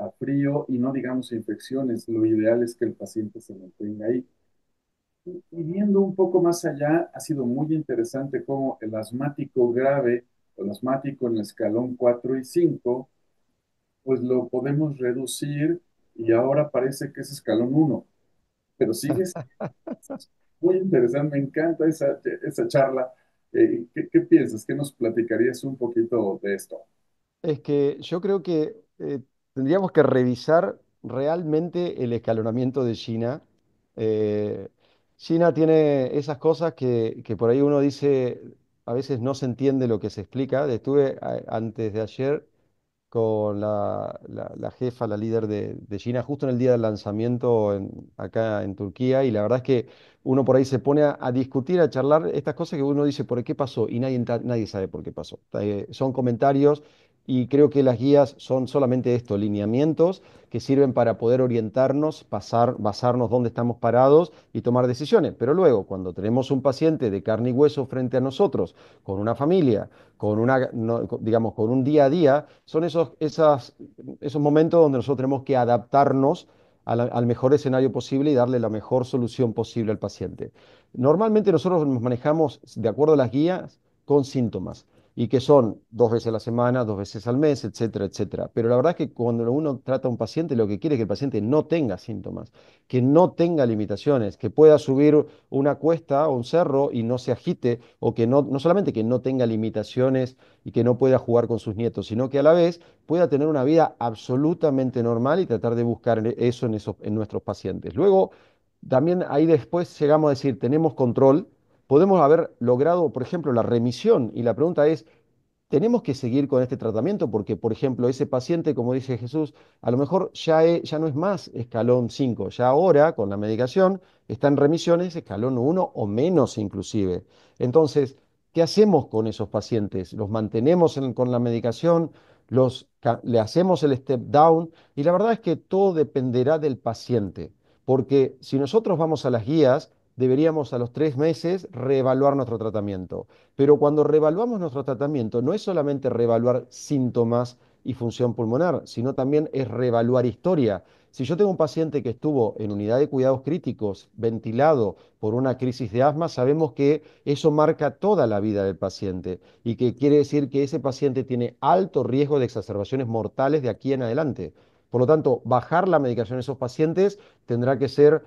a frío y no digamos a infecciones. Lo ideal es que el paciente se mantenga ahí. Y viendo un poco más allá, ha sido muy interesante cómo el asmático grave, el asmático en el escalón 4 y 5 pues lo podemos reducir y ahora parece que es escalón uno, pero sigue siendo muy interesante, me encanta esa charla. ¿Qué piensas? ¿Qué nos platicarías un poquito de esto? Es que yo creo que tendríamos que revisar realmente el escalonamiento de China. Eh, China tiene esas cosas que por ahí uno dice, a veces no se entiende lo que se explica. Estuve antes de ayer con la jefa, la líder de China, justo en el día del lanzamiento acá en Turquía, y la verdad es que uno por ahí se pone a discutir, a charlar estas cosas que uno dice, ¿por qué pasó? Y nadie sabe por qué pasó. Son comentarios y creo que las guías son solamente esto, lineamientos que sirven para poder orientarnos, basarnos dónde estamos parados y tomar decisiones. Pero luego, cuando tenemos un paciente de carne y hueso frente a nosotros, con una familia, con una, digamos, con un día a día, son esos momentos donde nosotros tenemos que adaptarnos al mejor escenario posible y darle la mejor solución posible al paciente. Normalmente nosotros nos manejamos, de acuerdo a las guías, con síntomas y que son 2 veces a la semana, 2 veces al mes, etcétera, etcétera. Pero la verdad es que cuando uno trata a un paciente, lo que quiere es que el paciente no tenga síntomas, que no tenga limitaciones, que pueda subir una cuesta o un cerro y no se agite, o que no solamente que no tenga limitaciones y que no pueda jugar con sus nietos, sino que a la vez pueda tener una vida absolutamente normal y tratar de buscar eso en nuestros pacientes. Luego, también ahí después llegamos a decir, tenemos control, podemos haber logrado, por ejemplo, la remisión. Y la pregunta es, tenemos que seguir con este tratamiento porque, por ejemplo, ese paciente, como dice Jesús, a lo mejor ya no es más escalón 5, ya ahora con la medicación está en remisiones escalón 1 o menos inclusive. Entonces, ¿qué hacemos con esos pacientes? ¿Los mantenemos con la medicación? ¿Le hacemos el step down? Y la verdad es que todo dependerá del paciente, porque si nosotros vamos a las guías, deberíamos a los 3 meses reevaluar nuestro tratamiento. Pero cuando reevaluamos nuestro tratamiento, no es solamente reevaluar síntomas y función pulmonar, sino también es reevaluar historia. Si yo tengo un paciente que estuvo en unidad de cuidados críticos, ventilado por una crisis de asma, sabemos que eso marca toda la vida del paciente y que quiere decir que ese paciente tiene alto riesgo de exacerbaciones mortales de aquí en adelante. Por lo tanto, bajar la medicación en esos pacientes tendrá que ser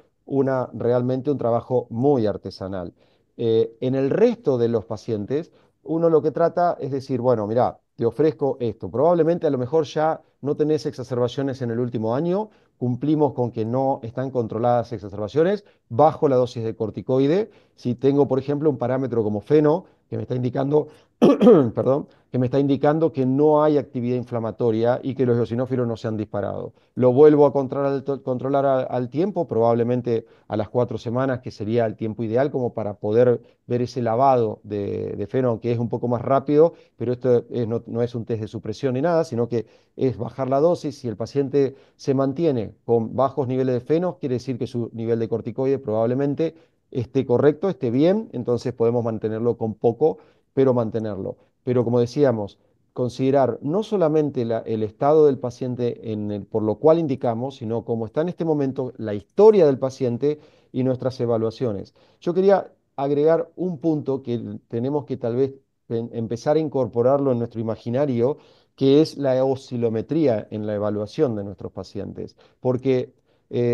realmente un trabajo muy artesanal. En el resto de los pacientes, uno lo que trata es decir, bueno, mira, te ofrezco esto. Probablemente a lo mejor ya no tenés exacerbaciones en el último año, cumplimos con que no están controladas exacerbaciones, bajo la dosis de corticoide. Si tengo, por ejemplo, un parámetro como FeNO, que me está indicando, perdón, que me está indicando que no hay actividad inflamatoria y que los eosinófilos no se han disparado. Lo vuelvo a controlar al tiempo, probablemente a las 4 semanas, que sería el tiempo ideal como para poder ver ese lavado de feno, que es un poco más rápido, pero esto no es un test de supresión ni nada, sino que es bajar la dosis. Si el paciente se mantiene con bajos niveles de feno, quiere decir que su nivel de corticoide probablemente esté correcto, esté bien, entonces podemos mantenerlo con poco, pero mantenerlo. Pero como decíamos, considerar no solamente el estado del paciente por lo cual indicamos, sino cómo está en este momento la historia del paciente y nuestras evaluaciones. Yo quería agregar un punto que tenemos que tal vez empezar a incorporarlo en nuestro imaginario, que es la oscilometría en la evaluación de nuestros pacientes. Porque,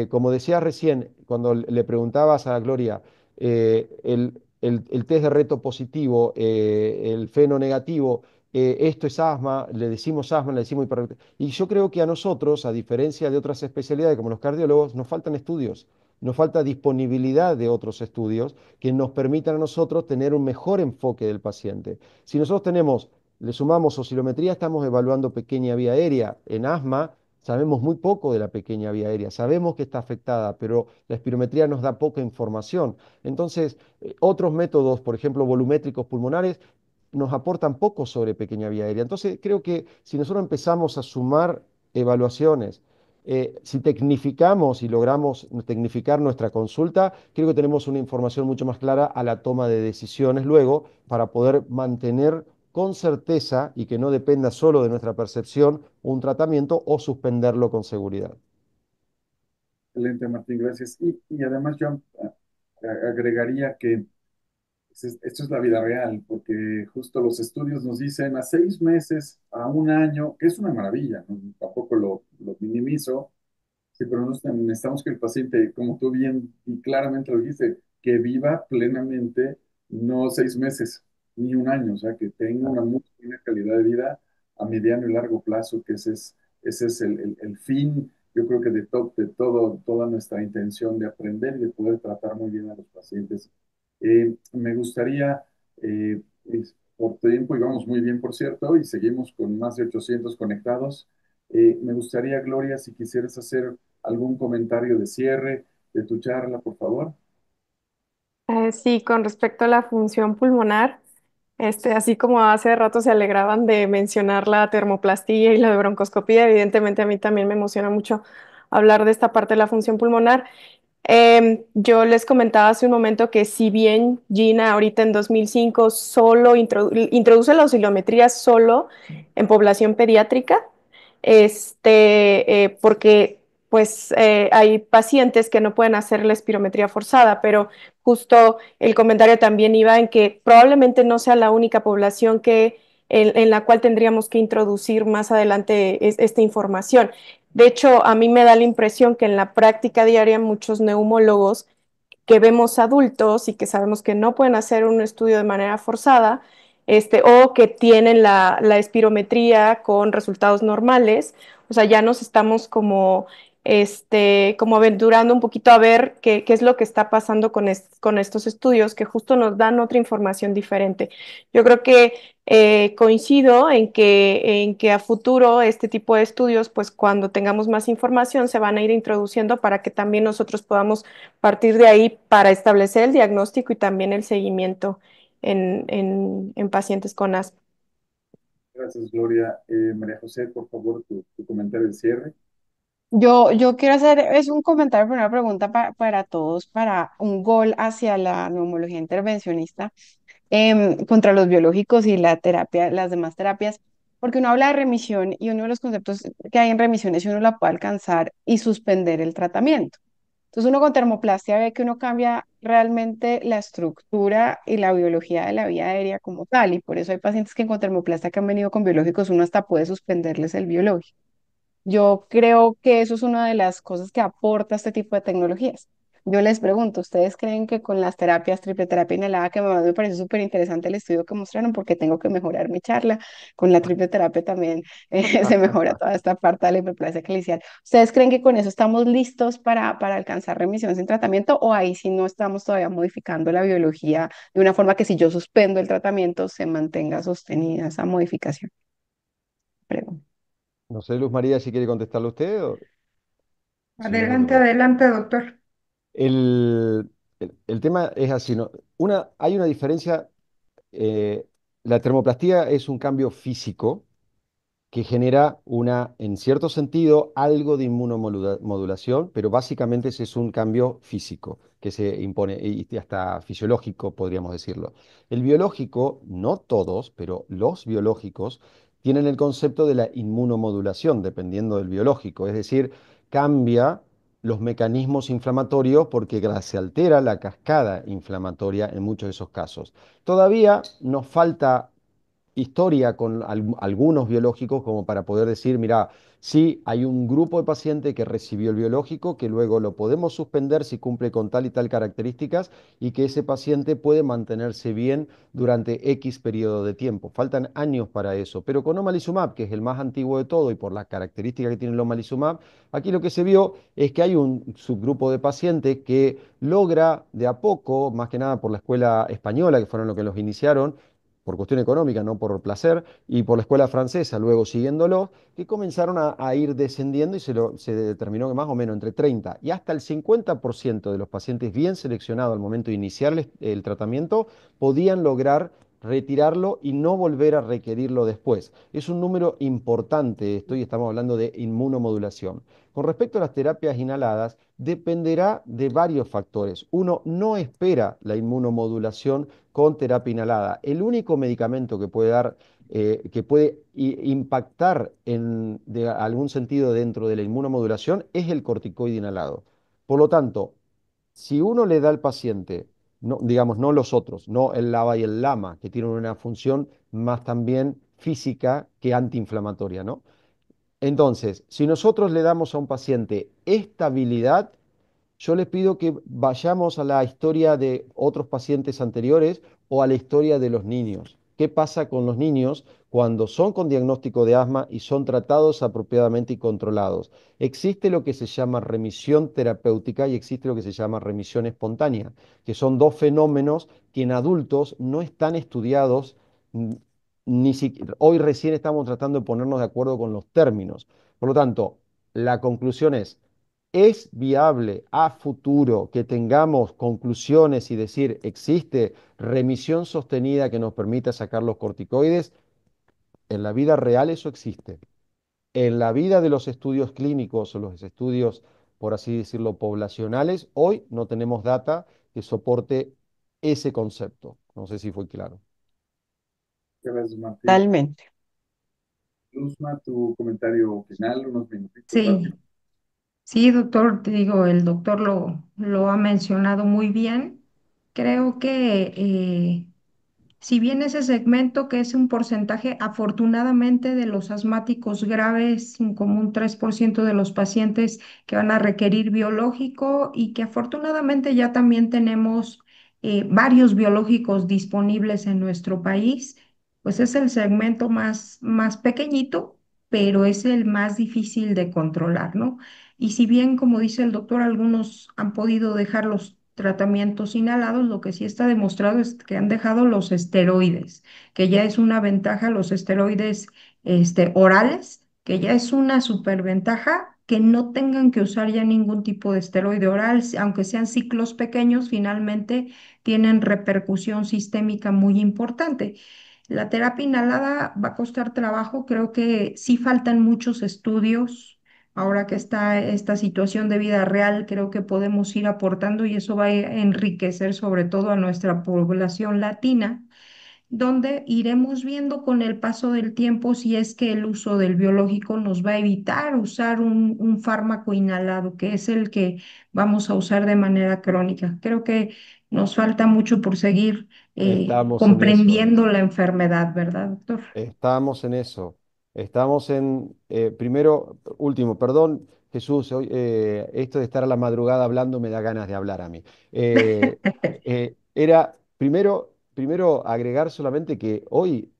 como decía recién, cuando le preguntabas a Gloria, el test de reto positivo, el feno negativo, esto es asma, le decimos hipertensión. Y yo creo que a nosotros, a diferencia de otras especialidades como los cardiólogos, nos faltan estudios, nos falta disponibilidad de otros estudios que nos permitan a nosotros tener un mejor enfoque del paciente. Si nosotros le sumamos oscilometría, estamos evaluando pequeña vía aérea. En asma sabemos muy poco de la pequeña vía aérea, sabemos que está afectada, pero la espirometría nos da poca información. Entonces, otros métodos, por ejemplo, volumétricos pulmonares, nos aportan poco sobre pequeña vía aérea. Entonces, creo que si nosotros empezamos a sumar evaluaciones, si tecnificamos y logramos tecnificar nuestra consulta, creo que tenemos una información mucho más clara a la toma de decisiones luego para poder mantener con certeza y que no dependa solo de nuestra percepción un tratamiento o suspenderlo con seguridad. Excelente, Martín, gracias. Y además yo agregaría que esto es la vida real, porque justo los estudios nos dicen a 6 meses, a un año, que es una maravilla, ¿no? Tampoco lo minimizo. Sí, pero nosotros necesitamos que el paciente, como tú bien y claramente lo dijiste, que viva plenamente, no 6 meses ni un año, o sea, que tenga una muy buena calidad de vida a mediano y largo plazo, que ese es el fin, yo creo que de toda nuestra intención de aprender y de poder tratar muy bien a los pacientes. Me gustaría, por tiempo, y vamos muy bien, por cierto, y seguimos con más de 800 conectados. Me gustaría, Gloria, si quisieras hacer algún comentario de cierre de tu charla, por favor. Sí, con respecto a la función pulmonar, Así como hace rato se alegraban de mencionar la termoplastía y la broncoscopía, evidentemente a mí también me emociona mucho hablar de esta parte de la función pulmonar. Yo les comentaba hace un momento que si bien Gina ahorita en 2005 solo introduce la oscilometría solo en población pediátrica, porque pues hay pacientes que no pueden hacer la espirometría forzada, pero justo el comentario también iba en que probablemente no sea la única población en la cual tendríamos que introducir más adelante esta información. De hecho, a mí me da la impresión que en la práctica diaria muchos neumólogos que vemos adultos y que sabemos que no pueden hacer un estudio de manera forzada, o que tienen la espirometría con resultados normales, o sea, ya nos estamos como aventurando un poquito a ver qué es lo que está pasando con estos estudios que justo nos dan otra información diferente. Yo creo que coincido en que a futuro este tipo de estudios, pues cuando tengamos más información, se van a ir introduciendo para que también nosotros podamos partir de ahí para establecer el diagnóstico y también el seguimiento en pacientes con asma. Gracias, Gloria. María José, por favor, tu comentario de cierre. Yo quiero hacer, es un comentario, pero una pregunta para todos, para un gol hacia la neumología intervencionista contra los biológicos y la terapia, las demás terapias, porque uno habla de remisión y uno de los conceptos que hay en remisión es si uno la puede alcanzar y suspender el tratamiento. Entonces uno con termoplastia ve que uno cambia realmente la estructura y la biología de la vía aérea como tal, y por eso hay pacientes que con termoplastia que han venido con biológicos, uno hasta puede suspenderles el biológico. Yo creo que eso es una de las cosas que aporta este tipo de tecnologías. Yo les pregunto, ¿ustedes creen que con las terapias, triple terapia inhalada, que además me pareció súper interesante el estudio que mostraron, porque tengo que mejorar mi charla, con la triple terapia también se mejora toda esta parte de la hiperplasia clínica? ¿Ustedes creen que con eso estamos listos para alcanzar remisión sin tratamiento o ahí sí no estamos todavía modificando la biología de una forma que si yo suspendo el tratamiento se mantenga sostenida esa modificación? Pregunto. No sé, Luz María, si quiere contestarle usted o si no, no te Adelante, preocupes. adelante, doctor. El tema es así, ¿no? Hay una diferencia, la termoplastía es un cambio físico que genera en cierto sentido, algo de inmunomodulación, pero básicamente ese es un cambio físico que se impone y hasta fisiológico, podríamos decirlo. El biológico, no todos, pero los biológicos tienen el concepto de la inmunomodulación, dependiendo del biológico, es decir, cambia los mecanismos inflamatorios porque se altera la cascada inflamatoria en muchos de esos casos. Todavía nos falta historia con algunos biológicos como para poder decir, mira, sí, hay un grupo de pacientes que recibió el biológico, que luego lo podemos suspender si cumple con tal y tal características y que ese paciente puede mantenerse bien durante X periodo de tiempo. Faltan años para eso, pero con omalizumab, que es el más antiguo de todo y por las características que tiene el omalizumab, aquí lo que se vio es que hay un subgrupo de pacientes que logra de a poco, más que nada por la escuela española, que fueron los que los iniciaron, por cuestión económica, no por placer, y por la escuela francesa, luego siguiéndolo, que comenzaron a ir descendiendo y se determinó que más o menos entre 30 y hasta el 50% de los pacientes bien seleccionados al momento de iniciar el tratamiento podían lograr retirarlo y no volver a requerirlo después. Es un número importante esto y estamos hablando de inmunomodulación. Con respecto a las terapias inhaladas, dependerá de varios factores. Uno no espera la inmunomodulación con terapia inhalada. El único medicamento que puede dar, que puede impactar de algún sentido dentro de la inmunomodulación es el corticoide inhalado. Por lo tanto, si uno le da al paciente, no, digamos, no los otros, no el LABA y el LAMA, que tienen una función más también física que antiinflamatoria, ¿no? Entonces, si nosotros le damos a un paciente estabilidad, yo les pido que vayamos a la historia de otros pacientes anteriores o a la historia de los niños. ¿Qué pasa con los niños cuando son con diagnóstico de asma y son tratados apropiadamente y controlados? Existe lo que se llama remisión terapéutica y existe lo que se llama remisión espontánea, que son dos fenómenos que en adultos no están estudiados, mm, ni siquiera, hoy recién estamos tratando de ponernos de acuerdo con los términos. Por lo tanto, la conclusión es, ¿Es viable a futuro que tengamos conclusiones y decir, existe remisión sostenida que nos permita sacar los corticoides? En la vida real eso existe. En la vida de los estudios clínicos o los estudios, por así decirlo, poblacionales, hoy no tenemos data que soporte ese concepto. No sé si fue claro. Gracias, Martín. Totalmente. Luzma, tu comentario final, unos minutitos Sí, rápido. sí, doctor, te digo, el doctor lo ha mencionado muy bien. Creo que si bien ese segmento, que es un porcentaje afortunadamente de los asmáticos graves, como un 3% de los pacientes que van a requerir biológico y que afortunadamente ya también tenemos varios biológicos disponibles en nuestro país, pues es el segmento más pequeñito, pero es el más difícil de controlar, ¿no? Y si bien, como dice el doctor, algunos han podido dejar los tratamientos inhalados, lo que sí está demostrado es que han dejado los esteroides, que ya es una ventaja, los esteroides orales, que ya es una superventaja que no tengan que usar ya ningún tipo de esteroide oral, aunque sean ciclos pequeños, finalmente tienen repercusión sistémica muy importante. La terapia inhalada va a costar trabajo, creo que sí faltan muchos estudios. Ahora que está esta situación de vida real, creo que podemos ir aportando y eso va a enriquecer sobre todo a nuestra población latina, donde iremos viendo con el paso del tiempo si es que el uso del biológico nos va a evitar usar un fármaco inhalado, que es el que vamos a usar de manera crónica. Creo que nos falta mucho por seguir Estamos en eso. comprendiendo la enfermedad, ¿verdad, doctor? Estamos en eso. Estamos en, primero, último, perdón, Jesús, hoy, esto de estar a la madrugada hablando me da ganas de hablar a mí. Era, primero agregar solamente que hoy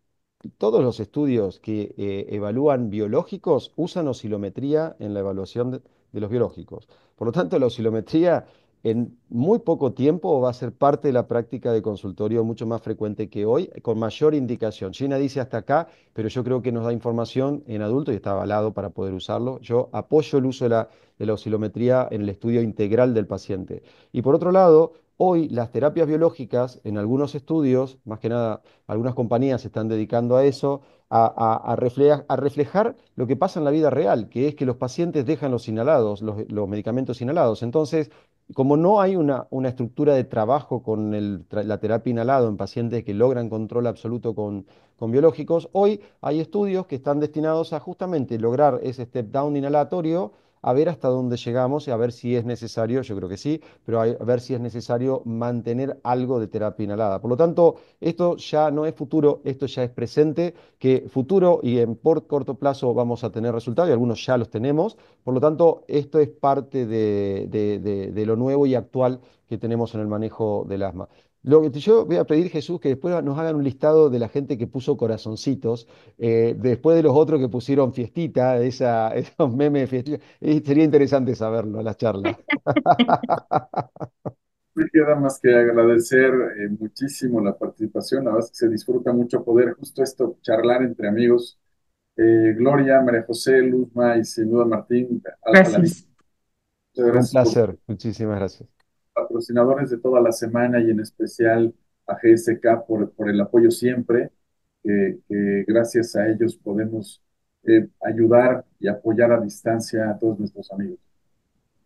todos los estudios que evalúan biológicos usan oscilometría en la evaluación de los biológicos. Por lo tanto, la oscilometría en muy poco tiempo va a ser parte de la práctica de consultorio mucho más frecuente que hoy, con mayor indicación. China dice hasta acá, pero yo creo que nos da información en adultos y está avalado para poder usarlo. Yo apoyo el uso de la oscilometría en el estudio integral del paciente. Y por otro lado, hoy las terapias biológicas, en algunos estudios, más que nada algunas compañías se están dedicando a eso, a reflejar lo que pasa en la vida real, que es que los pacientes dejan los inhalados, los medicamentos inhalados. Entonces, como no hay una estructura de trabajo con la terapia inhalado en pacientes que logran control absoluto con biológicos, hoy hay estudios que están destinados a justamente lograr ese step down inhalatorio, a ver hasta dónde llegamos y a ver si es necesario, yo creo que sí, pero a ver si es necesario mantener algo de terapia inhalada. Por lo tanto, esto ya no es futuro, esto ya es presente, que futuro y en por corto plazo vamos a tener resultados y algunos ya los tenemos. Por lo tanto, esto es parte de lo nuevo y actual que tenemos en el manejo del asma. Lo que yo voy a pedir, Jesús, que después nos hagan un listado de la gente que puso corazoncitos, después de los otros que pusieron fiestita, esos memes de fiestita. Sería interesante saberlo en las charlas. Me queda más que agradecer muchísimo la participación. La verdad es que se disfruta mucho poder justo esto, charlar entre amigos. Gloria, María José, Luzma y sin duda Martín, a la Gracias. distancia. Muchas Un gracias por placer, muchísimas gracias. patrocinadores de toda la semana y en especial a GSK por el apoyo siempre, que gracias a ellos podemos ayudar y apoyar a distancia a todos nuestros amigos.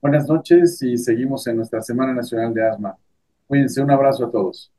Buenas noches y seguimos en nuestra Semana Nacional de Asma. Cuídense, un abrazo a todos.